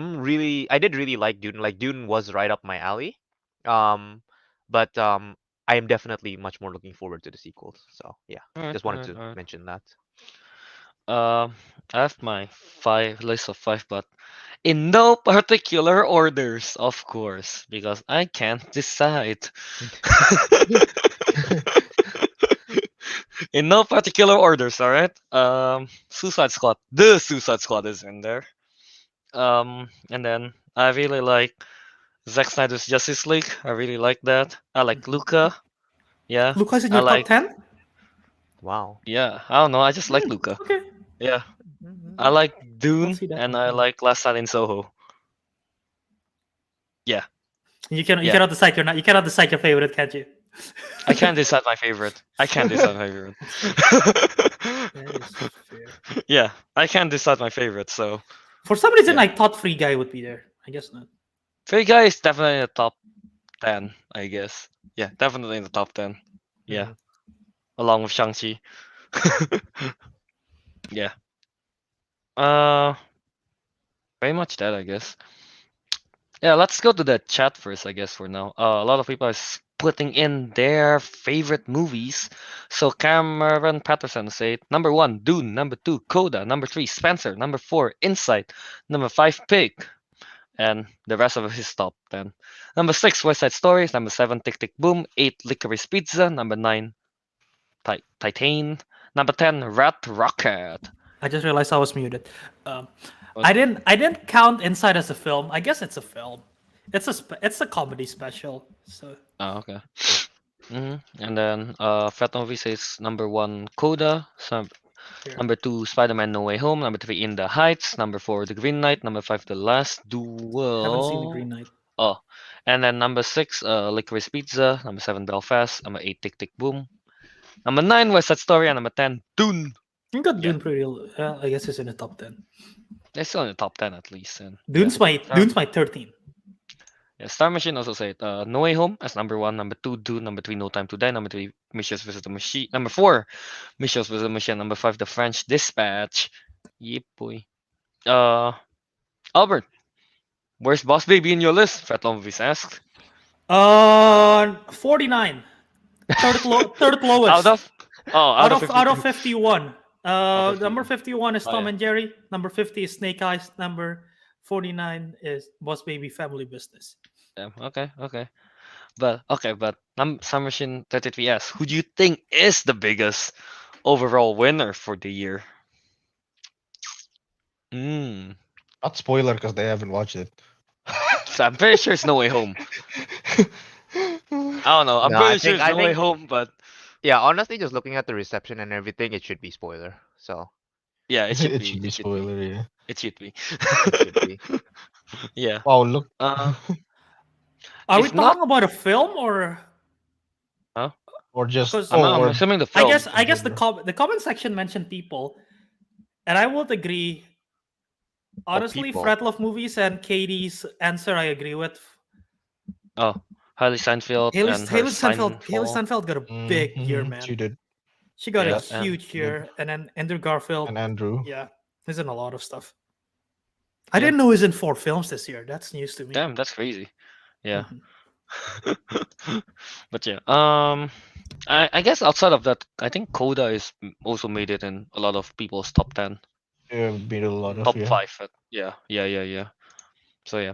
did really like Dune. Like Dune was right up my alley. Um, but I am definitely much more looking forward to the sequels. So yeah, Alright, just wanted alright, to alright. mention that. I have my list of 5, but in no particular orders, of course, because I can't decide. In no particular orders, all right. Suicide Squad. The Suicide Squad is in there. And then I really like Zack Snyder's Justice League. I really like that. I like Luca. Yeah. Lucas in I your top like. 10? Wow. Yeah. I don't know. I just like Luca. Okay, Yeah. I like I'll Dune see that. and I like Last Night in Soho. Yeah. You Yeah. cannot decide you cannot decide your favorite, can't you? I can't decide my favorite. I can't decide my favorite. That is fair. Yeah, I can't decide my favorite. So For some reason, Yeah. I thought Free Guy would be there. I guess not. Free Guy is definitely in the top 10, I guess. Yeah, definitely in the top 10. Yeah, Mhm. along with Shang-Chi. Yeah. Uh, Very much that, I guess. Yeah, let's go to the chat first, I guess, for now. A lot of people are putting in their favorite movies. So Cameron Patterson said number 1, Dune. Number 2, Coda. Number 3, Spencer. Number 4, Insight. Number 5, Pig. And the rest of his top 10. Number 6, West Side Story. Number 7, Tick Tick Boom. 8, Licorice Pizza. Number 9, Titan. Number 10, Rat Rocket. I just realized I was muted. What? I didn't count Inside as a film. I guess it's a film. It's a comedy special. So Oh, okay. And then Fat Movie says number 1, Coda. Here. Number 2, Spider-Man No Way Home. Number 3, In the Heights. Number 4, The Green Knight. Number 5, The Last Haven't seen The Green Duel. Knight. Oh, and then number 6, Licorice Pizza. Number 7, Belfast. Number 8, Tick Tick Boom. Number 9, West Side Story. And number 10, Dune. You got Yeah. Dune pretty. I guess it's in the top 10. They're still in the top 10 at least. And Dune's my 13. yeah, Star Machine also said No Way Home as number 1, number 2, Dune, number 3, No Time to Die, number 3, Missions vs. the Machine, number 4, Missions vs. the Machine, number 5, The French Dispatch. Yep, boy. Albert, where's Boss Baby in your list? Fat Movies asked. 49. Third lowest. Out of out of 52. 51. Out of Number 52. 51 is Oh, Tom yeah. and Jerry. Number 50 is Snake Eyes. Number 49 is Boss Baby Family Business. Yeah, okay. But Star Machine 33 asks, who do you think is the biggest overall winner for the year? Not spoiler because they haven't watched it. So I'm pretty sure it's No Way Home. I don't know. I'm No, pretty I sure think- it's I No Way think- Home, but Yeah, honestly, just looking at the reception and everything, it should be spoiler. So yeah, it should It be. should be It should be. spoiler, yeah. It should be. it should be. Yeah. Wow, look. Uh, Are we If not- talking about a film or? Or just Because I'm or assuming the film. I guess the genre. the comment section mentioned people, and I would agree. Honestly, people. Fred Love Movies and Katie's answer I agree with. Oh, Hailey Steinfeld Haley, and her Haley Steinfeld Steinfall. got a big year, man. She did. She got Yeah, a and- huge year, and then Andrew Garfield. And Andrew. Yeah, he's in a lot of stuff. I Yeah. didn't know he's in 4 films this year. That's news to me. Damn, that's crazy. Yeah. Mhm. But yeah, I guess outside of that, I think Coda is also made it in a lot of people's top 10, Yeah, made a lot of top yeah. 5. Yeah. So yeah,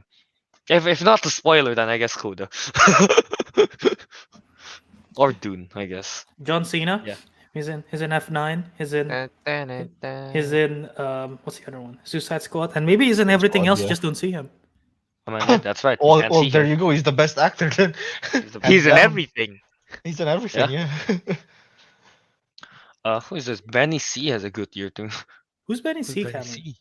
if not the spoiler, then I guess Coda. Or Dune, I guess. John Cena. Yeah. He's in F9. He's in what's the other one? Suicide Squad, and maybe he's in everything Squad, else. yeah. Just don't see him. I mean, that's right. Oh, can't oh, see there him. you go. He's the best actor then. He's the He's in Damn. everything. He's in everything, yeah. Who is this? Benny C has a good year too. Who's Benny Who's C Benny coming? C?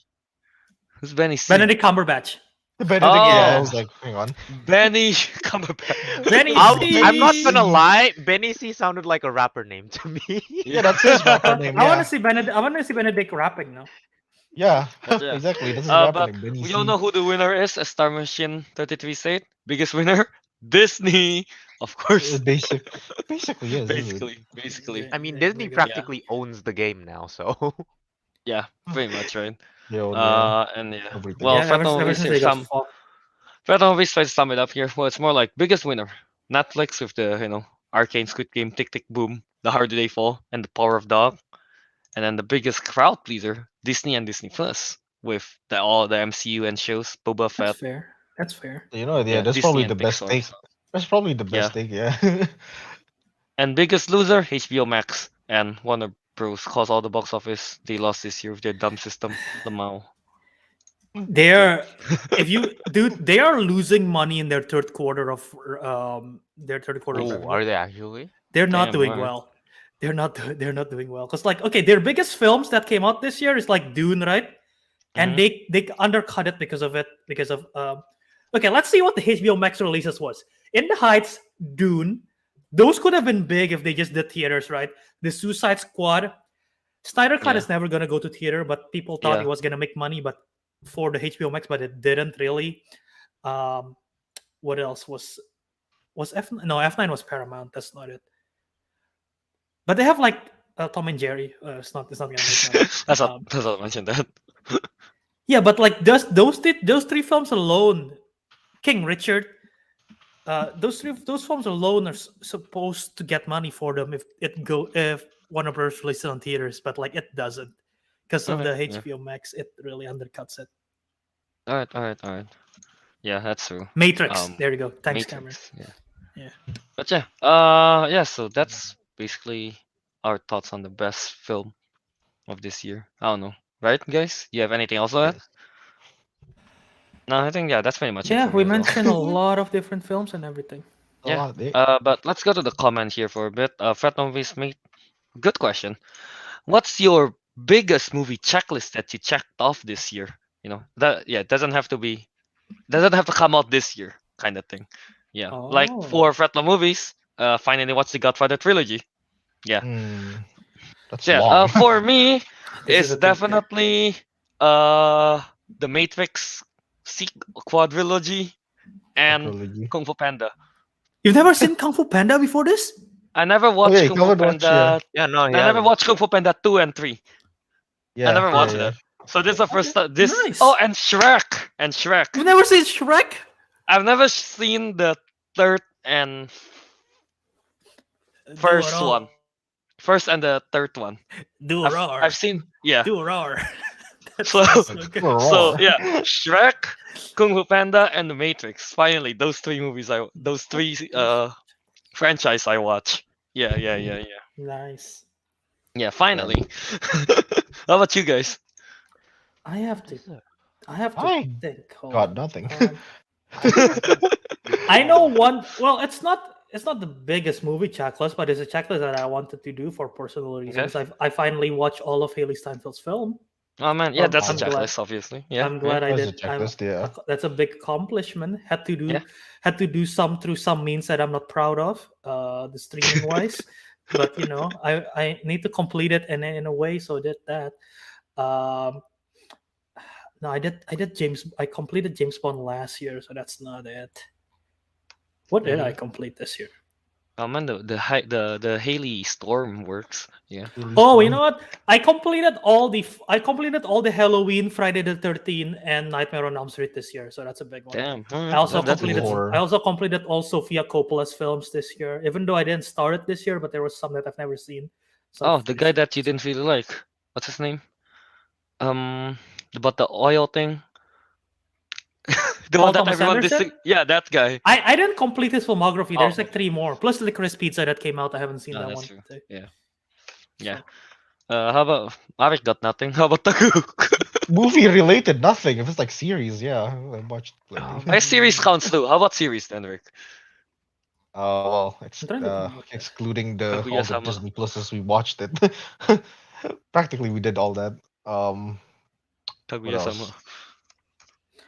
Who's Benny C? Benedict Cumberbatch. Benedict, yeah, I Oh. was like, hang on. Benny Cumberbatch. Benny C. I'm not gonna lie, Benny C sounded like a rapper name to me. Yeah, that's his rapper name. I want Yeah, to see Benedict. I want to see Benedict rapping now. yeah, But yeah. exactly. That's his rapper But name. Benny we C. don't know who the winner is, as Star Machine 33 said. Biggest winner? Disney, of course. Basically, yes. Basically. I mean, Yeah, Disney yeah. practically owns the game now, so Yeah, pretty much, right? Yeah, yeah. And yeah. Everything. Well, yeah, ever since they got fucked. Fat Movies tries to sum it up here. Well, it's more like biggest winner. Netflix with the, Arcane, Squid Game, Tick Tick Boom, The Harder They Fall, and The Power of Dog. And then the biggest crowd pleaser, Disney and Disney Plus, with all the MCU and shows, Boba Fett. That's fair. That's fair. Yeah, Yeah, that's Disney probably and the best Pixar. take. That's probably the best take, yeah. And biggest loser, HBO Max and Warner Bros. Cause all the box office they lost this year with their dumb system, the Mao. They're they are losing money in their third quarter of revenue. are they actually? They're not Damn, doing why? well. They're not doing well because okay, their biggest films that came out this year is like Dune, right? And Mm-hmm. they undercut it because of okay, let's see what the HBO Max releases was. In the Heights, Dune, those could have been big if they just did theaters, right? The Suicide Squad, Snyder Cut Yeah. is never gonna go to theater, but people thought Yeah. it was gonna make money, but for the HBO Max, but it didn't really. What else was F9 was Paramount. That's not it. But they have like Tom and Jerry. It's not gonna make money. That's not I mentioned that. Yeah, but like those three films alone, King Richard, those films alone are supposed to get money for them if Warner Bros. Releases it on theaters, but like it doesn't because of the Okay, yeah. HBO Max. It really undercuts it. All right. Yeah, that's true. Matrix. There you go. Thanks, Cameron. Matrix, yeah. Yeah. But yeah, so that's basically our thoughts on the best film of this year. I don't know, right, guys? You have anything else to add? No, I think that's pretty much it. Yeah, for we me as well. mentioned a lot of different films and everything. Yeah. Yeah. But let's go to the comment here for a bit. Fat Movies made good question. What's your biggest movie checklist that you checked off this year? That it doesn't have to come out this year, kind of thing. Yeah, like for Oh. Fretla movies, finally watch the Godfather trilogy. Yeah, That's yeah. long. For me, This is it's a thing. definitely the Matrix quadrilogy and Trilogy. Kung Fu Panda. You've never seen Kung Fu Panda before this? I never Oh watched yeah, Kung Fu Kelvin watch. Yeah, Panda. Yeah, no, he I never hasn't. watched Kung Fu Panda 2 and 3. I yeah, never yeah, watched yeah. that. So this is the first time. Nice. Oh, and Shrek. And Shrek. You've never seen Shrek? I've never seen the third and Do a first roar. one. First and the third one. Do a roar. I've seen, yeah. Do a roar. That's So- so good. So yeah, Shrek, Kung Fu Panda, and The Matrix. Finally, those three movies. Those three franchise I watch. Yeah. Nice. Yeah, finally. How about you guys? I have to I think. Hold got on. nothing. I know one. Well, it's not the biggest movie checklist, but it's a checklist that I wanted to do for personal reasons. I finally watched all of Haley Steinfeld's film. Oh man, yeah, that's a I'm glad- checklist, obviously. Yeah. I'm glad I That's a did. checklist, yeah. That's a big accomplishment. Had to do Yeah. some through some means that I'm not proud of, the streaming wise. But I need to complete it, and in a way, so did that. No, I did James. I completed James Bond last year, so that's not it. What did I complete this year? Oh man, the Haley Storm works. Yeah. Oh, you know what? I completed all the Halloween, Friday the 13th, and Nightmare on Elm Street this year. So that's a big one. Damn. I also that's completed. horror. I also completed all Sofia Coppola's films this year. Even though I didn't start it this year, but there was some that I've never seen. So Oh, the guy that you didn't really like. What's his name? About the oil thing. The Paul one that Thomas everyone Anderson? Yeah, that guy. I didn't complete his filmography. There's Oh. like 3 more, plus Licorice Pizza that came out. I haven't seen No, that that's one. true. Yeah. How about Ariq got nothing? How about Teguh? Movie related, nothing. If it's like series, yeah, I watched. My series counts too. How about series then, Rick? Well, I'm trying to think about that. excluding all the Kaguya-sama. Disney Pluses, we watched it. Practically, we did all that. Kaguya-sama. else?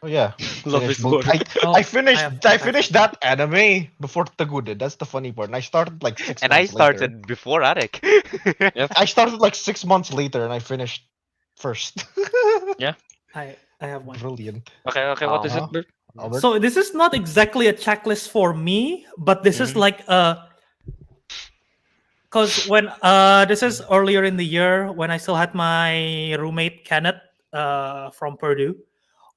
Oh yeah, Love finished is both. War. Oh, I finished. have- I finished that anime before Teguh did. That's the funny part. And I started like 6 And I months later. started before Ariq. I started like 6 months later, and I finished first. I have one. Brilliant. Okay, what is it, Uh-huh. Bert? Albert? So this is not exactly a checklist for me, but this is Mhm. like because when this is earlier in the year when I still had my roommate Kenneth from Purdue.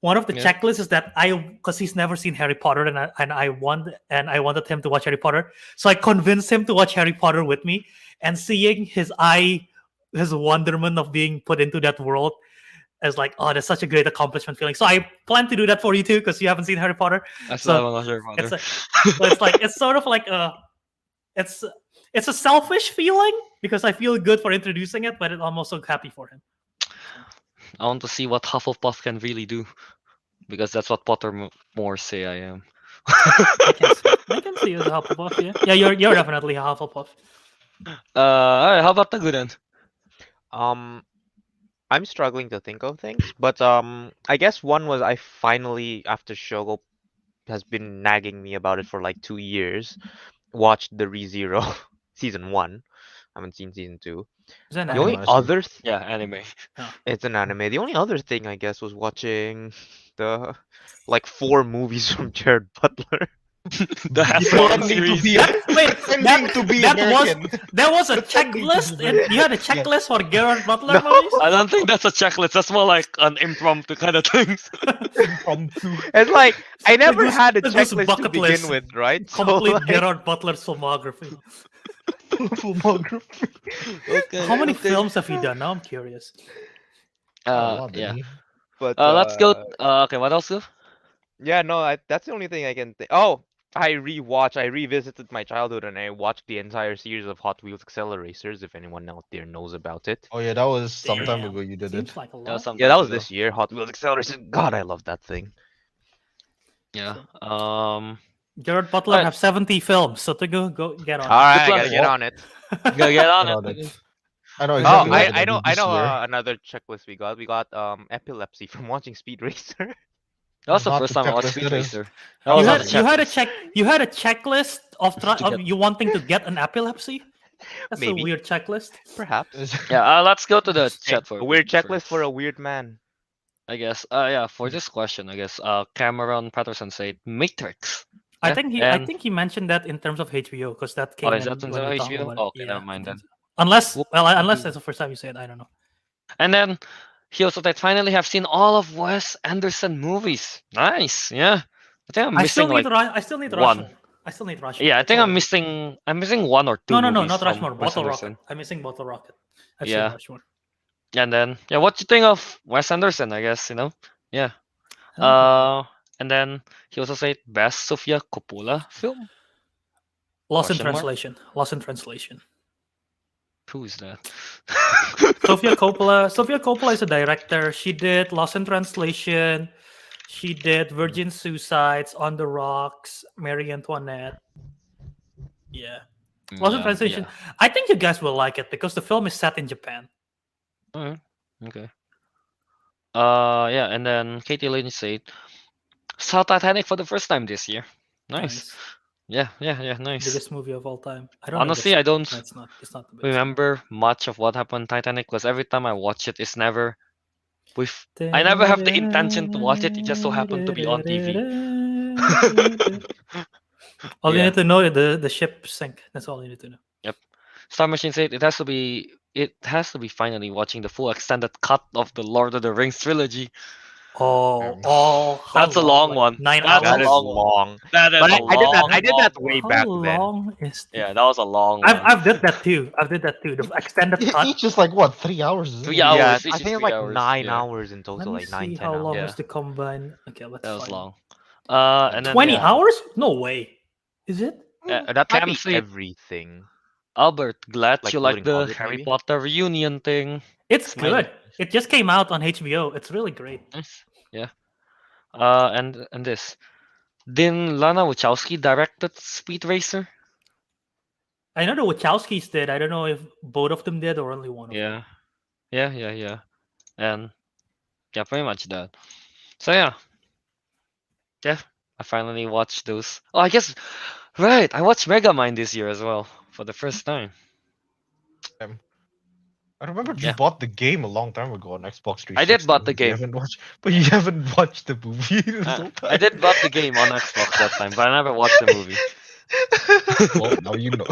One of the Yeah. checklists is that because he's never seen Harry Potter and I wanted him to watch Harry Potter, so I convinced him to watch Harry Potter with me, and seeing his wonderment of being put into that world as like, oh, that's such a great accomplishment feeling. So I plan to do that for you too, because you haven't seen Harry Potter. That's So, not Harry Potter. It's sort of like it's a selfish feeling because I feel good for introducing it, but I'm also happy for him. I want to see what Hufflepuff can really do, because that's what Pottermore say I am. I can see you as a Hufflepuff. Yeah, you're definitely a Hufflepuff. Alright, how about the good end? I'm struggling to think of things, but I guess one was I finally, after Shogo has been nagging me about it for like 2 years, watched the ReZero season 1. I haven't seen season 2. Is that an The only anime? honestly. other Yeah, anime. it's an anime. The only other thing I guess was watching the like 4 movies from Jared Butler. The Half Pretending to series. be pretending to be American. There was a checklist, and you had a checklist for Gerard Butler movies. I don't think that's a checklist. That's more like an impromptu kind of thing. Impromptu. It's like I never This- had a this checklist to bucket begin list. with, right? So, Complete like, Gerard Butler's filmography. Filmography. Okay. How many okay. films have he done? Now I'm curious. Yeah. but Let's go. Okay, what else? Yeah, no, that's the only thing I can think. Oh, I revisited my childhood and I watched the entire series of Hot Wheels Acceleracers, if anyone out there knows about it. Oh yeah, that was some time Damn. ago you did Seems it. like a Yeah, lot. some Yeah, that time was ago. this year, Hot Wheels Acceleracers. God, I love that thing. Yeah. Gerard Butler Alright. have 70 films, so to go get on. Alright, I luck. gotta get on it. Gotta get on Get on it. it. I know Oh, exactly Oh, what yeah. they're gonna do I this know year. another checklist we got. We got epilepsy from watching Speed Racer. That was the Not first the time I watched checklist. Speed That is. Racer. That How was You on about the had it? you had a checklist. check you had a checklist of To of get. you wanting to get an epilepsy. That's a Maybe, weird checklist. perhaps. Yeah, let's go to the Hey, chat for a a weird bit checklist for first. a weird man. I guess. Yeah, for this question, I guess. Cameron Patterson said Matrix. I Yeah, think and he mentioned that in terms of HBO because that oh, came is that in in when we talked HBO? about it. Oh, okay, Yeah, never I mind think then. so. Unless Whoop unless doo. that's the first time you say it, I don't know. And then he also said, finally have seen all of Wes Anderson movies. Nice. Yeah. I think I'm missing like I still need one. Rushmore. I still need Rushmore. Yeah, I That's think all I need. I'm missing one or two No, movies not from Rushmore. Wes Bottle Rocket. Anderson. I'm missing Bottle Rocket. I've seen Yeah. Rushmore. And then yeah, what you think of Wes Anderson, I guess, Yeah. I like Rushmore. And then he also said best Sofia Coppola film? Lost in Question mark? Translation. Lost in Translation. Who is that? Sofia Coppola. Sofia Coppola is a director. She did Lost in Translation. She did Virgin Suicides, On the Rocks, Marie Antoinette. Yeah. Lost in Translation. Yeah. I think you guys will like it because the film is set in Japan. Alright. Okay. Yeah, and then Katie Lynch said saw Titanic for the first time this year. Nice. Yeah, nice. Biggest movie of all time. I don't Honestly, I don't No, it's not. It's not the biggest. remember much of what happened in Titanic because every time I watch it, it's never with. I never have the intention to watch it. It just so happened to be on TV. All you Yeah. need to know is the ship sink. That's all you need to know. Yep. Star Machine said it has to be. It has to be finally watching the full extended cut of the Lord of the Rings trilogy. How That's a long Like one. 9 That's That a is hours. long one. long. That is But a I did that. long, I did that long way one. back How then. long is the... Yeah, that was a long one. I've did that too. The extended cut. Each is like what, 3 hours? Isn't 3 it? hours. Yeah, Each I is think it's 3 like hours. 9 hours in Let total, me like nine, see 10 how hours. long Yeah. is the combine. Okay, let's That was find long. Like And then 20 yeah, hours? No way. Is it? That might Cam be said everything, Albert, glad like you like including the Hobbit, Harry maybe. Potter reunion thing. It's Smiley. good. It just came out on HBO. It's really great. Nice. Yeah. And this. Didn't Lana Wachowski directed Speed Racer? I know the Wachowskis did. I don't know if both of them did or only one of them. Yeah. And yeah, pretty much that. So yeah. Yeah. I finally watched those. Oh, I guess right. I watched Megamind this year as well for the first time. I remember you Yeah. bought the game a long time ago on Xbox 360. I did bought the but game. You haven't watched, but you haven't watched the movie this whole time. I did bought the game on Xbox that time, but I never watched the movie. Well, now you know.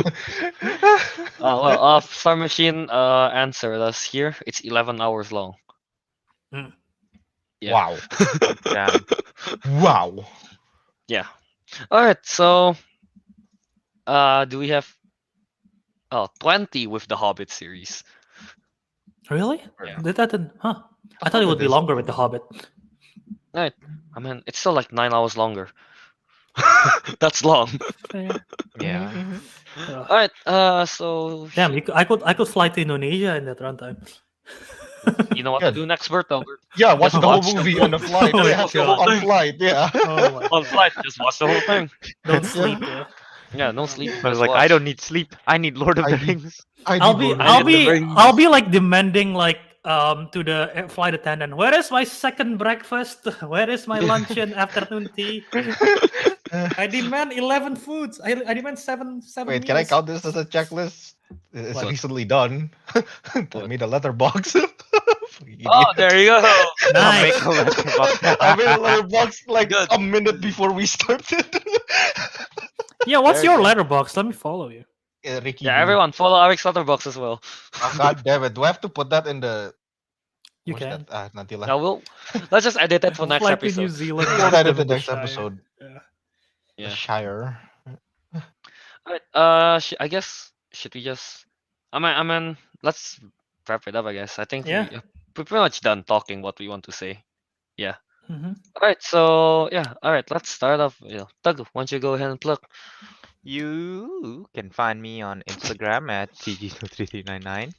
Star Machine answered us here. It's 11 hours long. Mm. Yeah. Wow. Damn. Wow. Yeah. All right. So, do we have 20 with the Hobbit series? Really? Yeah. Did that? Huh. I thought it would be This- longer with The Hobbit. Right. I mean, it's still like 9 hours longer. That's long. Fair. Yeah. Uh, All right. So Damn, I could fly to Indonesia in that runtime. you know what Yeah. to do next, Berto? Yeah, watch Just the whole watch the movie whole- on the flight. Oh, Yeah, God. on flight. Yeah. Oh my On God. flight, just watch the whole thing. Don't Yeah. sleep. Yeah. Yeah, no sleep. I was just like, watch. I don't need sleep. I need Lord of I the need- Rings. I'll be like demanding like to the flight attendant. Where is my second breakfast? Where is my lunch and afternoon tea? I demand 11 foods. I demand seven. Wait, can I meals. count this as a checklist? It's What? recently done. I What? made a letterbox. Oh, there you go. I'll make Nice. a letterbox. I made a letterbox like Good. a minute before we started. Yeah, what's There you your go. letterbox? Let me follow you. Ricky. Yeah, B. everyone follow Ariq's letterbox as well. Oh, God damn it. Do I have to put that in the. You Where's can. that? Nanti lah. Now let's just edit it for next Fly to New episode. Zealand. We'll edit the the next Shire. episode. Yeah. The Yeah. Shire. Alright, I guess should we just? I mean, let's wrap it up. I guess I think Yeah. we're pretty much done talking what we want to say. Mhm. All right, so yeah, all right, let's start off. Teguh, why don't you go ahead and plug? You can find me on Instagram at tg23399,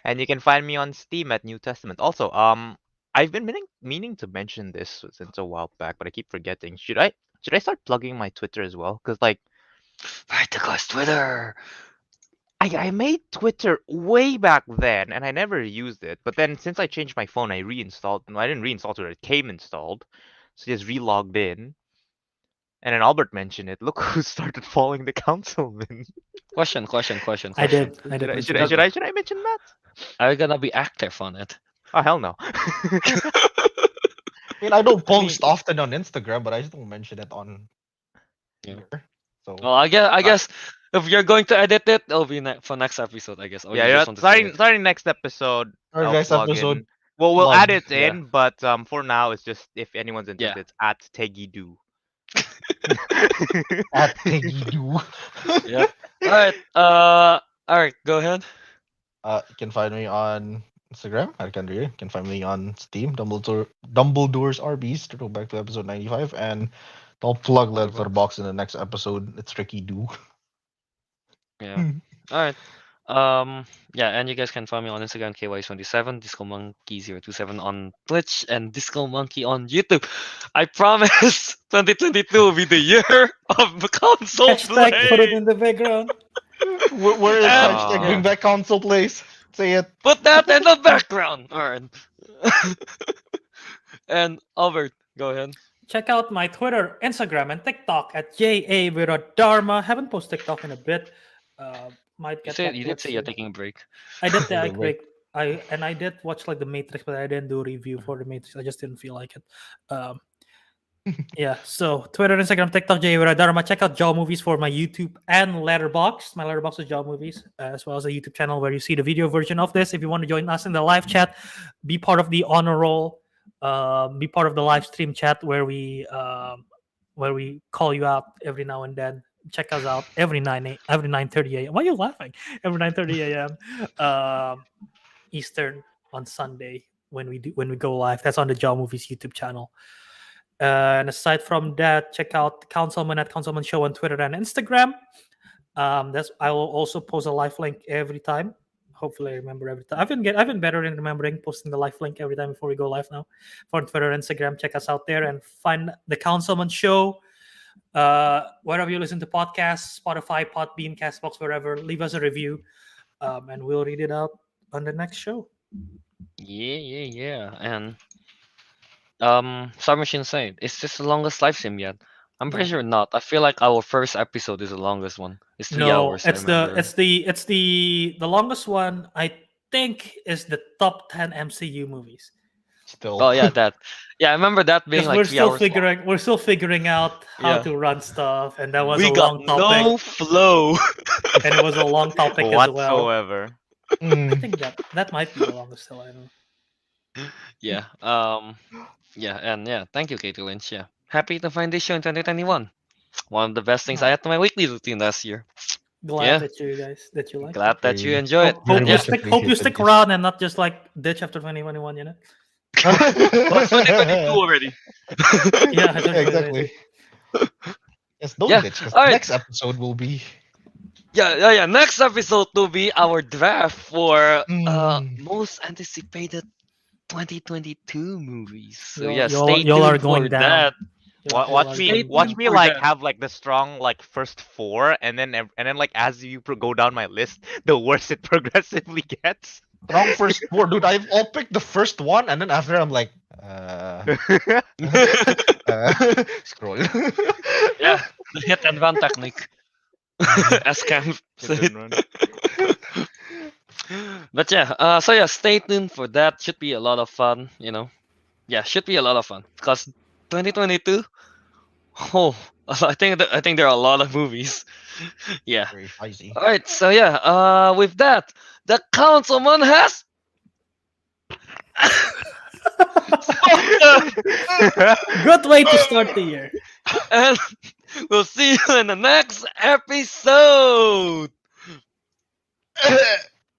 and you can find me on Steam at New Testament. Also, I've been meaning to mention this since a while back, but I keep forgetting. Should I start plugging my Twitter as well? Because like Right, Teguh's Twitter. I made Twitter way back then, and I never used it. But then since I changed my phone, I reinstalled. No, I didn't reinstall Twitter. It came installed, so just relogged in. And then Albert mentioned it. Look who started following the councilmen. Question. I did. I did. Should mention I that. should I mention that? Are you gonna be active on it? Oh hell no. I mean, I don't post often on Instagram, but I just don't mention it on Yeah. here. So Well, I guess if you're going to edit it, it'll be for next episode, I guess. Or Yeah, you yeah. just want to say it? Starting next episode, our I'll next plug episode, in. Well, we'll plug, add it yeah. in, but for now, it's just if anyone's interested, Yeah. it's at Tegidu. at Peggy Do. Yeah. All right. Go ahead. You can find me on Instagram, Ariq Andria. You can find me on Steam, Dumbledore's RBs, to go back to episode 95. And I'll plug Letterboxd in the next episode. It's Tricky Do. Yeah. All right. Yeah, and you guys can find me on Instagram, KY27, Disco Monkey 027 on Twitch, and Disco Monkey on YouTube. I promise 2022 will be the year of the console Hashtag put it play. in the background. Where is Ah. hashtag bring back console plays? Say it. Put that in the background. All right. And Albert, go ahead. Check out my Twitter, Instagram, and TikTok at JA Wiradharma. Haven't posted TikTok in a bit. Might You get said back you to did it say you're soon. taking a break. I did that. Little break. I did watch like the Matrix, but I didn't do a review for the Matrix. I just didn't feel like it. Yeah. So Twitter, Instagram, TikTok, JA Wiradharma. Check out Jaw Movies for my YouTube and Letterboxd. My Letterboxd is Jaw Movies, as well as a YouTube channel where you see the video version of this. If you want to join us in the live chat, be part of the honor roll. Be part of the live stream chat where we call you out every now and then. Check us out every 9:30 a.m. Why are you laughing? Every 9:30 a.m. Eastern on Sunday when we go live. That's on the Jaw Movies YouTube channel. And aside from that, check out Councilmen at Councilmen Show on Twitter and Instagram. I will also post a live link every time. Hopefully, I remember every time. I've been better in remembering posting the live link every time before we go live now. For Twitter, Instagram, check us out there and find the Councilman Show. Wherever you listen to podcasts, Spotify, Podbean, Castbox, wherever, leave us a review, and we'll read it out on the next show. Yeah. And Submachine said, is this the longest live stream yet? I'm pretty sure not. I feel like our first episode is the longest one. It's 3 hours. It's the longest one. I think is the top 10 MCU movies. Still. Oh yeah, that. Yeah, I remember that being Because like 3 hours. long. we're still figuring out how Yeah. to run stuff, and that was We a got long topic, no flow. and it was a long topic as well. Whatsoever. I Mm. think that might be the longest still. I don't know. Yeah. Yeah, and yeah, thank you, Katie Lynch. Yeah. Happy to find this show in 2021. One of the best things I had to my weekly routine last year. Glad Yeah. that you like. Glad that you Very- enjoy it. Hope very you much stick appreciated. around and not just like ditch after 2021. You know. Well, it's 2022 already. Yeah, exactly. Yes, don't Yeah, ditch. 'Cause alright. next episode will be Yeah. Next episode will be our draft for Mm. most anticipated 2022 movies. So Y'all- yeah, y'all- stay y'all are tuned going for down. that. Watch Stay me tuned for like that. have like the strong like first four, and then like as you go down my list, the worse it progressively gets. wrong first four, dude. I'll pick the first one, and then after I'm like, scroll. Yeah, the hit and run technique. As Cam Hit said. and run. But yeah, so yeah, stay tuned for that. Should be a lot of fun, you know. Yeah, should be a lot of fun because 2022. Oh, I think there are a lot of movies. Yeah. Very spicy. All right. So yeah, with that, the councilman has. Good way to start the year. And we'll see you in the next episode.